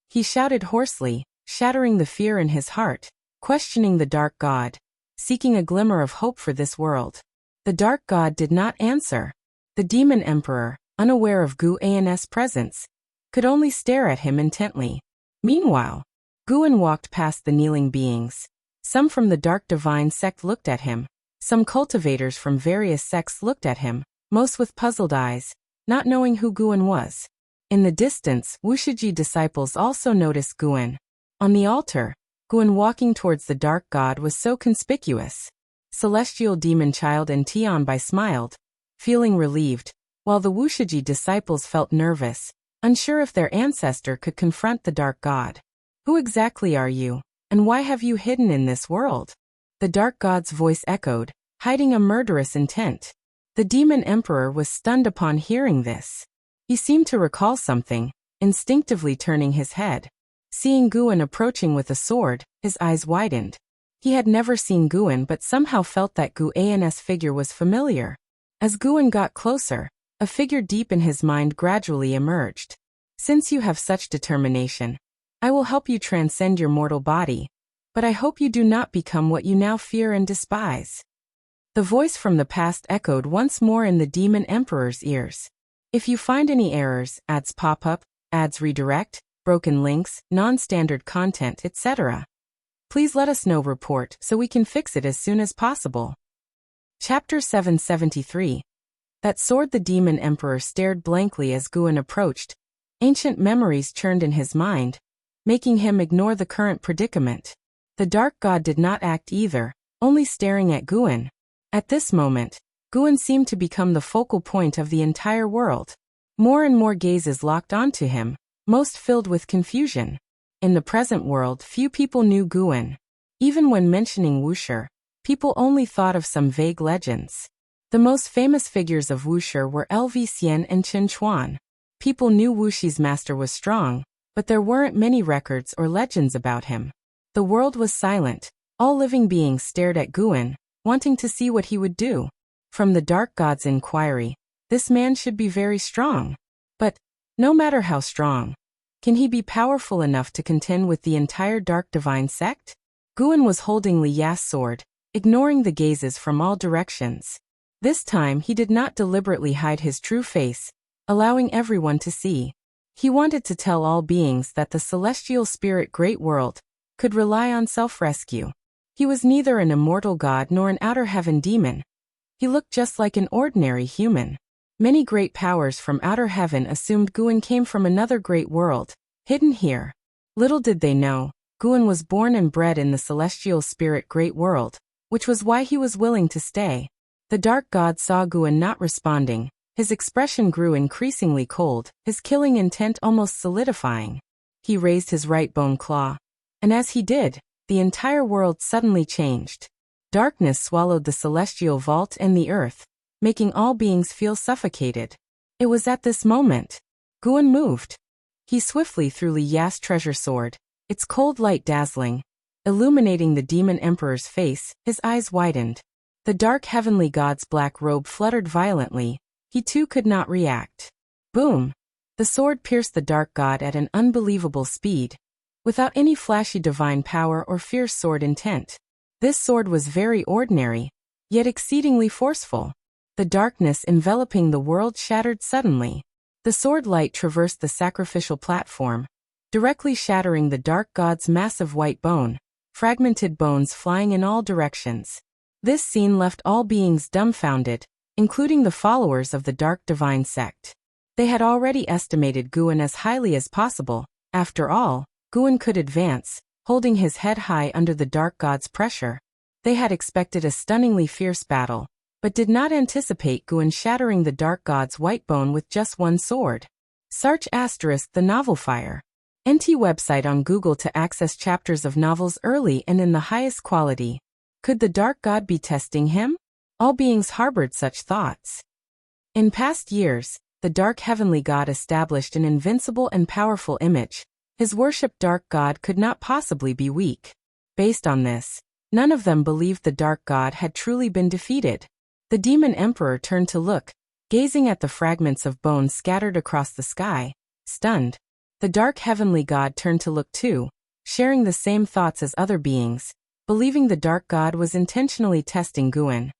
He shouted hoarsely, shattering the fear in his heart, questioning the dark god, seeking a glimmer of hope for this world. The dark god did not answer. The demon emperor, unaware of Guan's presence, could only stare at him intently. Meanwhile, Guan walked past the kneeling beings. Some from the dark divine sect looked at him. Some cultivators from various sects looked at him, most with puzzled eyes, not knowing who Guan was. In the distance, Wushiji disciples also noticed Guan. On the altar, Guan walking towards the dark god was so conspicuous. Celestial demon child and Tianbai smiled, feeling relieved, while the Wushiji disciples felt nervous, unsure if their ancestor could confront the dark god. Who exactly are you, and why have you hidden in this world? The dark god's voice echoed, hiding a murderous intent. The demon emperor was stunned upon hearing this. He seemed to recall something, instinctively turning his head. Seeing Guan approaching with a sword, his eyes widened. He had never seen Guan but somehow felt that Guan's figure was familiar. As Guan got closer, a figure deep in his mind gradually emerged. Since you have such determination, I will help you transcend your mortal body, but I hope you do not become what you now fear and despise. The voice from the past echoed once more in the demon emperor's ears. If you find any errors, ads pop up, ads redirect, broken links, non-standard content, etc., please let us know. Report so we can fix it as soon as possible. Chapter 773. That sword. The demon emperor stared blankly as Guan approached. Ancient memories churned in his mind, making him ignore the current predicament. The dark god did not act either, only staring at Guan. At this moment, Guan seemed to become the focal point of the entire world. More and more gazes locked onto him, most filled with confusion. In the present world, few people knew Guan. Even when mentioning Wuxia, people only thought of some vague legends. The most famous figures of Wuxia were Lv Xian and Chen Chuan. People knew Wuxi's master was strong, but there weren't many records or legends about him. The world was silent. All living beings stared at Guan, wanting to see what he would do. From the dark god's inquiry, this man should be very strong. But, no matter how strong, can he be powerful enough to contend with the entire dark divine sect? Guan was holding Li Ya's sword, ignoring the gazes from all directions. This time he did not deliberately hide his true face, allowing everyone to see. He wanted to tell all beings that the celestial spirit great world could rely on self-rescue. He was neither an immortal god nor an outer heaven demon. He looked just like an ordinary human. Many great powers from outer heaven assumed Guin came from another great world, hidden here. Little did they know, Guin was born and bred in the celestial spirit great world, which was why he was willing to stay. The dark god saw Guin not responding. His expression grew increasingly cold, his killing intent almost solidifying. He raised his right bone claw. And as he did, the entire world suddenly changed. Darkness swallowed the celestial vault and the earth, making all beings feel suffocated. It was at this moment Guin moved. He swiftly threw Li Ya's treasure sword, its cold light dazzling, illuminating the demon emperor's face. His eyes widened. The dark heavenly god's black robe fluttered violently. He too could not react. Boom! The sword pierced the dark god at an unbelievable speed, without any flashy divine power or fierce sword intent. This sword was very ordinary, yet exceedingly forceful. The darkness enveloping the world shattered suddenly. The sword light traversed the sacrificial platform, directly shattering the dark god's massive white bone, fragmented bones flying in all directions. This scene left all beings dumbfounded, including the followers of the dark divine sect. They had already estimated Guin as highly as possible. After all, Guin could advance, holding his head high under the dark god's pressure. They had expected a stunningly fierce battle, but did not anticipate Guin shattering the dark god's white bone with just one sword. Search * the novel Fire. NT website on Google to access chapters of novels early and in the highest quality. Could the dark god be testing him? All beings harbored such thoughts. In past years, the dark heavenly god established an invincible and powerful image. His worshipped dark god could not possibly be weak. Based on this, none of them believed the dark god had truly been defeated. The demon emperor turned to look, gazing at the fragments of bone scattered across the sky, stunned. The dark heavenly god turned to look too, sharing the same thoughts as other beings, believing the dark god was intentionally testing Guin.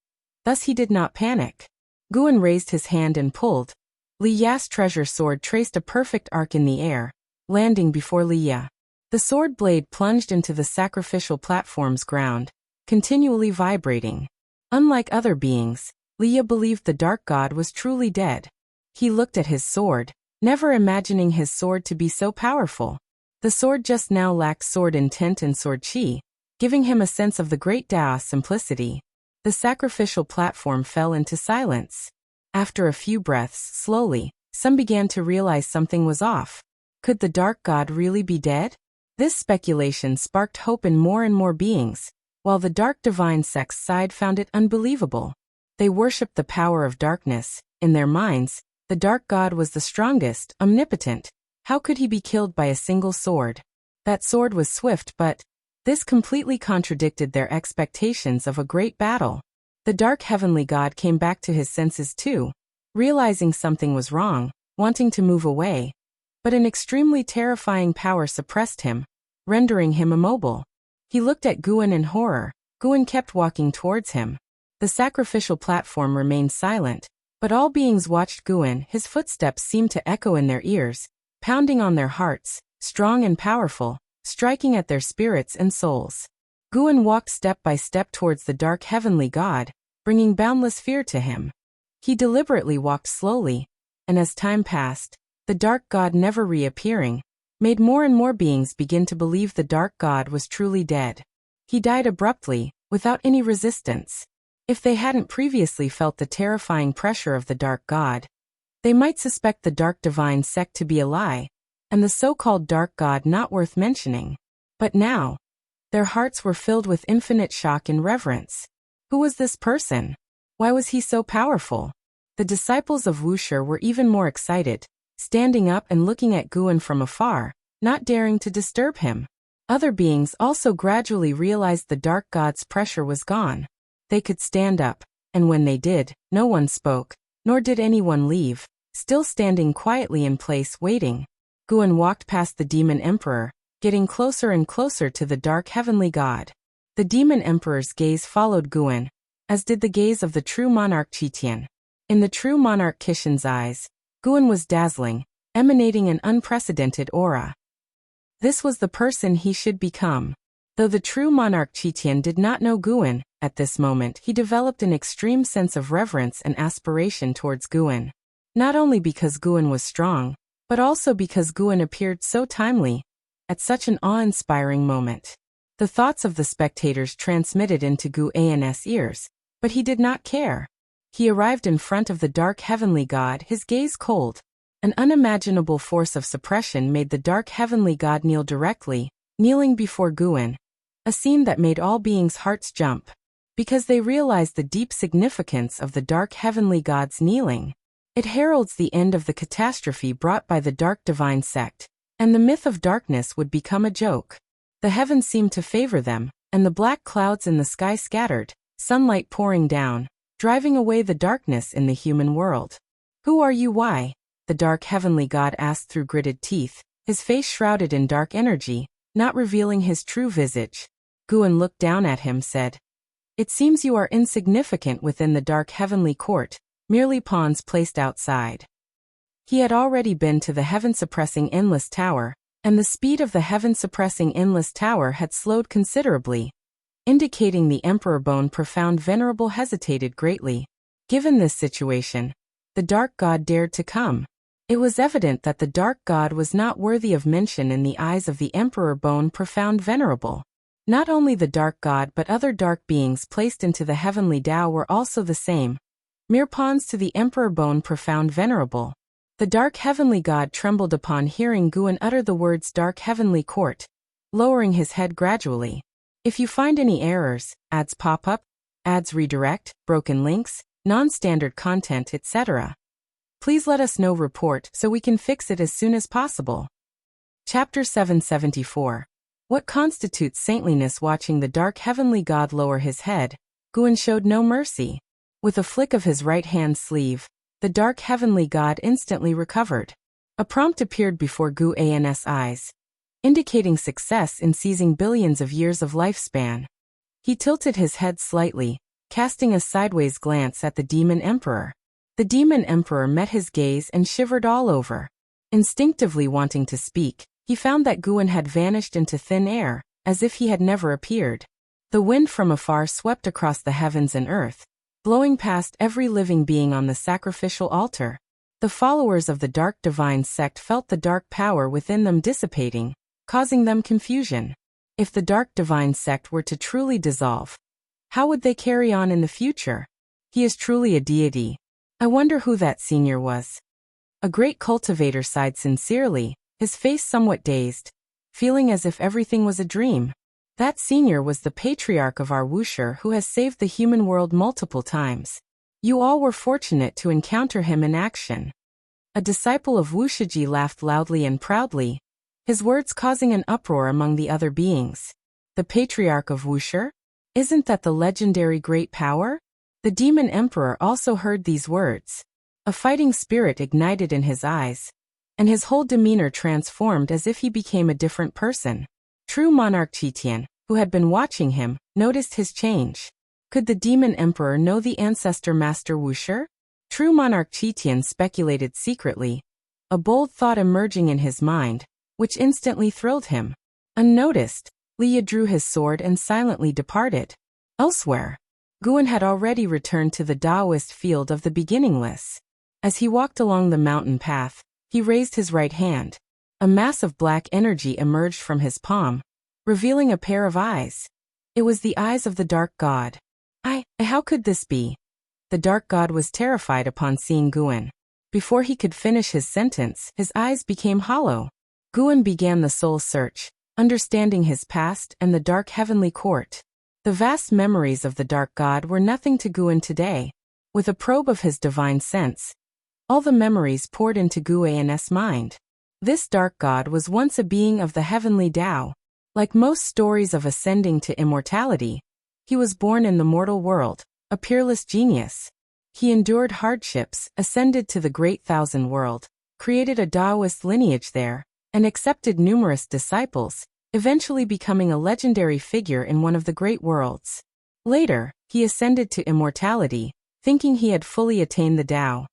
Thus he did not panic. Guin raised his hand and pulled. Li Ya's treasure sword traced a perfect arc in the air, landing before Li Ya. The sword blade plunged into the sacrificial platform's ground, continually vibrating. Unlike other beings, Li Ya believed the dark god was truly dead. He looked at his sword, never imagining his sword to be so powerful. The sword just now lacked sword intent and sword chi, giving him a sense of the great Tao's simplicity. The sacrificial platform fell into silence. After a few breaths, slowly, some began to realize something was off. Could the dark god really be dead? This speculation sparked hope in more and more beings, while the dark divine sect's side found it unbelievable. They worshipped the power of darkness. In their minds, the dark god was the strongest, omnipotent. How could he be killed by a single sword? That sword was swift, but this completely contradicted their expectations of a great battle. The dark heavenly god came back to his senses too, realizing something was wrong, wanting to move away. But an extremely terrifying power suppressed him, rendering him immobile. He looked at Guin in horror. Guin kept walking towards him. The sacrificial platform remained silent, but all beings watched Guin. His footsteps seemed to echo in their ears, pounding on their hearts, strong and powerful, striking at their spirits and souls. Guin walked step by step towards the dark heavenly god, bringing boundless fear to him. He deliberately walked slowly, and as time passed, the dark god never reappearing, made more and more beings begin to believe the dark god was truly dead. He died abruptly, without any resistance. If they hadn't previously felt the terrifying pressure of the dark god, they might suspect the dark divine sect to be a lie, and the so-called dark god not worth mentioning. But now, their hearts were filled with infinite shock and reverence. Who was this person? Why was he so powerful? The disciples of Wuxia were even more excited, standing up and looking at Guin from afar, not daring to disturb him. Other beings also gradually realized the dark god's pressure was gone. They could stand up, and when they did, no one spoke, nor did anyone leave, still standing quietly in place waiting. Guin walked past the demon emperor, getting closer and closer to the dark heavenly god. The demon emperor's gaze followed Guin, as did the gaze of the true monarch Qitian. In the true monarch Qishan's eyes, Guin was dazzling, emanating an unprecedented aura. This was the person he should become. Though the true monarch Qitian did not know Guan, at this moment he developed an extreme sense of reverence and aspiration towards Guan. Not only because Guan was strong, but also because Guan appeared so timely, at such an awe-inspiring moment. The thoughts of the spectators transmitted into Guan's ears, but he did not care. He arrived in front of the dark heavenly god, his gaze cold. An unimaginable force of suppression made the dark heavenly god kneel directly, kneeling before Guan. A scene that made all beings' hearts jump, because they realized the deep significance of the dark heavenly god's kneeling. It heralds the end of the catastrophe brought by the dark divine sect, and the myth of darkness would become a joke. The heavens seemed to favor them, and the black clouds in the sky scattered, sunlight pouring down, driving away the darkness in the human world. "Who are you? Why?" the dark heavenly god asked through gritted teeth, his face shrouded in dark energy, not revealing his true visage. Guan looked down at him, said, "It seems you are insignificant within the dark heavenly court, merely pawns placed outside." He had already been to the heaven-suppressing endless tower, and the speed of the heaven-suppressing endless tower had slowed considerably, indicating the Emperor Bone Profound Venerable hesitated greatly. Given this situation, the dark god dared to come. It was evident that the dark god was not worthy of mention in the eyes of the Emperor Bone Profound Venerable. Not only the dark god but other dark beings placed into the heavenly Tao were also the same, mere pawns to the Emperor Bone Profound Venerable. The dark heavenly god trembled upon hearing Guan utter the words dark heavenly court, lowering his head gradually. "If you find any errors, ads pop up, ads redirect, broken links, non-standard content, etc., please let us know. Report so we can fix it as soon as possible." Chapter 774. What constitutes saintliness? Watching the dark heavenly god lower his head, Guan showed no mercy. With a flick of his right hand sleeve, the dark heavenly god instantly recovered. A prompt appeared before Guan's eyes, indicating success in seizing billions of years of lifespan. He tilted his head slightly, casting a sideways glance at the demon emperor. The demon emperor met his gaze and shivered all over. Instinctively wanting to speak, he found that Guan had vanished into thin air, as if he had never appeared. The wind from afar swept across the heavens and earth, blowing past every living being on the sacrificial altar. The followers of the dark divine sect felt the dark power within them dissipating, causing them confusion. If the dark divine sect were to truly dissolve, how would they carry on in the future? He is truly a deity. I wonder who that senior was. A great cultivator sighed sincerely, his face somewhat dazed, feeling as if everything was a dream. That senior was the patriarch of our Wuxia who has saved the human world multiple times. You all were fortunate to encounter him in action. A disciple of Wuxiji laughed loudly and proudly, his words causing an uproar among the other beings. The patriarch of Wuxia? Isn't that the legendary great power? The demon emperor also heard these words. A fighting spirit ignited in his eyes, and his whole demeanor transformed as if he became a different person. True monarch Qitian, who had been watching him, noticed his change. Could the demon emperor know the ancestor master Wuxia? True monarch Qitian speculated secretly, a bold thought emerging in his mind, which instantly thrilled him. Unnoticed, Liya drew his sword and silently departed. Elsewhere, Guan had already returned to the Taoist field of the beginningless. As he walked along the mountain path, he raised his right hand. A mass of black energy emerged from his palm, revealing a pair of eyes. It was the eyes of the dark god. How could this be? The dark god was terrified upon seeing Guan. Before he could finish his sentence, his eyes became hollow. Guan began the soul search, understanding his past and the dark heavenly court. The vast memories of the dark god were nothing to Guan today. With a probe of his divine sense, all the memories poured into Guan's mind. This dark god was once a being of the heavenly Tao. Like most stories of ascending to immortality, he was born in the mortal world, a peerless genius. He endured hardships, ascended to the great thousand world, created a Taoist lineage there, and accepted numerous disciples, eventually becoming a legendary figure in one of the great worlds. Later, he ascended to immortality, thinking he had fully attained the Tao.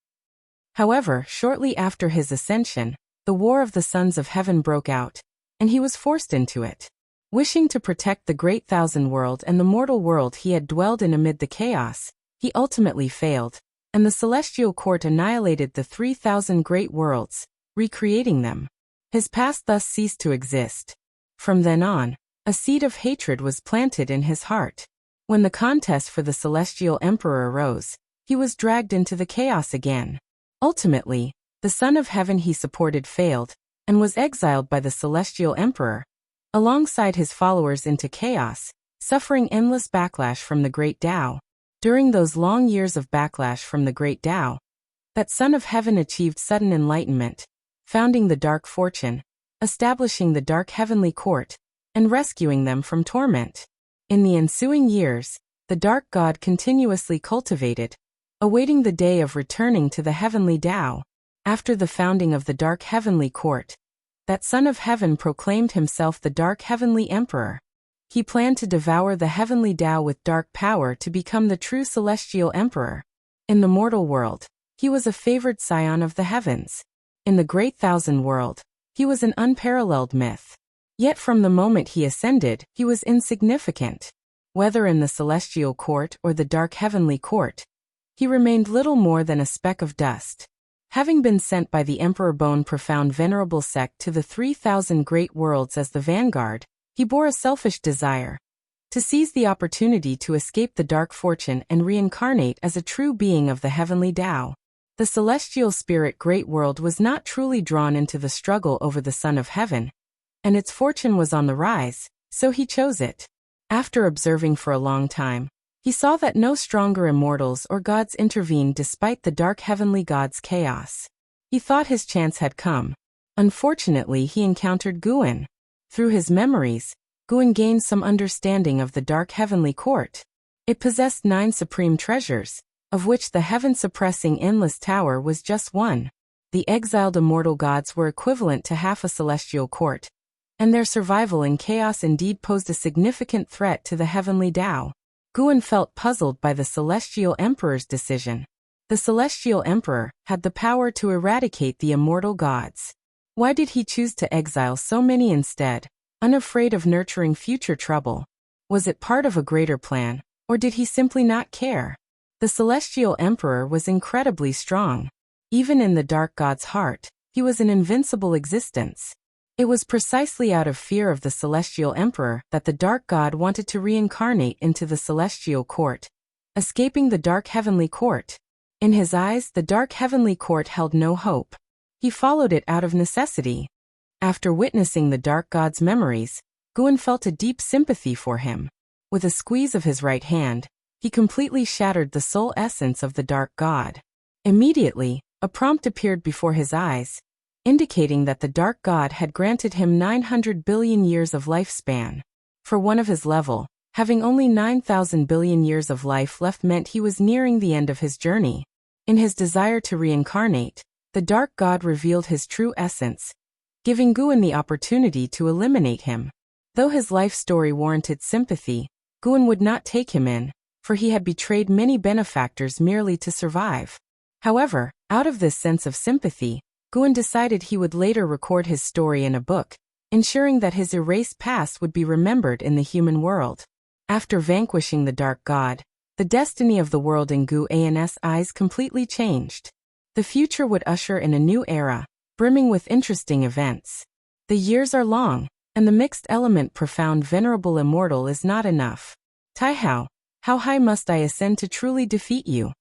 However, shortly after his ascension, the War of the Sons of Heaven broke out, and he was forced into it. Wishing to protect the great thousand world and the mortal world he had dwelled in amid the chaos, he ultimately failed, and the celestial court annihilated the 3,000 great worlds, recreating them. His past thus ceased to exist. From then on, a seed of hatred was planted in his heart. When the contest for the celestial emperor arose, he was dragged into the chaos again. Ultimately, the Son of Heaven he supported failed, and was exiled by the celestial emperor, alongside his followers into chaos, suffering endless backlash from the Great Tao. During those long years of backlash from the Great Tao, that Son of Heaven achieved sudden enlightenment, founding the Dark Fortune, establishing the Dark Heavenly Court, and rescuing them from torment. In the ensuing years, the Dark God continuously cultivated, awaiting the day of returning to the Heavenly Tao. After the founding of the Dark Heavenly Court, that Son of Heaven proclaimed himself the Dark Heavenly Emperor. He planned to devour the Heavenly Tao with dark power to become the true Celestial Emperor. In the mortal world, he was a favored scion of the heavens. In the Great Thousand World, he was an unparalleled myth. Yet from the moment he ascended, he was insignificant. Whether in the Celestial Court or the Dark Heavenly Court, he remained little more than a speck of dust. Having been sent by the Emperor Bone Profound Venerable Sect to the 3,000 great worlds as the vanguard, he bore a selfish desire to seize the opportunity to escape the dark fortune and reincarnate as a true being of the heavenly Tao. The celestial spirit great world was not truly drawn into the struggle over the Son of Heaven, and its fortune was on the rise, so he chose it. After observing for a long time, he saw that no stronger immortals or gods intervened despite the dark heavenly god's chaos. He thought his chance had come. Unfortunately, he encountered Guan. Through his memories, Guan gained some understanding of the Dark Heavenly Court. It possessed 9 supreme treasures, of which the heaven-suppressing Endless Tower was just one. The exiled immortal gods were equivalent to half a celestial court, and their survival in chaos indeed posed a significant threat to the Heavenly Tao. Guan felt puzzled by the Celestial Emperor's decision. The Celestial Emperor had the power to eradicate the immortal gods. Why did he choose to exile so many instead, unafraid of nurturing future trouble? Was it part of a greater plan, or did he simply not care? The Celestial Emperor was incredibly strong. Even in the Dark God's heart, he was an invincible existence. It was precisely out of fear of the Celestial Emperor that the Dark God wanted to reincarnate into the Celestial Court, escaping the Dark Heavenly Court. In his eyes, the Dark Heavenly Court held no hope. He followed it out of necessity. After witnessing the Dark God's memories, Guan felt a deep sympathy for him. With a squeeze of his right hand, he completely shattered the soul essence of the Dark God. Immediately, a prompt appeared before his eyes, indicating that the Dark God had granted him 900 billion years of lifespan. For one of his level, having only 9,000 billion years of life left meant he was nearing the end of his journey. In his desire to reincarnate, the Dark God revealed his true essence, giving Guan the opportunity to eliminate him. Though his life story warranted sympathy, Guan would not take him in, for he had betrayed many benefactors merely to survive. However, out of this sense of sympathy, Guan decided he would later record his story in a book, ensuring that his erased past would be remembered in the human world. After vanquishing the Dark God, the destiny of the world in Guan's eyes completely changed. The future would usher in a new era, brimming with interesting events. The years are long, and the mixed element profound venerable immortal is not enough. Taihao, how high must I ascend to truly defeat you?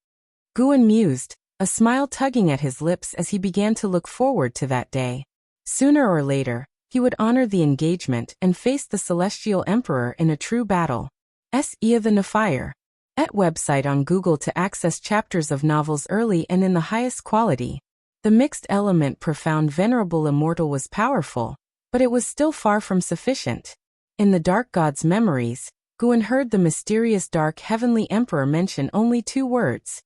Guan mused, a smile tugging at his lips as he began to look forward to that day. Sooner or later, he would honor the engagement and face the Celestial Emperor in a true battle. S.E. the Nafire. At website on Google to access chapters of novels early and in the highest quality. The mixed element profound venerable immortal was powerful, but it was still far from sufficient. In the Dark God's memories, Guan heard the mysterious Dark Heavenly Emperor mention only 2 words.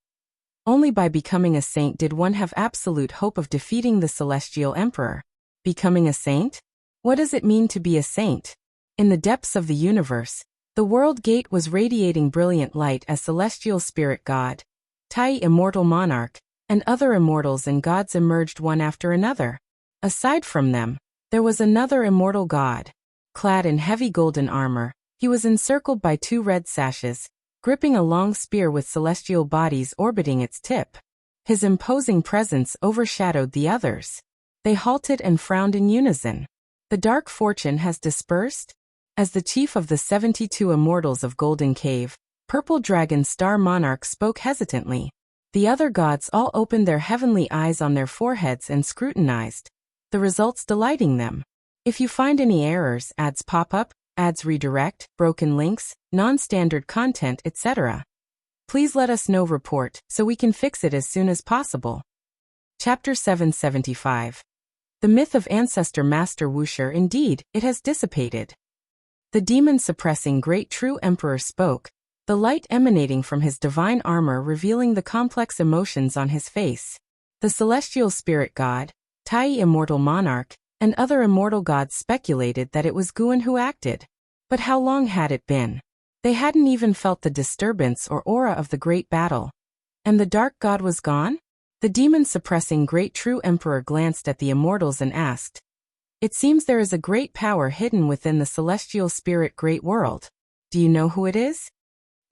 Only by becoming a saint did one have absolute hope of defeating the Celestial Emperor. Becoming a saint? What does it mean to be a saint? In the depths of the universe, the world gate was radiating brilliant light as celestial spirit god, Tai immortal monarch, and other immortals and gods emerged one after another. Aside from them, there was another immortal god. Clad in heavy golden armor, he was encircled by 2 red sashes, gripping a long spear with celestial bodies orbiting its tip. His imposing presence overshadowed the others. They halted and frowned in unison. The dark fortune has dispersed? As the chief of the 72 immortals of Golden Cave, Purple Dragon Star Monarch spoke hesitantly. The other gods all opened their heavenly eyes on their foreheads and scrutinized, the results delighting them. If you find any errors, ads pop up, ads redirect, broken links, non-standard content, etc., please let us know. Report so we can fix it as soon as possible. Chapter 775. The myth of Ancestor Master Wuxia. Indeed, it has dissipated. The demon-suppressing Great True Emperor spoke, the light emanating from his divine armor revealing the complex emotions on his face. The celestial spirit god, Tai Immortal Monarch, and other immortal gods speculated that it was Guan who acted. But how long had it been? They hadn't even felt the disturbance or aura of the great battle. And the dark god was gone? The demon-suppressing Great True Emperor glanced at the immortals and asked, "It seems there is a great power hidden within the celestial spirit great world. Do you know who it is?"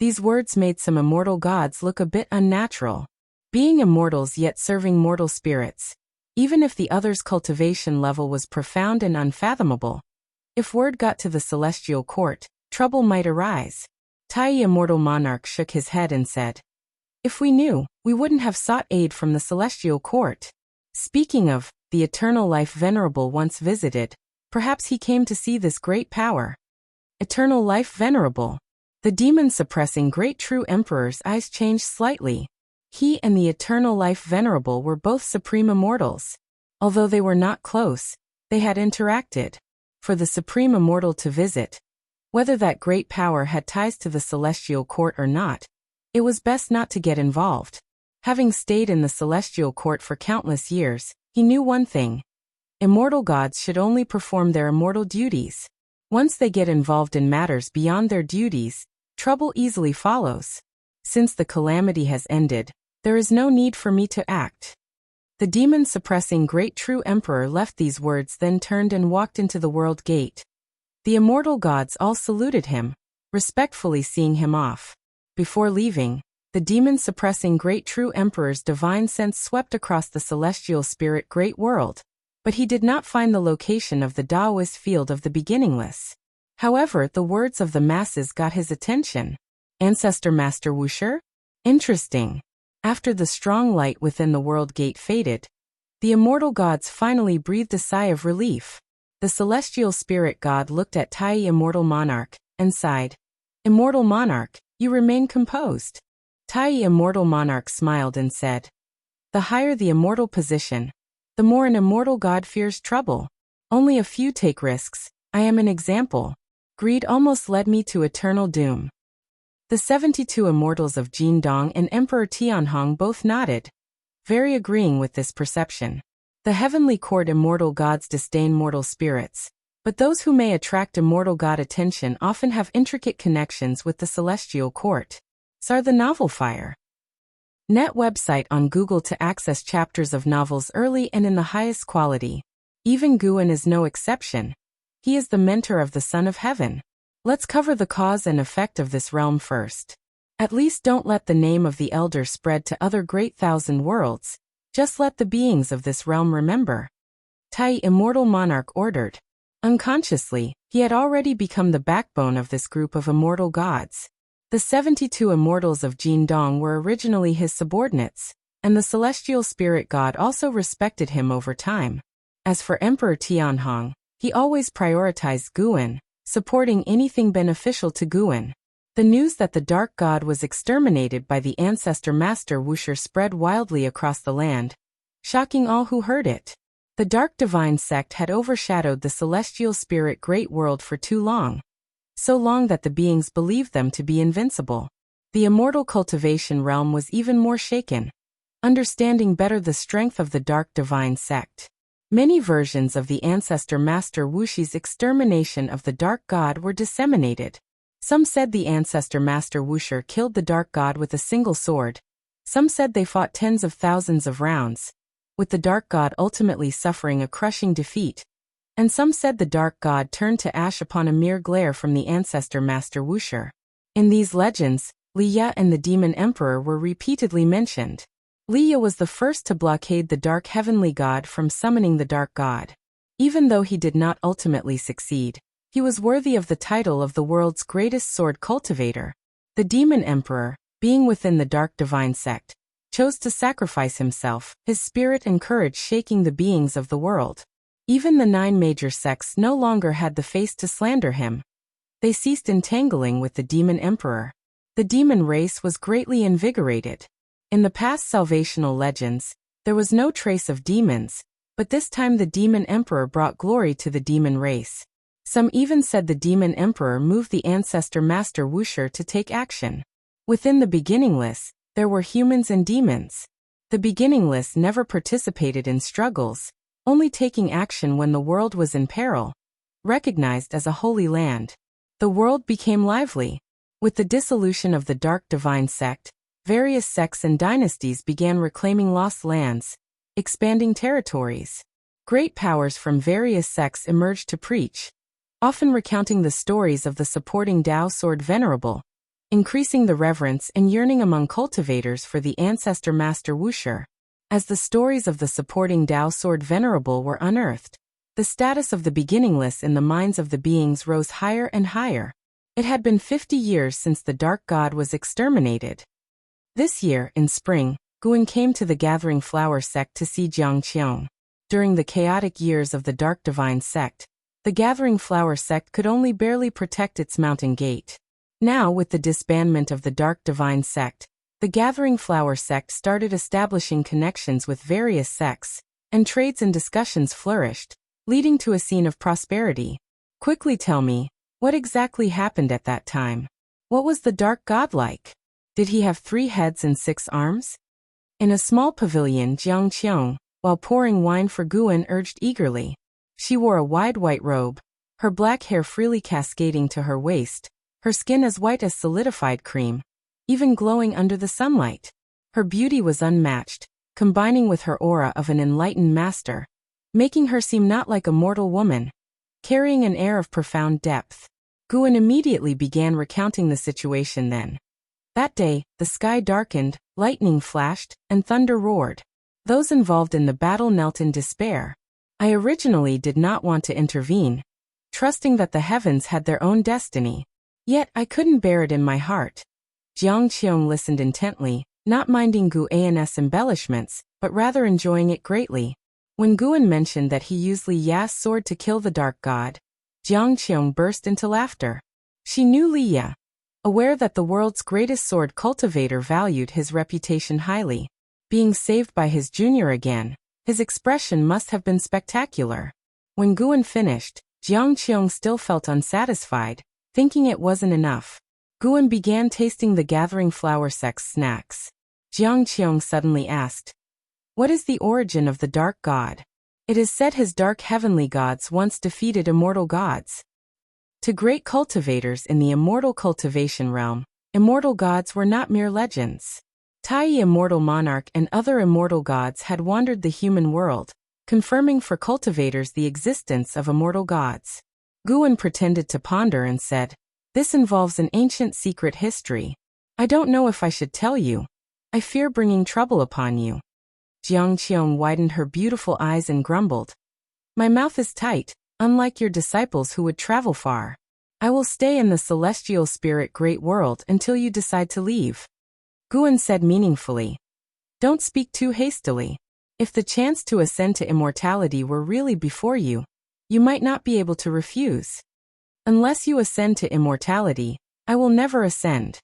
These words made some immortal gods look a bit unnatural. Being immortals yet serving mortal spirits, even if the other's cultivation level was profound and unfathomable, if word got to the celestial court, trouble might arise. Tai Immortal Monarch shook his head and said, "If we knew, we wouldn't have sought aid from the celestial court." Speaking of, the eternal life Venerable once visited, perhaps he came to see this great power. Eternal life Venerable. The demon-suppressing Great True Emperor's eyes changed slightly. He and the Eternal Life Venerable were both supreme immortals. Although they were not close, they had interacted. For the supreme immortal to visit, whether that great power had ties to the celestial court or not, it was best not to get involved. Having stayed in the celestial court for countless years, he knew one thing. Immortal gods should only perform their immortal duties. Once they get involved in matters beyond their duties, trouble easily follows. Since the calamity has ended, there is no need for me to act. The demon-suppressing Great True Emperor left these words, then turned and walked into the world gate. The immortal gods all saluted him, respectfully seeing him off. Before leaving, the demon-suppressing Great True Emperor's divine sense swept across the celestial spirit great world, but he did not find the location of the Taoist field of the beginningless. However, the words of the masses got his attention. Ancestor Master Wuxia? Interesting. After the strong light within the world gate faded, the immortal gods finally breathed a sigh of relief. The celestial spirit god looked at Tai Immortal Monarch and sighed. "Immortal Monarch, you remain composed." Tai Immortal Monarch smiled and said, "The higher the immortal position, the more an immortal god fears trouble. Only a few take risks. I am an example. Greed almost led me to eternal doom." The 72 immortals of Jin Dong and Emperor Tianhong both nodded, very agreeing with this perception. The heavenly court immortal gods disdain mortal spirits, but those who may attract immortal god attention often have intricate connections with the celestial court. Sar the Novel Fire. Net website on Google to access chapters of novels early and in the highest quality. Even Guan is no exception. He is the mentor of the Son of Heaven. Let's cover the cause and effect of this realm first. At least don't let the name of the Elder spread to other great thousand worlds. Just let the beings of this realm remember. Tai Immortal Monarch ordered. Unconsciously, he had already become the backbone of this group of immortal gods. The 72 immortals of Jin Dong were originally his subordinates, and the celestial spirit god also respected him over time. As for Emperor Tianhong, he always prioritized Guan, supporting anything beneficial to Guan. The news that the dark god was exterminated by the ancestor Master Wuxia spread wildly across the land, shocking all who heard it. The dark divine sect had overshadowed the celestial spirit great world for too long. So long that the beings believed them to be invincible. The immortal cultivation realm was even more shaken, understanding better the strength of the dark divine sect. Many versions of the ancestor Master Wuxi's extermination of the dark god were disseminated. Some said the ancestor Master Wuxia killed the dark god with a single sword. Some said they fought tens of thousands of rounds, with the dark god ultimately suffering a crushing defeat. and some said the dark god turned to ash upon a mere glare from the ancestor Master Wuxia. In these legends, Liya and the demon emperor were repeatedly mentioned. Liya was the first to blockade the dark heavenly god from summoning the dark god. Even though he did not ultimately succeed, he was worthy of the title of the world's greatest sword cultivator. The demon emperor, being within the dark divine sect, chose to sacrifice himself, his spirit and courage shaking the beings of the world. Even the 9 major sects no longer had the face to slander him. They ceased entangling with the demon emperor. The demon race was greatly invigorated. In the past salvational legends, there was no trace of demons, but this time the demon emperor brought glory to the demon race. Some even said the demon emperor moved the ancestor Master Wuxia to take action. Within the beginningless, there were humans and demons. The beginningless never participated in struggles, only taking action when the world was in peril. Recognized as a holy land, the world became lively. With the dissolution of the dark divine sect, various sects and dynasties began reclaiming lost lands, expanding territories. Great powers from various sects emerged to preach, often recounting the stories of the supporting Tao sword venerable, increasing the reverence and yearning among cultivators for the ancestor Master Wuxia. As the stories of the supporting Tao sword venerable were unearthed, the status of the beginningless in the minds of the beings rose higher and higher. It had been 50 years since the dark god was exterminated. This year, in spring, Guan came to the Gathering Flower sect to see Jiang Qiong. During the chaotic years of the dark divine sect, the Gathering Flower sect could only barely protect its mountain gate. Now, with the disbandment of the dark divine sect, the Gathering Flower sect started establishing connections with various sects, and trades and discussions flourished, leading to a scene of prosperity. Quickly tell me, what exactly happened at that time? What was the dark god like? Did he have 3 heads and 6 arms? In a small pavilion, Jiang Qiong, while pouring wine for Guan, urged eagerly. She wore a wide white robe, her black hair freely cascading to her waist, her skin as white as solidified cream, even glowing under the sunlight. Her beauty was unmatched, combining with her aura of an enlightened master, making her seem not like a mortal woman, carrying an air of profound depth. Guan immediately began recounting the situation then. That day, the sky darkened, lightning flashed, and thunder roared. Those involved in the battle knelt in despair. I originally did not want to intervene, trusting that the heavens had their own destiny. Yet I couldn't bear it in my heart. Jiang Qiong listened intently, not minding Guan's embellishments, but rather enjoying it greatly. When Guan mentioned that he used Li Ya's sword to kill the dark god, Jiang Qiong burst into laughter. She knew Li Ya. Aware that the world's greatest sword cultivator valued his reputation highly. Being saved by his junior again, his expression must have been spectacular. When Guan finished, Jiang Qiong still felt unsatisfied, thinking it wasn't enough. Guan began tasting the Gathering Flower sect's snacks. Jiang Qiong suddenly asked, "What is the origin of the dark god? It is said his dark heavenly gods once defeated immortal gods." To great cultivators in the immortal cultivation realm, immortal gods were not mere legends. Tai, immortal monarch, and other immortal gods had wandered the human world, confirming for cultivators the existence of immortal gods. Guan pretended to ponder and said, "This involves an ancient secret history. I don't know if I should tell you. I fear bringing trouble upon you." Jiang Qiong widened her beautiful eyes and grumbled, "My mouth is tight, unlike your disciples who would travel far. I will stay in the celestial spirit great world until you decide to leave." Guan said meaningfully, "Don't speak too hastily. If the chance to ascend to immortality were really before you, you might not be able to refuse. Unless you ascend to immortality, I will never ascend."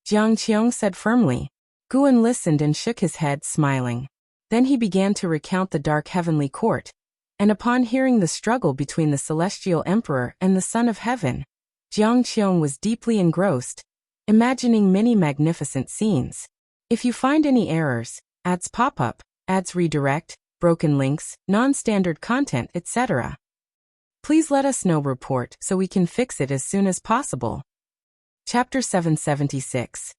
Jiang Qiong said firmly. Guan listened and shook his head, smiling. Then he began to recount the dark heavenly court, and upon hearing the struggle between the celestial emperor and the son of heaven, Jiang Qiong was deeply engrossed, imagining many magnificent scenes. If you find any errors, ads pop up, ads redirect, broken links, non-standard content, etc., please let us know. Report so we can fix it as soon as possible. Chapter 776.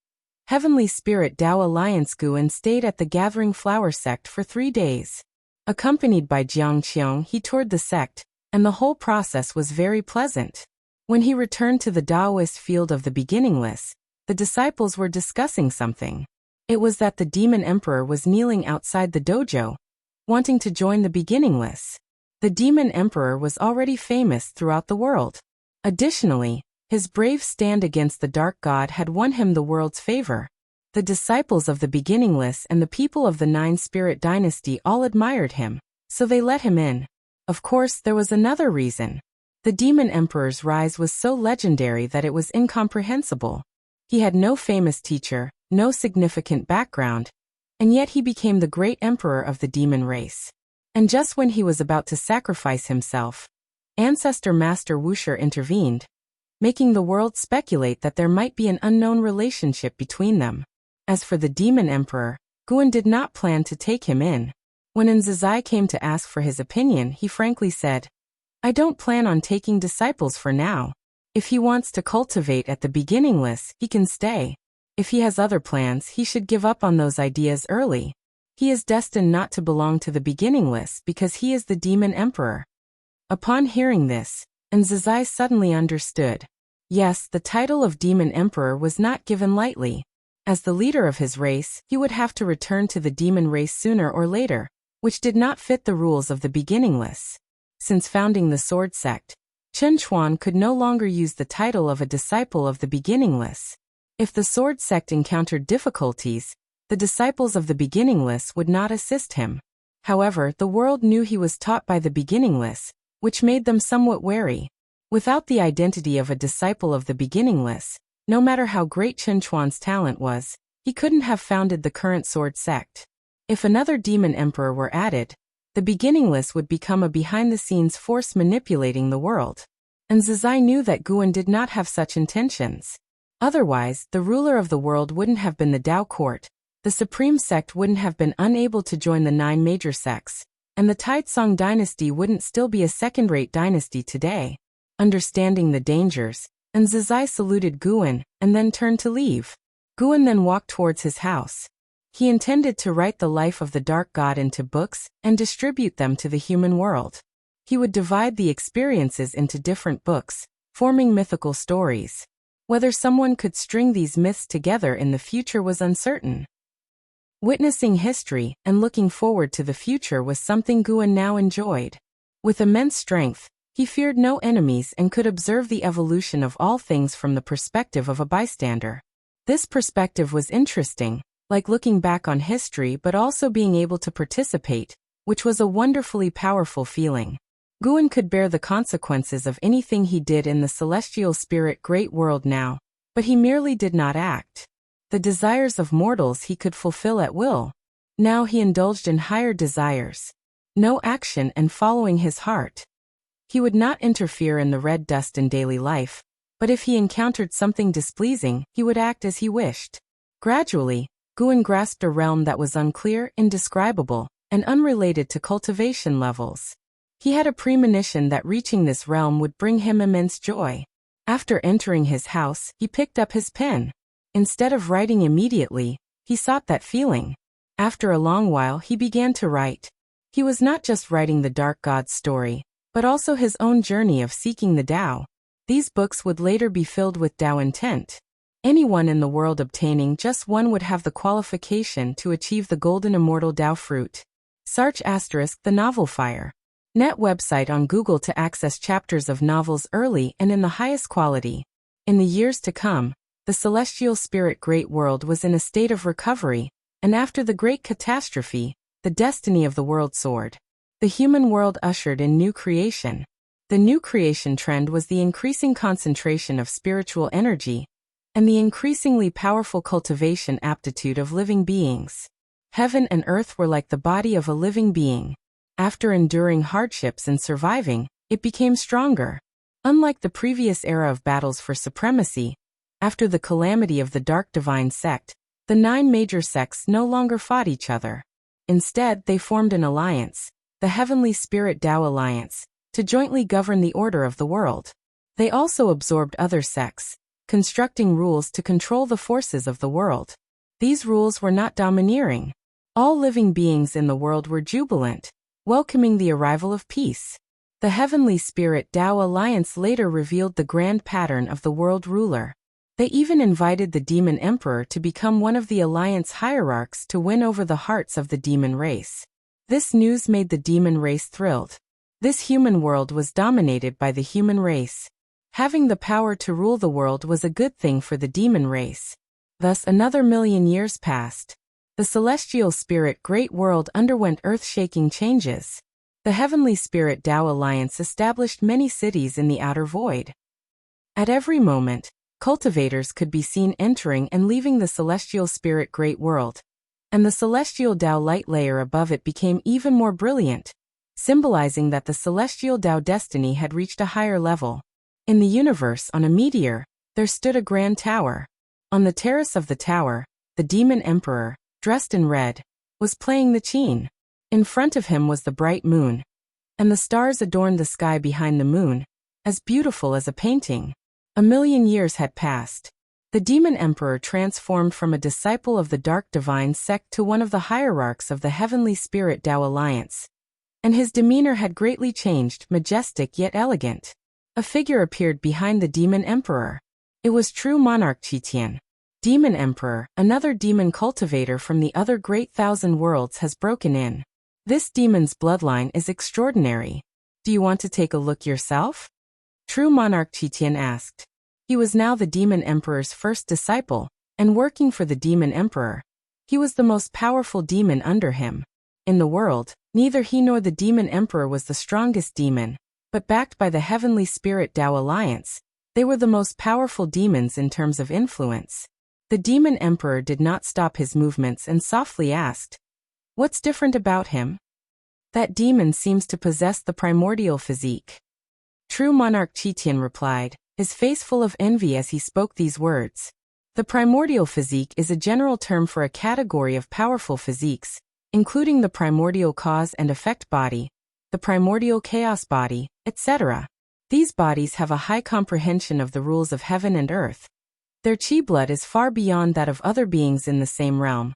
Heavenly Spirit Tao Alliance. Guan stayed at the Gathering Flower sect for 3 days. Accompanied by Jiang Qiong, he toured the sect, and the whole process was very pleasant. When he returned to the Taoist field of the beginningless, the disciples were discussing something. It was that the demon emperor was kneeling outside the dojo, wanting to join the beginningless. The demon emperor was already famous throughout the world. Additionally, his brave stand against the dark god had won him the world's favor. The disciples of the beginningless and the people of the Nine-Spirit dynasty all admired him, so they let him in. Of course, there was another reason. The demon emperor's rise was so legendary that it was incomprehensible. He had no famous teacher, no significant background, and yet he became the great emperor of the demon race. And just when he was about to sacrifice himself, Ancestor Master Wusher intervened, making the world speculate that there might be an unknown relationship between them. As for the demon emperor, Guan did not plan to take him in. When Nzazai came to ask for his opinion, he frankly said, "I don't plan on taking disciples for now. If he wants to cultivate at the beginningless, he can stay. If he has other plans, he should give up on those ideas early. He is destined not to belong to the beginningless because he is the demon emperor." Upon hearing this, Nzazai suddenly understood. Yes, the title of demon emperor was not given lightly. As the leader of his race, he would have to return to the demon race sooner or later, which did not fit the rules of the beginningless. Since founding the sword sect, Chen Chuan could no longer use the title of a disciple of the beginningless. If the sword sect encountered difficulties, the disciples of the beginningless would not assist him. However, the world knew he was taught by the beginningless, which made them somewhat wary. Without the identity of a disciple of the beginningless, no matter how great Chen Chuan's talent was, he couldn't have founded the current sword sect. If another demon emperor were added, the beginningless would become a behind-the-scenes force manipulating the world. And Nzazai knew that Guan did not have such intentions. Otherwise, the ruler of the world wouldn't have been the Tao court, the supreme sect wouldn't have been unable to join the 9 major sects, and the Taizong dynasty wouldn't still be a second-rate dynasty today. Understanding the dangers, Nzazai saluted Guan and then turned to leave. Guan then walked towards his house. He intended to write the life of the dark god into books and distribute them to the human world. He would divide the experiences into different books, forming mythical stories. Whether someone could string these myths together in the future was uncertain. Witnessing history and looking forward to the future was something Guan now enjoyed. With immense strength, he feared no enemies and could observe the evolution of all things from the perspective of a bystander. This perspective was interesting, like looking back on history but also being able to participate, which was a wonderfully powerful feeling. Guan could bear the consequences of anything he did in the celestial spirit great world now, but he merely did not act. The desires of mortals he could fulfill at will. Now he indulged in higher desires. No action and following his heart. He would not interfere in the red dust in daily life, but if he encountered something displeasing, he would act as he wished. Gradually, Guan grasped a realm that was unclear, indescribable, and unrelated to cultivation levels. He had a premonition that reaching this realm would bring him immense joy. After entering his house, he picked up his pen. Instead of writing immediately, he sought that feeling. After a long while, he began to write. He was not just writing the dark god's story, but also his own journey of seeking the Tao. These books would later be filled with Tao intent. Anyone in the world obtaining just one would have the qualification to achieve the golden immortal Tao fruit. Search * the novel Fire. Net website on Google to access chapters of novels early and in the highest quality. In the years to come, the celestial spirit great world was in a state of recovery, and after the great catastrophe, the destiny of the world soared. The human world ushered in new creation. The new creation trend was the increasing concentration of spiritual energy, and the increasingly powerful cultivation aptitude of living beings. Heaven and earth were like the body of a living being. After enduring hardships and surviving, it became stronger. Unlike the previous era of battles for supremacy, after the calamity of the Dark Divine Sect, the 9 major sects no longer fought each other. Instead, they formed an alliance, the Heavenly Spirit Tao Alliance, to jointly govern the order of the world. They also absorbed other sects, constructing rules to control the forces of the world. These rules were not domineering. All living beings in the world were jubilant, welcoming the arrival of peace. The Heavenly Spirit Tao Alliance later revealed the grand pattern of the world ruler. They even invited the Demon Emperor to become one of the Alliance hierarchs to win over the hearts of the demon race. This news made the demon race thrilled. This human world was dominated by the human race. Having the power to rule the world was a good thing for the demon race. Thus another 1,000,000 years passed. The celestial spirit great world underwent earth-shaking changes. The Heavenly Spirit Tao Alliance established many cities in the outer void. At every moment, cultivators could be seen entering and leaving the celestial spirit great world. And the celestial Tao light layer above it became even more brilliant, symbolizing that the celestial Tao destiny had reached a higher level. In the universe, on a meteor, there stood a grand tower. On the terrace of the tower, the Demon Emperor, dressed in red, was playing the qin. In front of him was the bright moon, and the stars adorned the sky behind the moon, as beautiful as a painting. 1,000,000 years had passed. The Demon Emperor transformed from a disciple of the Dark Divine sect to one of the hierarchs of the Heavenly Spirit Tao Alliance. And his demeanor had greatly changed, majestic yet elegant. A figure appeared behind the Demon Emperor. It was true monarch Qitian. Demon Emperor, another demon cultivator from the other great thousand worlds, has broken in. This demon's bloodline is extraordinary. Do you want to take a look yourself? True monarch Qitian asked. He was now the Demon Emperor's first disciple, and working for the Demon Emperor. He was the most powerful demon under him. In the world, neither he nor the Demon Emperor was the strongest demon, but backed by the Heavenly Spirit Tao Alliance, they were the most powerful demons in terms of influence. The Demon Emperor did not stop his movements and softly asked, "What's different about him?" "That demon seems to possess the primordial physique." True monarch Qitian replied, his face full of envy as he spoke these words. The primordial physique is a general term for a category of powerful physiques, including the primordial cause and effect body, the primordial chaos body, etc. These bodies have a high comprehension of the rules of heaven and earth. Their chi blood is far beyond that of other beings in the same realm,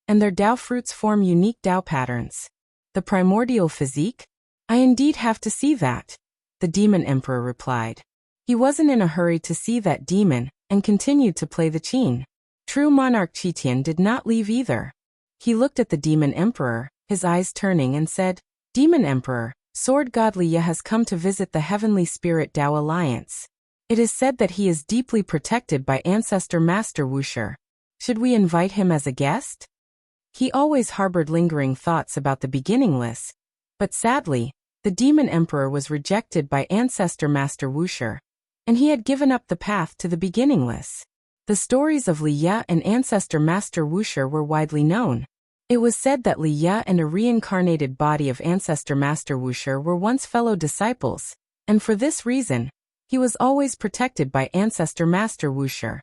and their Tao fruits form unique Tao patterns. The primordial physique? I indeed have to see that, the Demon Emperor replied. He wasn't in a hurry to see that demon, and continued to play the qin. True monarch Qitian did not leave either. He looked at the Demon Emperor, his eyes turning, and said, "Demon Emperor, Sword God Liya has come to visit the Heavenly Spirit Tao Alliance. It is said that he is deeply protected by Ancestor Master Wuxia. Should we invite him as a guest?" He always harbored lingering thoughts about the beginningless, but sadly, the Demon Emperor was rejected by Ancestor Master Wuxia, and he had given up the path to the beginningless. The stories of Liya and Ancestor Master Wuxia were widely known. It was said that Liya and a reincarnated body of Ancestor Master Wuxia were once fellow disciples, and for this reason, he was always protected by Ancestor Master Wuxia.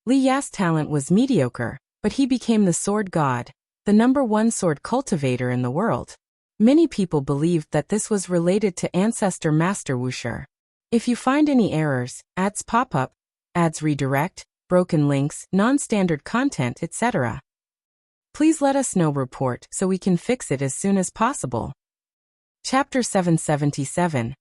Liya's talent was mediocre, but he became the sword god, the #1 sword cultivator in the world. Many people believed that this was related to Ancestor Master Wuxia. If you find any errors, ads pop up, ads redirect, broken links, non-standard content, etc., please let us know report so we can fix it as soon as possible. Chapter 777.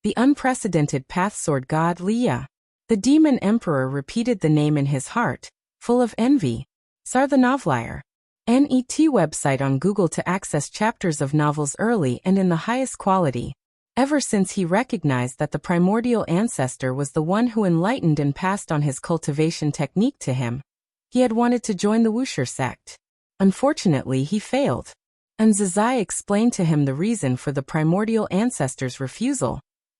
The Unprecedented Path Sword God Liya. The Demon Emperor repeated the name in his heart, full of envy. Sar the Novelier. NET website on Google to access chapters of novels early and in the highest quality. Ever since he recognized that the primordial ancestor was the one who enlightened and passed on his cultivation technique to him, he had wanted to join the Wuxia sect. Unfortunately, he failed. And Zazai explained to him the reason for the primordial ancestor's refusal,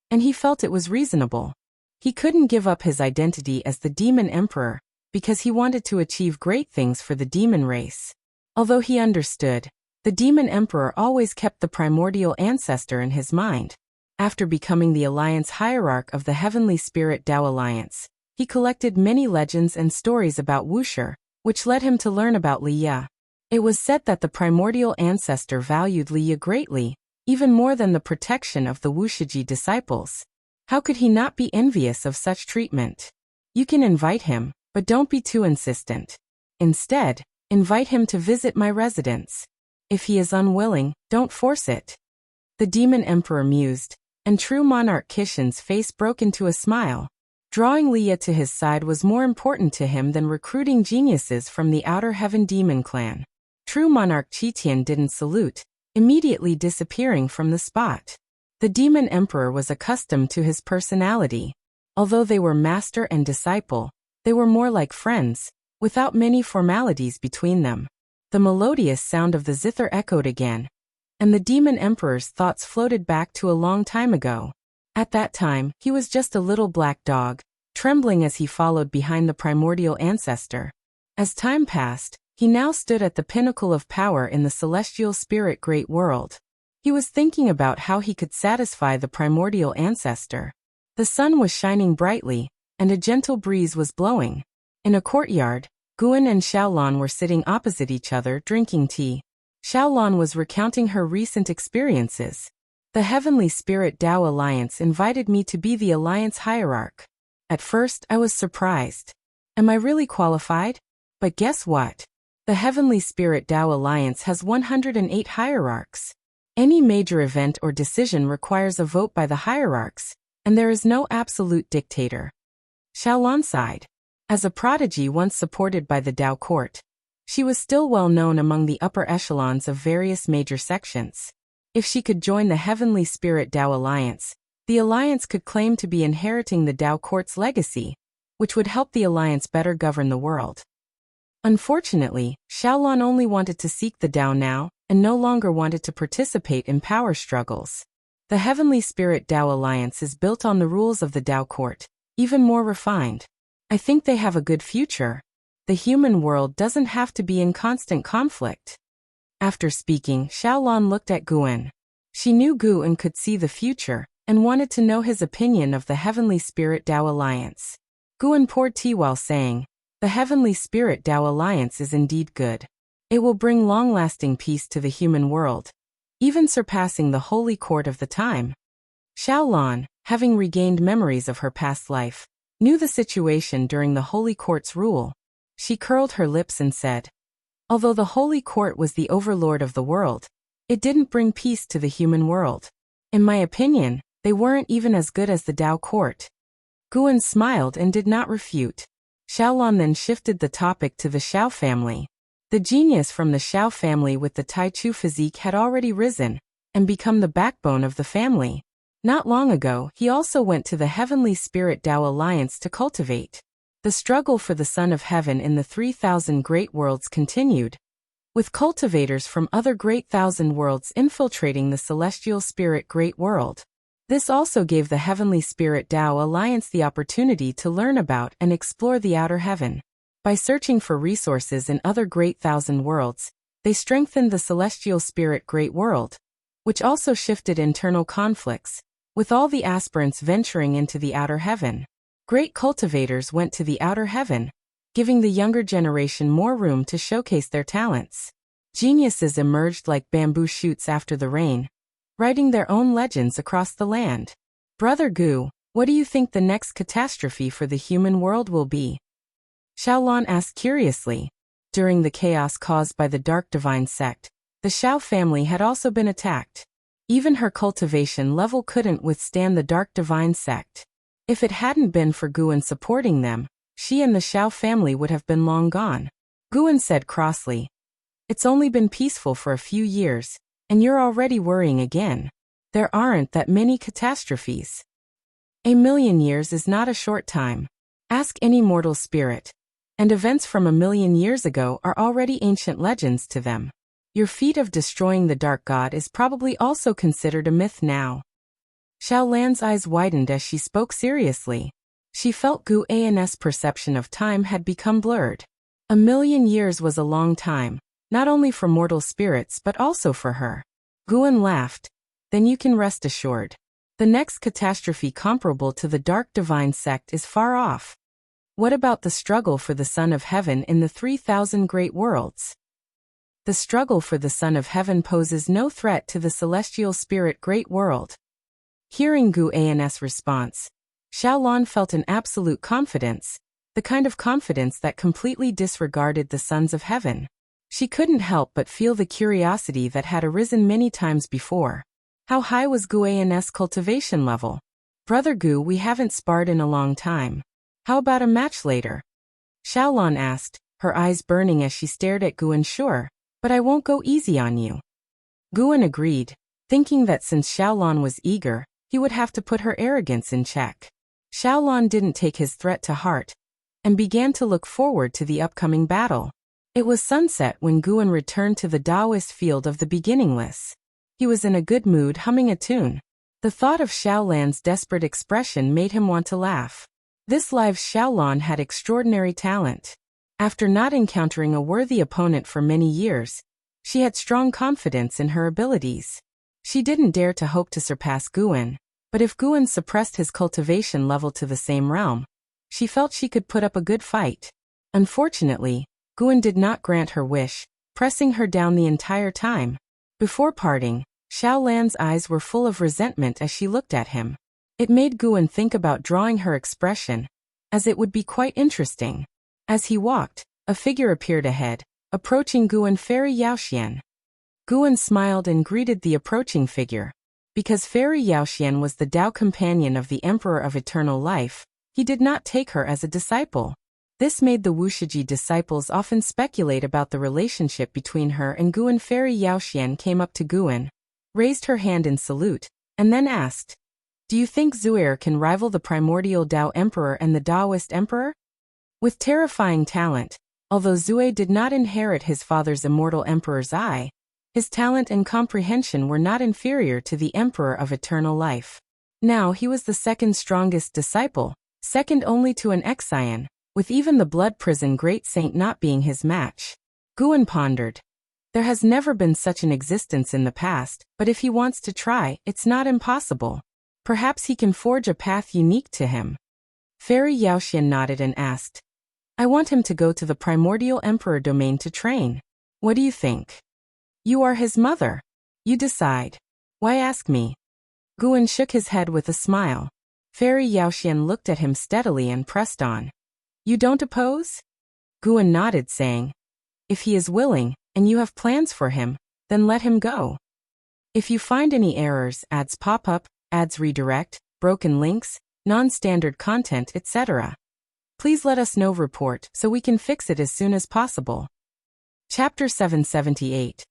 and he felt it was reasonable. He couldn't give up his identity as the Demon Emperor, because he wanted to achieve great things for the demon race. Although he understood, the Demon Emperor always kept the primordial ancestor in his mind. After becoming the Alliance hierarch of the Heavenly Spirit Tao Alliance, he collected many legends and stories about Wuxia, which led him to learn about Liya. It was said that the primordial ancestor valued Liya greatly, even more than the protection of the Wuxiji disciples. How could he not be envious of such treatment? You can invite him, but don't be too insistent. Instead, invite him to visit my residence. If he is unwilling, don't force it. The Demon Emperor mused, and true monarch Kishan's face broke into a smile. Drawing Leah to his side was more important to him than recruiting geniuses from the Outer Heaven Demon clan. True monarch Chitian didn't salute, immediately disappearing from the spot. The demon emperor was accustomed to his personality. Although they were master and disciple, they were more like friends, without many formalities between them. The melodious sound of the zither echoed again, and the demon emperor's thoughts floated back to a long time ago. At that time, he was just a little black dog, trembling as he followed behind the primordial ancestor. As time passed, he now stood at the pinnacle of power in the celestial spirit great world. He was thinking about how he could satisfy the primordial ancestor. The sun was shining brightly, and a gentle breeze was blowing. In a courtyard, Guan and Xiaolan were sitting opposite each other drinking tea. Xiaolan was recounting her recent experiences. The Heavenly Spirit Tao Alliance invited me to be the Alliance hierarch. At first, I was surprised. Am I really qualified? But guess what? The Heavenly Spirit Tao Alliance has 108 hierarchs. Any major event or decision requires a vote by the hierarchs, and there is no absolute dictator. Xiaolan sighed. As a prodigy once supported by the Tao court, she was still well known among the upper echelons of various major sections. If she could join the Heavenly Spirit Tao Alliance, the Alliance could claim to be inheriting the Tao court's legacy, which would help the Alliance better govern the world. Unfortunately, Xiaolan only wanted to seek the Tao now, and no longer wanted to participate in power struggles. The Heavenly Spirit Tao Alliance is built on the rules of the Tao court, even more refined. I think they have a good future. The human world doesn't have to be in constant conflict. After speaking, Xiaolan looked at Guan. She knew Guan could see the future, and wanted to know his opinion of the Heavenly Spirit Tao Alliance. Guan poured tea while saying, "The Heavenly Spirit Tao Alliance is indeed good. It will bring long-lasting peace to the human world, even surpassing the holy court of the time." Xiaolan, having regained memories of her past life, knew the situation during the holy court's rule. She curled her lips and said, "Although the holy court was the overlord of the world, it didn't bring peace to the human world. In my opinion, they weren't even as good as the Tao court." Guan smiled and did not refute. Xiaolan then shifted the topic to the Xiao family. The genius from the Xiao family with the Tai Chu physique had already risen, and become the backbone of the family. Not long ago, he also went to the Heavenly Spirit Tao Alliance to cultivate. The struggle for the Son of Heaven in the 3,000 Great Worlds continued, with cultivators from other Great Thousand Worlds infiltrating the Celestial Spirit Great World. This also gave the Heavenly Spirit Tao Alliance the opportunity to learn about and explore the outer heaven. By searching for resources in other Great Thousand Worlds, they strengthened the Celestial Spirit Great World, which also shifted internal conflicts, with all the aspirants venturing into the outer heaven. Great cultivators went to the outer heaven, giving the younger generation more room to showcase their talents. Geniuses emerged like bamboo shoots after the rain, writing their own legends across the land. Brother Gu, what do you think the next catastrophe for the human world will be? Xiaolan asked curiously. During the chaos caused by the Dark Divine Sect, the Xiao family had also been attacked. Even her cultivation level couldn't withstand the Dark Divine Sect. If it hadn't been for Guan supporting them, she and the Xiao family would have been long gone. Guan said crossly, "It's only been peaceful for a few years, and you're already worrying again. There aren't that many catastrophes. 1,000,000 years is not a short time. Ask any mortal spirit, and events from 1,000,000 years ago are already ancient legends to them. Your feat of destroying the Dark God is probably also considered a myth now." Xiaolan's eyes widened as she spoke seriously. She felt Gu An's perception of time had become blurred. 1,000,000 years was a long time, not only for mortal spirits but also for her. Guan laughed. "Then you can rest assured. The next catastrophe comparable to the Dark Divine Sect is far off." What about the struggle for the Son of Heaven in the 3,000 Great Worlds? The struggle for the Son of Heaven poses no threat to the Celestial Spirit Great World. Hearing Gu An's response, Xiaolan felt an absolute confidence, the kind of confidence that completely disregarded the Sons of Heaven. She couldn't help but feel the curiosity that had arisen many times before. How high was Guan's cultivation level? Brother Gu, we haven't sparred in a long time. How about a match later? Xiaolon asked, her eyes burning as she stared at Guan. Sure, but I won't go easy on you. Guan agreed, thinking that since Xiaolon was eager, he would have to put her arrogance in check. Xiaolon didn't take his threat to heart, and began to look forward to the upcoming battle. It was sunset when Guan returned to the Taoist field of the beginningless. He was in a good mood, humming a tune. The thought of Xiaolan's desperate expression made him want to laugh. This live Xiaolon had extraordinary talent. After not encountering a worthy opponent for many years, she had strong confidence in her abilities. She didn't dare to hope to surpass Guan, but if Guan suppressed his cultivation level to the same realm, she felt she could put up a good fight. Unfortunately, Guan did not grant her wish, pressing her down the entire time. Before parting, Xiaolan's eyes were full of resentment as she looked at him. It made Guan think about drawing her expression, as it would be quite interesting. As he walked, a figure appeared ahead, approaching Guan. Fairy Yaoxian. Guan smiled and greeted the approaching figure. Because Fairy Yaoxian was the Tao companion of the Emperor of Eternal Life, he did not take her as a disciple. This made the Wushiji disciples often speculate about the relationship between her and Guan. Fairy Yaoxian came up to Guan, raised her hand in salute, and then asked, "Do you think Zuair can rival the primordial Tao Emperor and the Taoist Emperor?" With terrifying talent, although Zue did not inherit his father's immortal Emperor's eye, his talent and comprehension were not inferior to the Emperor of Eternal Life. Now he was the second strongest disciple, second only to an Exian, with even the blood prison great saint not being his match. Guan pondered. There has never been such an existence in the past, but if he wants to try, it's not impossible. Perhaps he can forge a path unique to him. Fairy Yaoxian nodded and asked, "I want him to go to the primordial emperor domain to train. What do you think?" "You are his mother. You decide. Why ask me?" Guan shook his head with a smile. Fairy Yaoxian looked at him steadily and pressed on. "You don't oppose?" Guan nodded, saying, "If he is willing, and you have plans for him, then let him go. If you find any errors, ads pop up, ads redirect, broken links, non-standard content, etc., please let us know. Report so we can fix it as soon as possible." Chapter 778.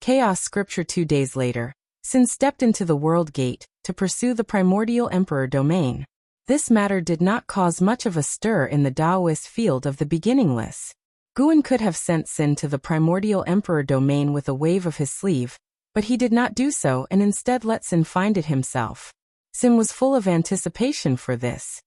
Chaos Scripture. 2 days later, Sin stepped into the World Gate to pursue the primordial emperor domain. This matter did not cause much of a stir in the Taoist field of the beginningless. Guan could have sent Sin to the primordial emperor domain with a wave of his sleeve, but he did not do so and instead let Sin find it himself. Sin was full of anticipation for this.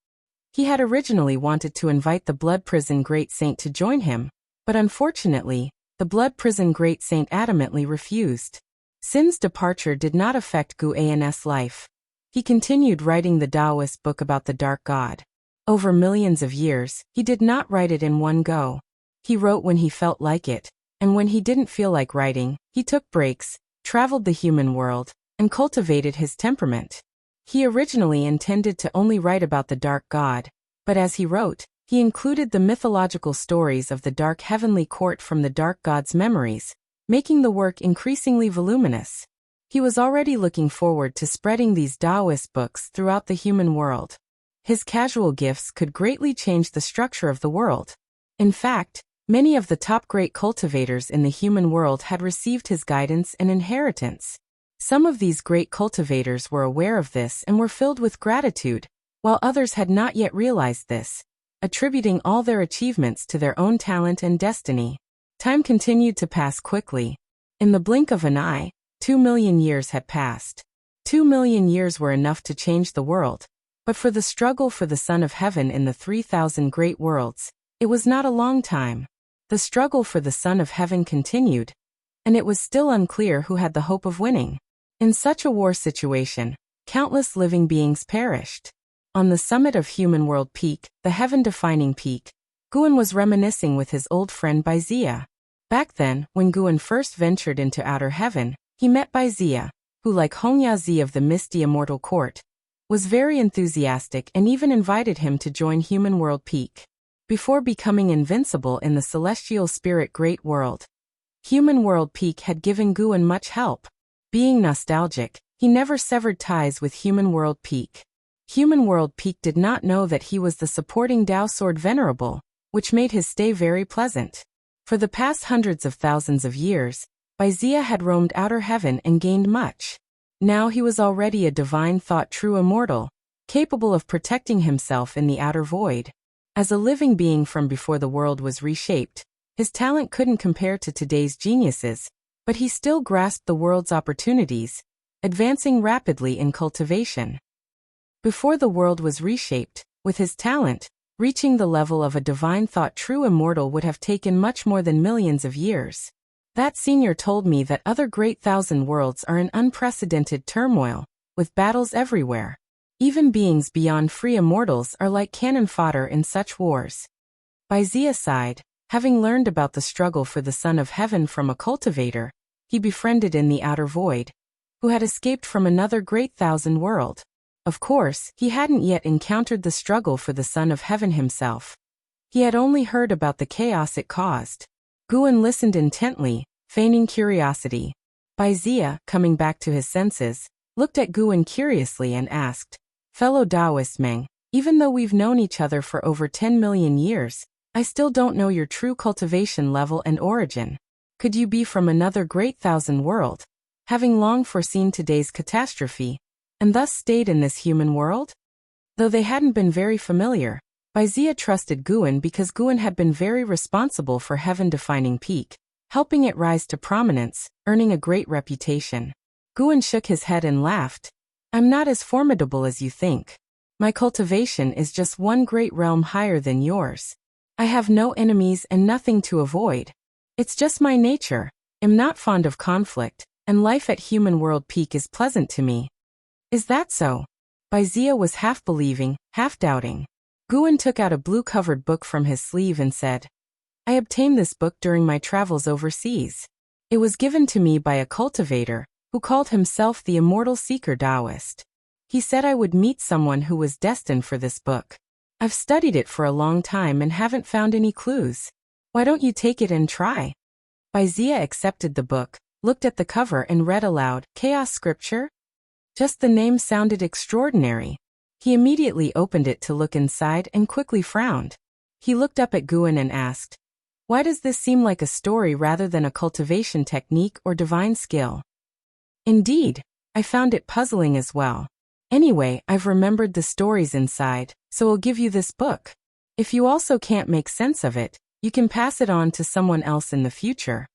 He had originally wanted to invite the Blood Prison Great Saint to join him, but unfortunately, the Blood Prison Great Saint adamantly refused. Sin's departure did not affect Guan's life. He continued writing the Taoist book about the Dark God. Over millions of years, he did not write it in one go. He wrote when he felt like it, and when he didn't feel like writing, he took breaks, traveled the human world, and cultivated his temperament. He originally intended to only write about the Dark God, but as he wrote, he included the mythological stories of the Dark Heavenly Court from the Dark God's memories, making the work increasingly voluminous. He was already looking forward to spreading these Taoist books throughout the human world. His casual gifts could greatly change the structure of the world. In fact, many of the top great cultivators in the human world had received his guidance and inheritance. Some of these great cultivators were aware of this and were filled with gratitude, while others had not yet realized this, attributing all their achievements to their own talent and destiny. Time continued to pass quickly. In the blink of an eye, 2 million years had passed. 2 million years were enough to change the world, but for the struggle for the Son of Heaven in the 3,000 great worlds, it was not a long time. The struggle for the Son of Heaven continued, and it was still unclear who had the hope of winning. In such a war situation, countless living beings perished. On the summit of Human World Peak, the heaven-defining peak, Guan was reminiscing with his old friend Baizia. Back then, when Guan first ventured into outer heaven, he met Baizia, who, like Hongyazi of the misty immortal court, was very enthusiastic and even invited him to join Human World Peak. Before becoming invincible in the celestial spirit great world, Human World Peak had given Guan much help. Being nostalgic, he never severed ties with Human World Peak. Human World Peak did not know that he was the supporting Tao Sword Venerable, which made his stay very pleasant. For the past hundreds of thousands of years, Baizia had roamed outer heaven and gained much. Now he was already a divine thought true immortal, capable of protecting himself in the outer void. As a living being from before the world was reshaped, his talent couldn't compare to today's geniuses, but he still grasped the world's opportunities, advancing rapidly in cultivation. Before the world was reshaped, with his talent, reaching the level of a divine thought true immortal would have taken much more than millions of years. That senior told me that other great thousand worlds are in unprecedented turmoil, with battles everywhere. Even beings beyond free immortals are like cannon fodder in such wars. Baizia sighed, having learned about the struggle for the Son of Heaven from a cultivator he befriended in the outer void, who had escaped from another great thousand world. Of course, he hadn't yet encountered the struggle for the Son of Heaven himself. He had only heard about the chaos it caused. Guan listened intently, feigning curiosity. Baizia, coming back to his senses, looked at Guan curiously and asked, "Fellow Taoist Meng, even though we've known each other for over 10 million years, I still don't know your true cultivation level and origin. Could you be from another great thousand world, having long foreseen today's catastrophe, and thus stayed in this human world?" Though they hadn't been very familiar, Baizia trusted Guan because Guan had been very responsible for heaven-defining Peak, helping it rise to prominence, earning a great reputation. Guan shook his head and laughed. "I'm not as formidable as you think. My cultivation is just one great realm higher than yours. I have no enemies and nothing to avoid. It's just my nature. I'm not fond of conflict, and life at Human World Peak is pleasant to me." "Is that so?" Baizia was half believing, half doubting. Guan took out a blue-covered book from his sleeve and said, "I obtained this book during my travels overseas. It was given to me by a cultivator, who called himself the Immortal Seeker Taoist. He said I would meet someone who was destined for this book. I've studied it for a long time and haven't found any clues. Why don't you take it and try?" Baizia accepted the book, looked at the cover and read aloud, "Chaos Scripture?" Just the name sounded extraordinary. He immediately opened it to look inside and quickly frowned. He looked up at Guan and asked, "Why does this seem like a story rather than a cultivation technique or divine skill?" "Indeed, I found it puzzling as well. Anyway, I've remembered the stories inside, so I'll give you this book. If you also can't make sense of it, you can pass it on to someone else in the future."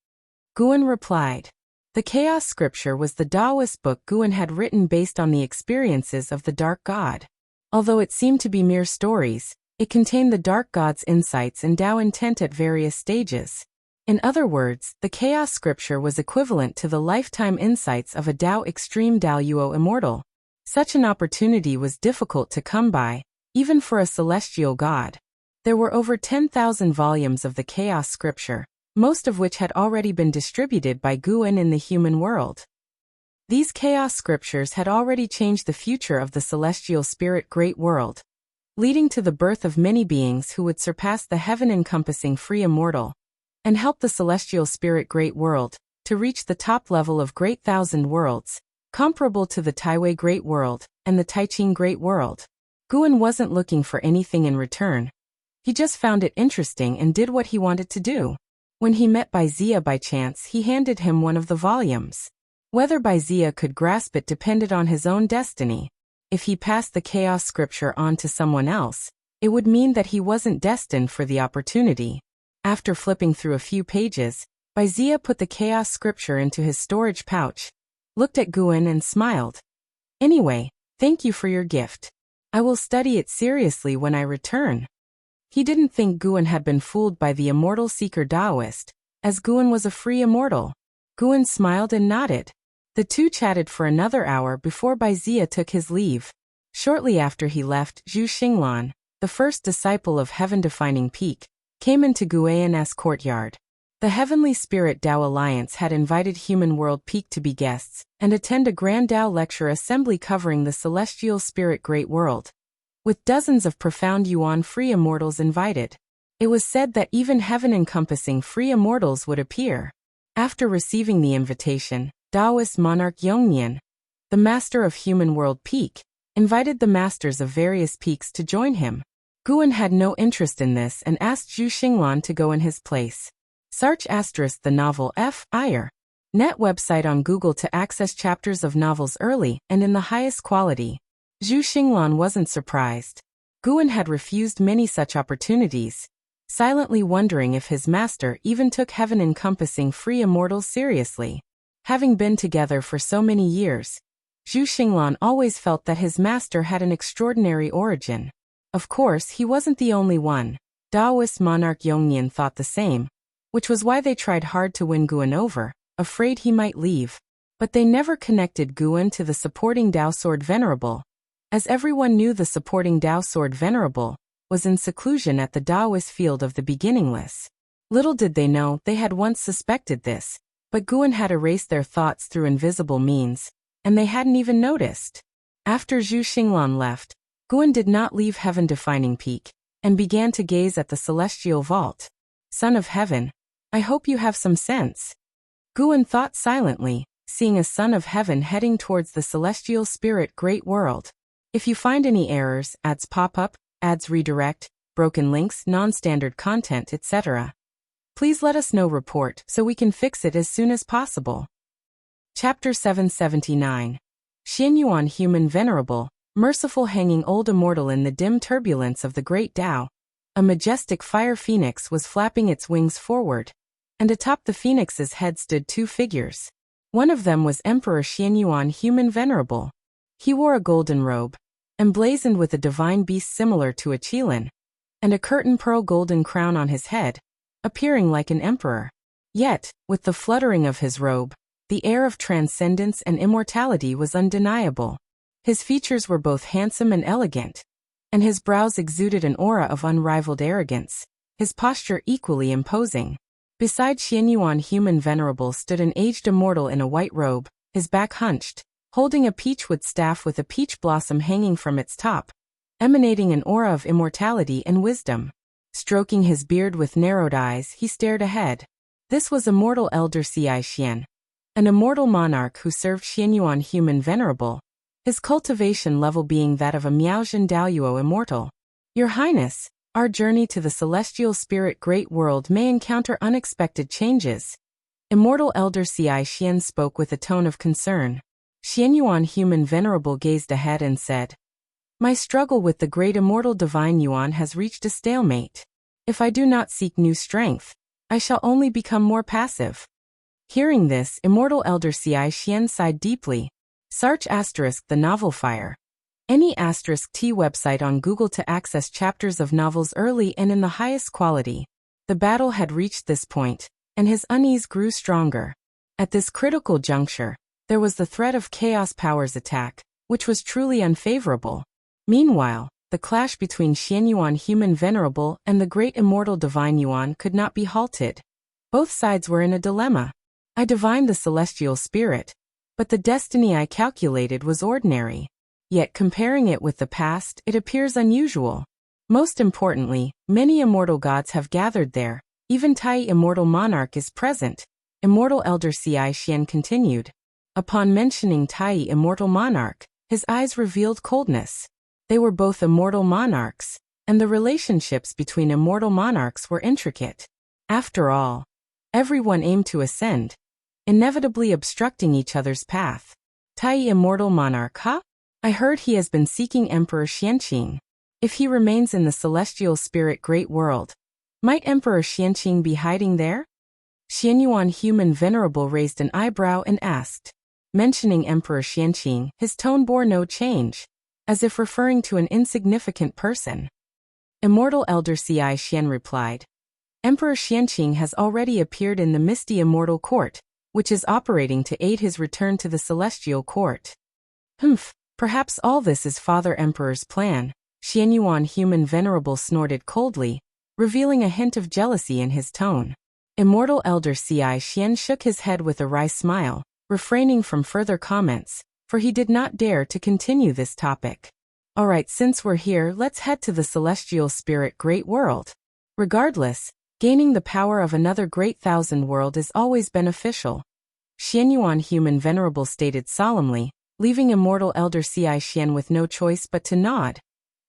Guan replied. The Chaos Scripture was the Taoist book Guan had written based on the experiences of the Dark God. Although it seemed to be mere stories, it contained the Dark God's insights and Tao intent at various stages. In other words, the Chaos Scripture was equivalent to the lifetime insights of a Tao Extreme Tao Yuo Immortal. Such an opportunity was difficult to come by, even for a celestial god. There were over 10,000 volumes of the Chaos Scripture, most of which had already been distributed by Guan in the human world. These Chaos Scriptures had already changed the future of the celestial spirit great world, leading to the birth of many beings who would surpass the heaven-encompassing free immortal, and help the celestial spirit great world to reach the top level of great thousand worlds, comparable to the Taiwei Great World and the Taiching Great World. Guan wasn't looking for anything in return. He just found it interesting and did what he wanted to do. When he met Baizia by chance, he handed him one of the volumes. Whether Baizia could grasp it depended on his own destiny. If he passed the Chaos Scripture on to someone else, it would mean that he wasn't destined for the opportunity. After flipping through a few pages, Baizia put the Chaos Scripture into his storage pouch, looked at Guan and smiled. "Anyway, thank you for your gift. I will study it seriously when I return." He didn't think Guan had been fooled by the Immortal Seeker Taoist, as Guan was a free immortal. Guan smiled and nodded. The two chatted for another hour before Baizia took his leave. Shortly after he left, Zhu Xinglan, the first disciple of heaven-defining Peak, came into Guan's courtyard. The Heavenly Spirit Tao Alliance had invited Human World Peak to be guests and attend a grand Tao lecture assembly covering the celestial spirit great world, with dozens of profound Yuan free immortals invited. It was said that even heaven-encompassing free immortals would appear. After receiving the invitation, Taoist monarch Yongnian, the master of human world peak, invited the masters of various peaks to join him. Guan had no interest in this and asked Zhu Xinglan to go in his place. Search * the novel F.I.R. Net website on Google to access chapters of novels early and in the highest quality. Zhu Xinglan wasn't surprised. Guan had refused many such opportunities, silently wondering if his master even took heaven-encompassing free immortals seriously. Having been together for so many years, Zhu Xinglan always felt that his master had an extraordinary origin. Of course, he wasn't the only one. Taoist monarch Yongnian thought the same, which was why they tried hard to win Guan over, afraid he might leave. But they never connected Guan to the supporting Tao Sword Venerable, as everyone knew the supporting Tao Sword Venerable was in seclusion at the Taoist field of the beginningless. Little did they know they had once suspected this, but Guan had erased their thoughts through invisible means, and they hadn't even noticed. After Zhu Xinglan left, Guan did not leave heaven-defining peak, and began to gaze at the celestial vault. Son of heaven, I hope you have some sense. Guan thought silently, seeing a son of heaven heading towards the celestial spirit great world. If you find any errors, ads pop up, ads redirect, broken links, non-standard content, etc., please let us know. Report so we can fix it as soon as possible. Chapter 779. Xianyuan Human Venerable, merciful hanging old immortal. In the dim turbulence of the great Tao, a majestic fire phoenix was flapping its wings forward, and atop the phoenix's head stood two figures. One of them was Emperor Xianyuan Human Venerable. He wore a golden robe, emblazoned with a divine beast similar to a qilin, and a curtain pearl golden crown on his head, appearing like an emperor. Yet, with the fluttering of his robe, the air of transcendence and immortality was undeniable. His features were both handsome and elegant, and his brows exuded an aura of unrivaled arrogance, his posture equally imposing. Beside Xianyuan Human Venerable stood an aged immortal in a white robe, his back hunched, holding a peachwood staff with a peach blossom hanging from its top, emanating an aura of immortality and wisdom. Stroking his beard with narrowed eyes, he stared ahead. This was immortal Elder Ci Xian, an immortal monarch who served Xianyuan Human Venerable, his cultivation level being that of a Miaozhen Daoyuo immortal. Your Highness, our journey to the celestial spirit great world may encounter unexpected changes. Immortal Elder Ci Xian spoke with a tone of concern. Xianyuan Human Venerable gazed ahead and said, My struggle with the great immortal divine Yuan has reached a stalemate. If I do not seek new strength, I shall only become more passive. Hearing this, immortal Elder Ci Xian sighed deeply. Search * the novel Fire. Any *t website on Google to access chapters of novels early and in the highest quality. The battle had reached this point, and his unease grew stronger. At this critical juncture, there was the threat of Chaos Power's attack, which was truly unfavorable. Meanwhile, the clash between Xianyuan Human Venerable and the great immortal divine Yuan could not be halted. Both sides were in a dilemma. I divined the celestial spirit, but the destiny I calculated was ordinary. Yet comparing it with the past, it appears unusual. Most importantly, many immortal gods have gathered there. Even Tai Immortal Monarch is present. Immortal Elder Ci Xian continued. Upon mentioning Tai Immortal Monarch, his eyes revealed coldness. They were both immortal monarchs, and the relationships between immortal monarchs were intricate. After all, everyone aimed to ascend, inevitably obstructing each other's path. Tai Immortal Monarch, huh? I heard he has been seeking Emperor Xianqing. If he remains in the celestial spirit great world, might Emperor Xianqing be hiding there? Xianyuan Human Venerable raised an eyebrow and asked. Mentioning Emperor Xianqing, his tone bore no change, as if referring to an insignificant person. Immortal Elder Ci Xian replied. Emperor Xianqing has already appeared in the misty immortal court, which is operating to aid his return to the celestial court. Perhaps all this is Father Emperor's plan. Xianyuan Human Venerable snorted coldly, revealing a hint of jealousy in his tone. Immortal Elder Ci Xian shook his head with a wry smile, refraining from further comments, for he did not dare to continue this topic. Alright, since we're here, let's head to the celestial spirit great world. Regardless, gaining the power of another great thousand world is always beneficial. Xianyuan Human Venerable stated solemnly, leaving immortal elder Ci Xian with no choice but to nod.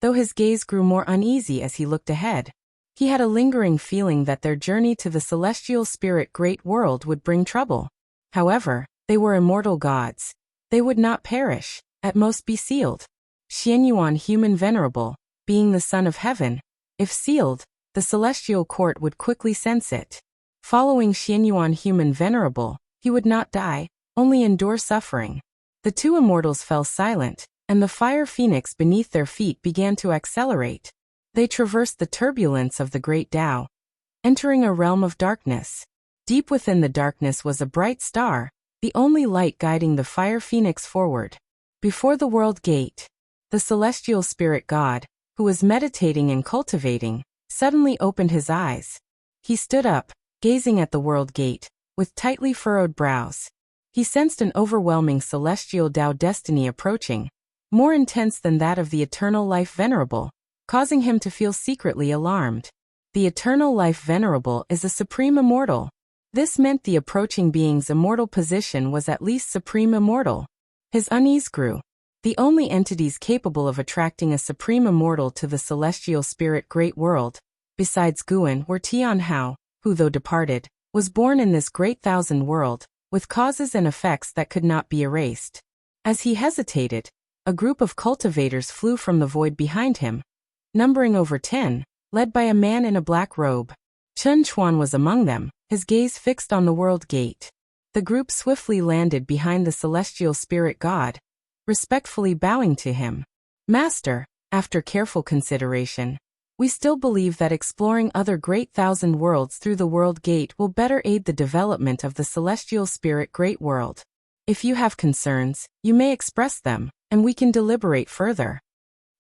Though his gaze grew more uneasy as he looked ahead, he had a lingering feeling that their journey to the celestial spirit great world would bring trouble. However, they were immortal gods. They would not perish, at most be sealed. Xianyuan Human Venerable, being the son of heaven, if sealed, the celestial court would quickly sense it. Following Xianyuan Human Venerable, he would not die, only endure suffering. The two immortals fell silent, and the fire phoenix beneath their feet began to accelerate. They traversed the turbulence of the great Tao, entering a realm of darkness. Deep within the darkness was a bright star, the only light guiding the fire phoenix forward. Before the world gate, the celestial spirit god, who was meditating and cultivating, suddenly opened his eyes. He stood up, gazing at the world gate, with tightly furrowed brows. He sensed an overwhelming celestial Tao destiny approaching, more intense than that of the eternal life venerable, causing him to feel secretly alarmed. The eternal life venerable is a supreme immortal. This meant the approaching being's immortal position was at least supreme immortal. His unease grew. The only entities capable of attracting a supreme immortal to the celestial spirit great world, besides Guan, were Tian Hao, who though departed, was born in this great thousand world, with causes and effects that could not be erased. As he hesitated, a group of cultivators flew from the void behind him, numbering over 10, led by a man in a black robe. Chen Chuan was among them, his gaze fixed on the world gate. The group swiftly landed behind the celestial spirit god, respectfully bowing to him. Master, after careful consideration, we still believe that exploring other great thousand worlds through the world gate will better aid the development of the celestial spirit great world. If you have concerns, you may express them, and we can deliberate further.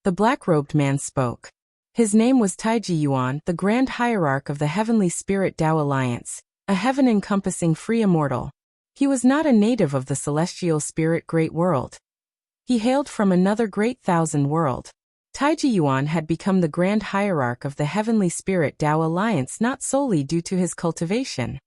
The black-robed man spoke. His name was Taiji Yuan, the Grand Hierarch of the Heavenly Spirit Tao Alliance, a heaven-encompassing free immortal. He was not a native of the celestial spirit great world. He hailed from another great thousand world. Taiji Yuan had become the Grand Hierarch of the Heavenly Spirit Tao Alliance not solely due to his cultivation.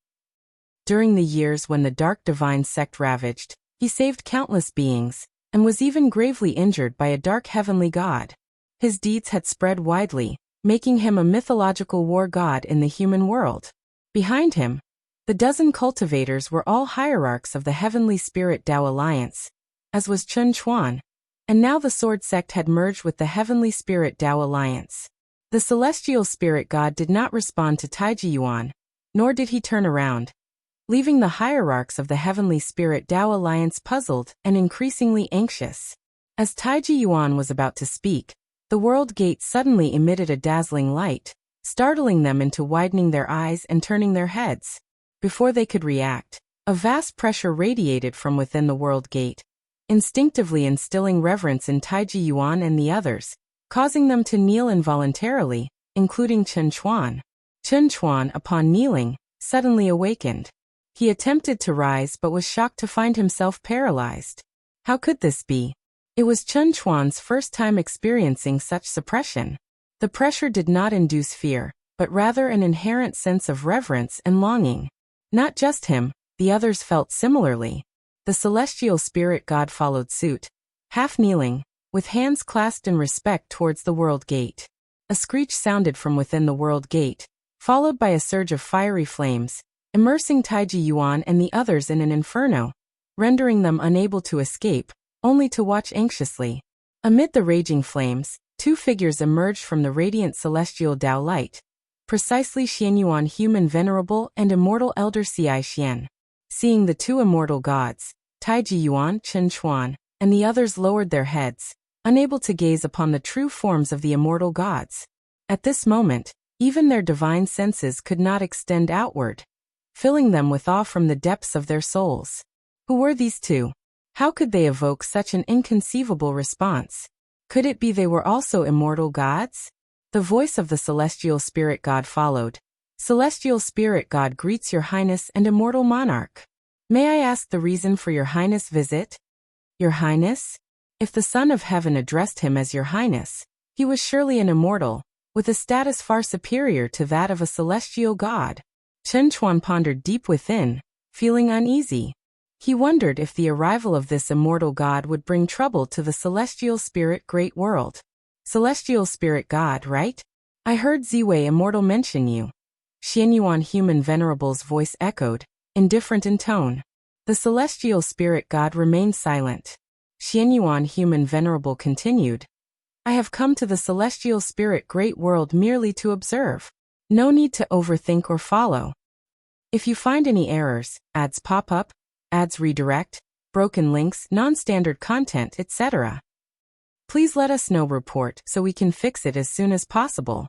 During the years when the Dark Divine Sect ravaged, he saved countless beings, and was even gravely injured by a dark heavenly god. His deeds had spread widely, making him a mythological war god in the human world. Behind him, the dozen cultivators were all hierarchs of the Heavenly Spirit Tao Alliance, as was Chen Chuan, and now the Sword Sect had merged with the Heavenly Spirit Tao Alliance. The celestial spirit god did not respond to Taiji Yuan, nor did he turn around, leaving the hierarchs of the Heavenly Spirit Tao Alliance puzzled and increasingly anxious. As Taiji Yuan was about to speak, the world gate suddenly emitted a dazzling light, startling them into widening their eyes and turning their heads. Before they could react, a vast pressure radiated from within the world gate, instinctively instilling reverence in Taiji Yuan and the others, causing them to kneel involuntarily, including Chen Chuan. Chen Chuan, upon kneeling, suddenly awakened. He attempted to rise but was shocked to find himself paralyzed. How could this be? It was Chen Chuan's first time experiencing such suppression. The pressure did not induce fear, but rather an inherent sense of reverence and longing. Not just him, the others felt similarly. The celestial spirit god followed suit, half kneeling, with hands clasped in respect towards the world gate. A screech sounded from within the world gate, followed by a surge of fiery flames, immersing Taiji Yuan and the others in an inferno, rendering them unable to escape, only to watch anxiously. Amid the raging flames, two figures emerged from the radiant celestial Tao light, precisely Xianyuan Human Venerable and Immortal Elder Ci Xian. Seeing the two immortal gods, Taiji Yuan, Chen Chuan, and the others lowered their heads, unable to gaze upon the true forms of the immortal gods. At this moment, even their divine senses could not extend outward, filling them with awe from the depths of their souls. Who were these two? How could they evoke such an inconceivable response? Could it be they were also immortal gods? The voice of the celestial spirit god followed. Celestial spirit god greets your highness and immortal monarch. May I ask the reason for your highness' visit? Your highness? If the son of heaven addressed him as your highness, he was surely an immortal, with a status far superior to that of a celestial god. Chen Chuan pondered deep within, feeling uneasy. He wondered if the arrival of this immortal god would bring trouble to the celestial spirit great world. Celestial spirit god, right? I heard Ziwei Immortal mention you. Xianyuan Human Venerable's voice echoed, indifferent in tone. The celestial spirit god remained silent. Xianyuan Human Venerable continued. I have come to the celestial spirit great world merely to observe. No need to overthink or follow. If you find any errors, ads pop up, ads redirect, broken links, non-standard content, etc., please let us know. Report so we can fix it as soon as possible.